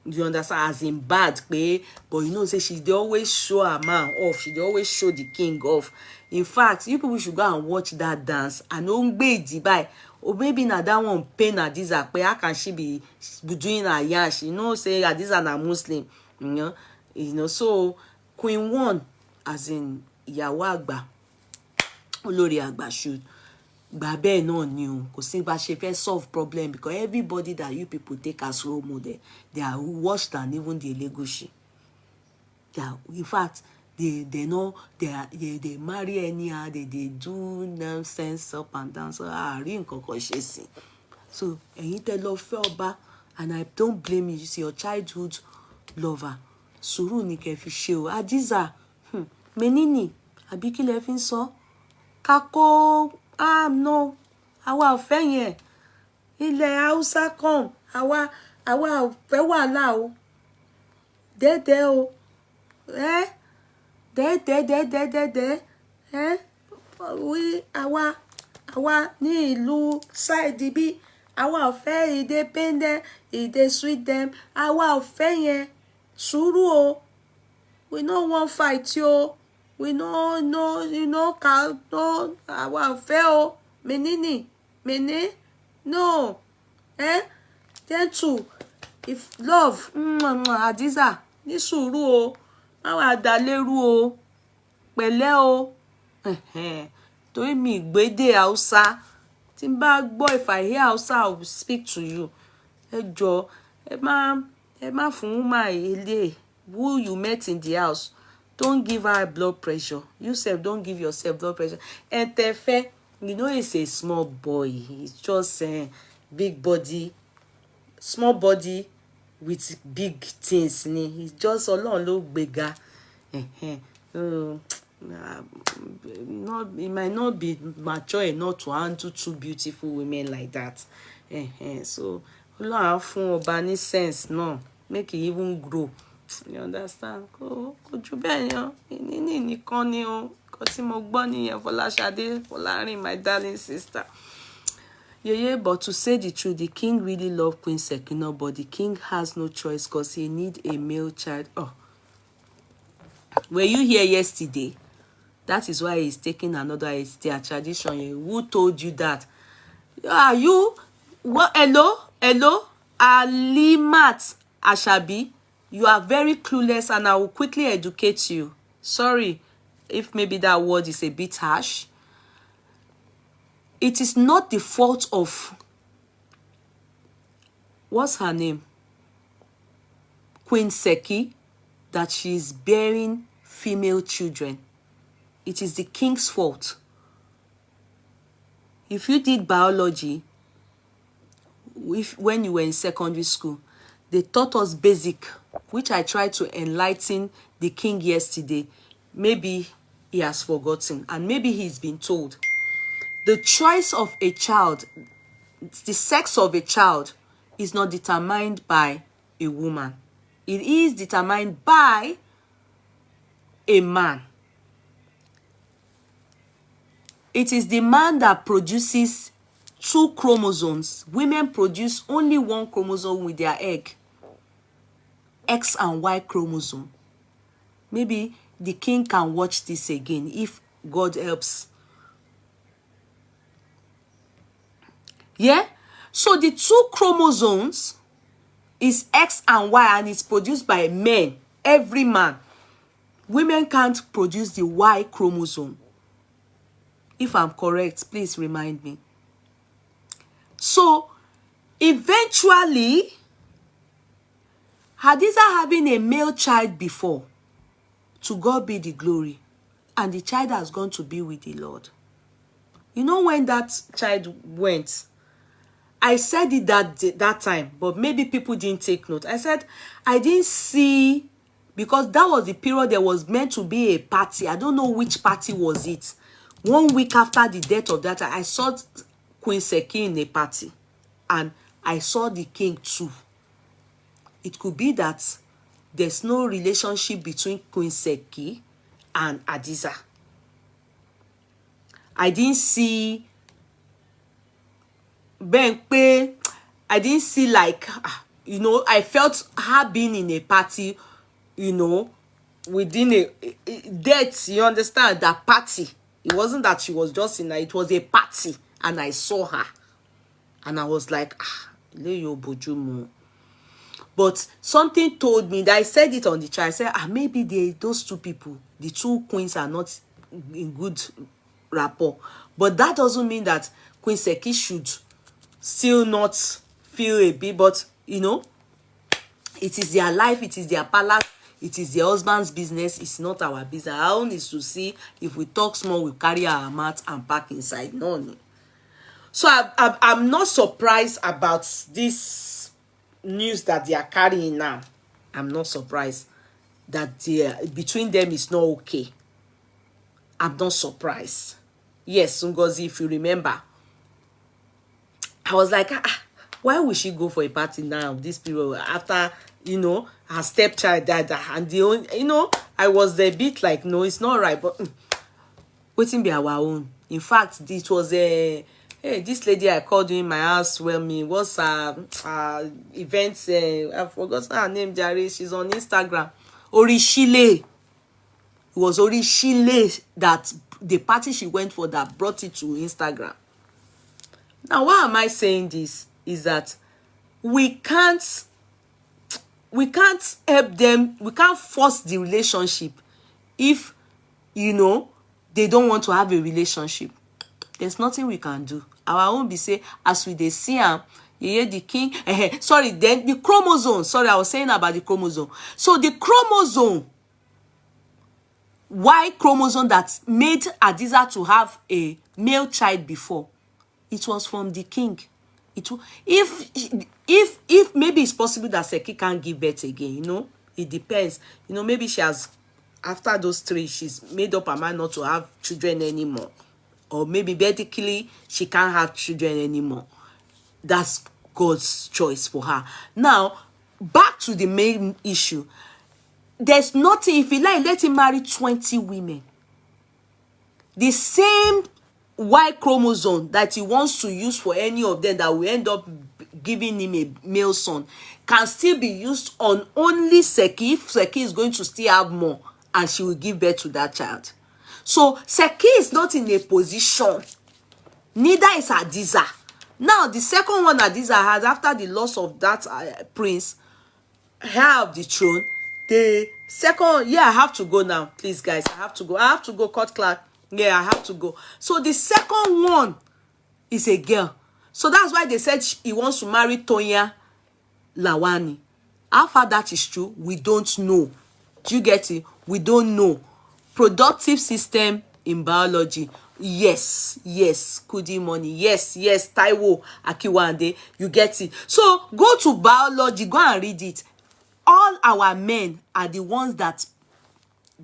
You understand? As in bad, but say they always show her man off. They always show the king off. In fact, you people should go and watch that dance. And by or maybe na that one pain Hadiza. How can she be doing her yash? Say Hadiza na Muslim. So Queen One, as in ìyàwó àgbà, olórí àgbà should. Babe no new, kò sí bá ṣe fẹ́ solve problem, because everybody that you people take as role model, they are worse than even the Elegushi. In fact, they know they marry anyhow, they do nonsense up and down. So rí nǹkan kan ṣe sí. So ẹ̀yin tẹ́ lọ fẹ́ ọba, and I don't blame you. You see, your childhood lover, sùúrù ni kẹ́ fi ṣe o. Hadiza, menini, àbí kí lẹ fi ń sọ? Kako, no. Àwa ò fẹ́ yẹn. Ilẹ̀ Hausa kan. Àwa ò fẹ́ wàhálà o. Dẹ́dẹ́ o. Dẹ́dẹ́. Àwa ní ìlú side bí. Àwa ò fẹ́ independent, ìdè sweet them. Àwa ò fẹ́ yẹn. Sùúrù o. We no wan fight yo. We no, àwa ò fẹ́ o. Menini. No. Gentle. If love. Hadiza. Ní sùúrù o. Àwa dàlérú o. Pẹ̀lẹ́ o. Torí mi gbédè Hausa. Tí n bá gbọ́, if I hear Hausa, I will speak to you. Ẹ jọ̀ọ́, ẹ má fún woman ilé who you met in the house. Don't give her blood pressure. You self, don't give yourself blood pressure. And Tefe, you know he's a small boy. He's just big body, small body with big things. He's just Ọlọ́run ló gbéga. He might not be mature enough to handle two beautiful women like that. So Ọlọ́run á fún ọba ní sense náà, make he even grow. You understand? Kò jù bẹ́ẹ̀ yẹn. Ní nìkan ni o. Nǹkan tí mo gbọ́ nìyẹn, Fọláṣadé, Fọlárin, my darling sister. Yeah, but to say the truth, the king really loved Queen Sekina, but the king has no choice because he need a male child. Oh. Were you here yesterday? That is why he's taking another. It's their tradition. Who told you that? Are you? What? Hello? Alimat Ashabi. You are very clueless and I will quickly educate you. Sorry if maybe that word is a bit harsh. It is not the fault of, what's her name? Queen Seki, that she is bearing female children. It is the king's fault. If you did biology, when you were in secondary school, they taught us basic, which I tried to enlighten the king yesterday. Maybe he has forgotten, and maybe he's been told. The choice of a child, the sex of a child, is not determined by a woman. It is determined by a man. It is the man that produces 2 chromosomes. Women produce only 1 chromosome with their egg. X and Y chromosome. Maybe the king can watch this again if God helps. Yeah? So the 2 chromosomes is X and Y, and it's produced by men. Every man. Women can't produce the Y chromosome. If I'm correct, please remind me. So, eventually, Hadiza having a male child before, to God be the glory, and the child has gone to be with the Lord. You know when that child went, I said it that time, but maybe people didn't take note. I said, I didn't see, because that was the period there was meant to be a party. I don't know which party was it. 1 week after the death of that, I saw Queen Seki in a party, and I saw the king too. It could be that there's no relationship between Queen Seki and Hadiza. I didn't see Benpe. I didn't see, like, you know, I felt her being in a party, you know, within a death, you understand, that party. It wasn't that she was just in it was a party, and I saw her. And I was like, Leyo Bojumu. But something told me that I said it on the chat. I said, maybe those 2 people, the 2 queens, are not in good rapport. But that doesn't mean that Queen Seki should still not feel a bit. But, you know, it is their life, it is their palace, it is their husband's business. It's not our business. Our own is to see if we talk small, we carry our mat and pack inside. No. So I'm not surprised about this news that they are carrying now. I'm not surprised that between them is not okay. I'm not surprised. Yes, Ngozi, if you remember. I was like, why would she go for a party now, this period, after, her stepchild died, and the only, I was a bit like, no, it's not right, but waiting be our own. In fact, it was a, hey, this lady I called in my house, well, me, what's events, I forgot her name, Jare, she's on Instagram, Orishile. It was Orishile that the party she went for that brought it to Instagram. Now, why am I saying this? Is that we can't help them, we can't force the relationship if, they don't want to have a relationship. There's nothing we can do. Our own be say, as we dey see am, you hear the king, sorry, then the chromosome, sorry, I was saying about the chromosome. So the chromosome, Y chromosome that made Hadiza to have a male child before, it was from the king. If maybe it's possible that Seki can't give birth again, it depends. Maybe she has, after those 3, she's made up her mind not to have children anymore, or maybe medically she can't have children anymore. That's God's choice for her. Now, back to the main issue. There's nothing, if he like, let him marry 20 women. The same Y chromosome that he wants to use for any of them that will end up giving him a male son can still be used on only Seki, if Seki is going to still have more and she will give birth to that child. So Seki is not in a position, neither is Hadiza. Now the second one Hadiza has, after the loss of that prince, heir of the throne, the second, I have to go now, please guys, I have to go cut clock. I have to go. So the second one is a girl. So that's why they said he wants to marry Tonya Lawani. How far that is true, we don't know. Do you get it? We don't know. Productive system in biology. Yes. Kudi money. Yes. Taiwo Akiwande. You get it? So go to biology. Go and read it. All our men are the ones that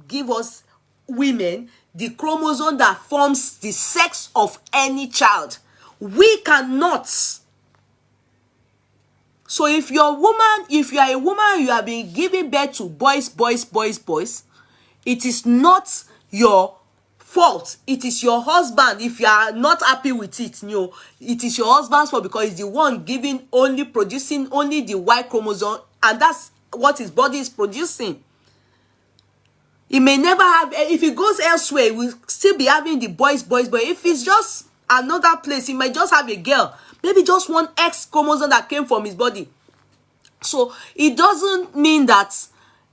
give us women the chromosome that forms the sex of any child. We cannot. So if you are a woman, you have been giving birth to boys, it is not your fault. It is your husband. If you are not happy with it, it is your husband's fault, because he's the one producing only the Y chromosome, and that's what his body is producing. He may never have, if he goes elsewhere, he will still be having the boys. But if it's just another place, he might just have a girl. Maybe just one X chromosome that came from his body. So it doesn't mean that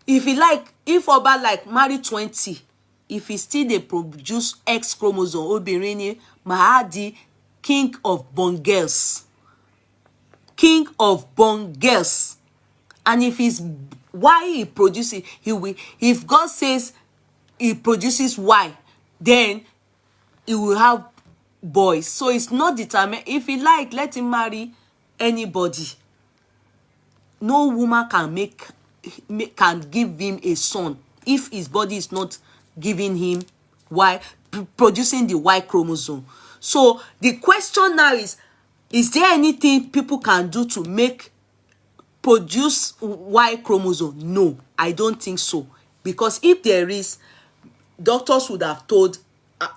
if Oba marry 20, if he still they produce X chromosome, Obirini Mahadi, king of bongels. King of bongels. And if he's why he produces, he will, if God says he produces Y, then he will have boys. So it's not determined. If he let him marry anybody. No woman can give him a son if his body is not giving him producing the Y chromosome. So the question now is there anything people can do to produce Y chromosome? No, I don't think so. Because if there is, doctors would have told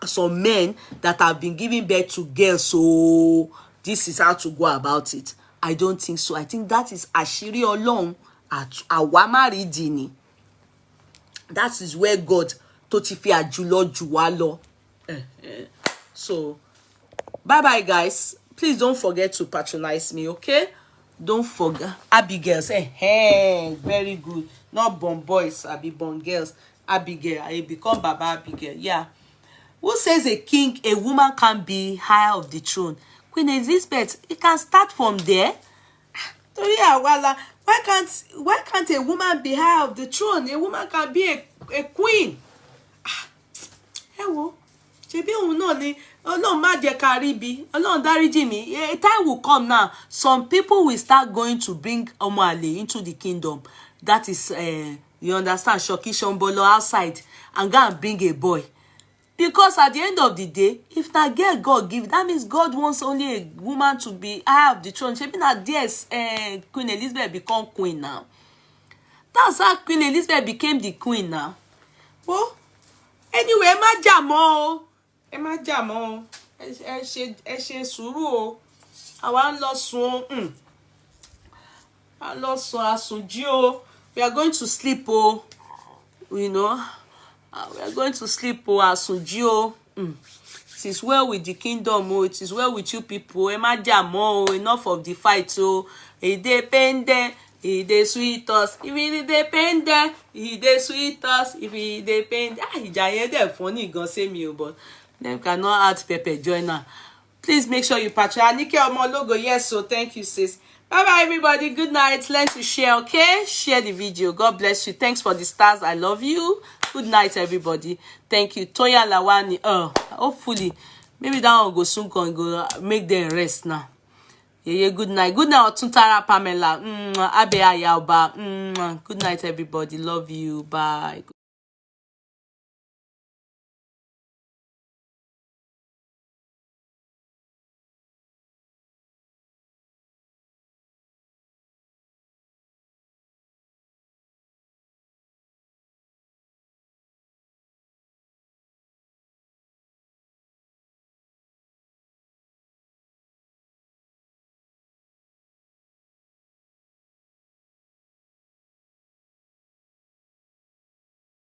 some men that have been giving birth to girls, so this is how to go about it. I don't think so. I think that is àṣírí Ọlọ́run àwámárìdì ni. That is where God tó ti fi àjùlọ jù wá lọ. So, bye guys. Please don't forget to patronize me, okay? Don't forget. Abigail, very good. Not born boys, I be born girls. Abigail, I become Baba Abigail. Yeah. Who says a woman can be heir of the throne? Queen Elizabeth, it can start from there. Why can't a woman be heir of the throne? A woman can be a queen. Hello. A time will come now. Some people will start going to bring Omoale into the kingdom. That is, you understand, Shoki Shombolo outside, and go and bring a boy. Because at the end of the day, if na girl God give, that means God wants only a woman to be high of the throne. Shebi na there Queen Elizabeth become queen now. That's how Queen Elizabeth became the queen now. Well, anyway, ẹ má jà mọ́ o. Ẹ má jà mọ́ o. Ẹ ṣe sùúrù o. Àwa ń lọ sùn. A lọ sùn àsùnjí o. We are going to sleep o. You know. We are going to sleep o àsùnjí o. It is well with the kingdom o. It is well with you people. Ẹ má jà mọ́ o. Enough of the fight o. E dey pain dem. E dey sweet us. If e dey pain dem, e dey sweet us. If e dey pain dem. Ìjà yẹn dẹ̀ funny gan say me o, but dem cannot add pepper join am. Please make sure you patronize. Anike Omologo, yes, so thank you, sis. Bye-bye, everybody. Good night. Learn to share, okay? Share the video. God bless you. Thanks for the stars. I love you. Good night, everybody. Thank you. Toya Lawani. Hopefully, maybe that one go soon come, go make them rest now. Yeah, good night. Good night, Otuntara Pamela. Abe Ayaba. Good night, everybody. Love you. Bye.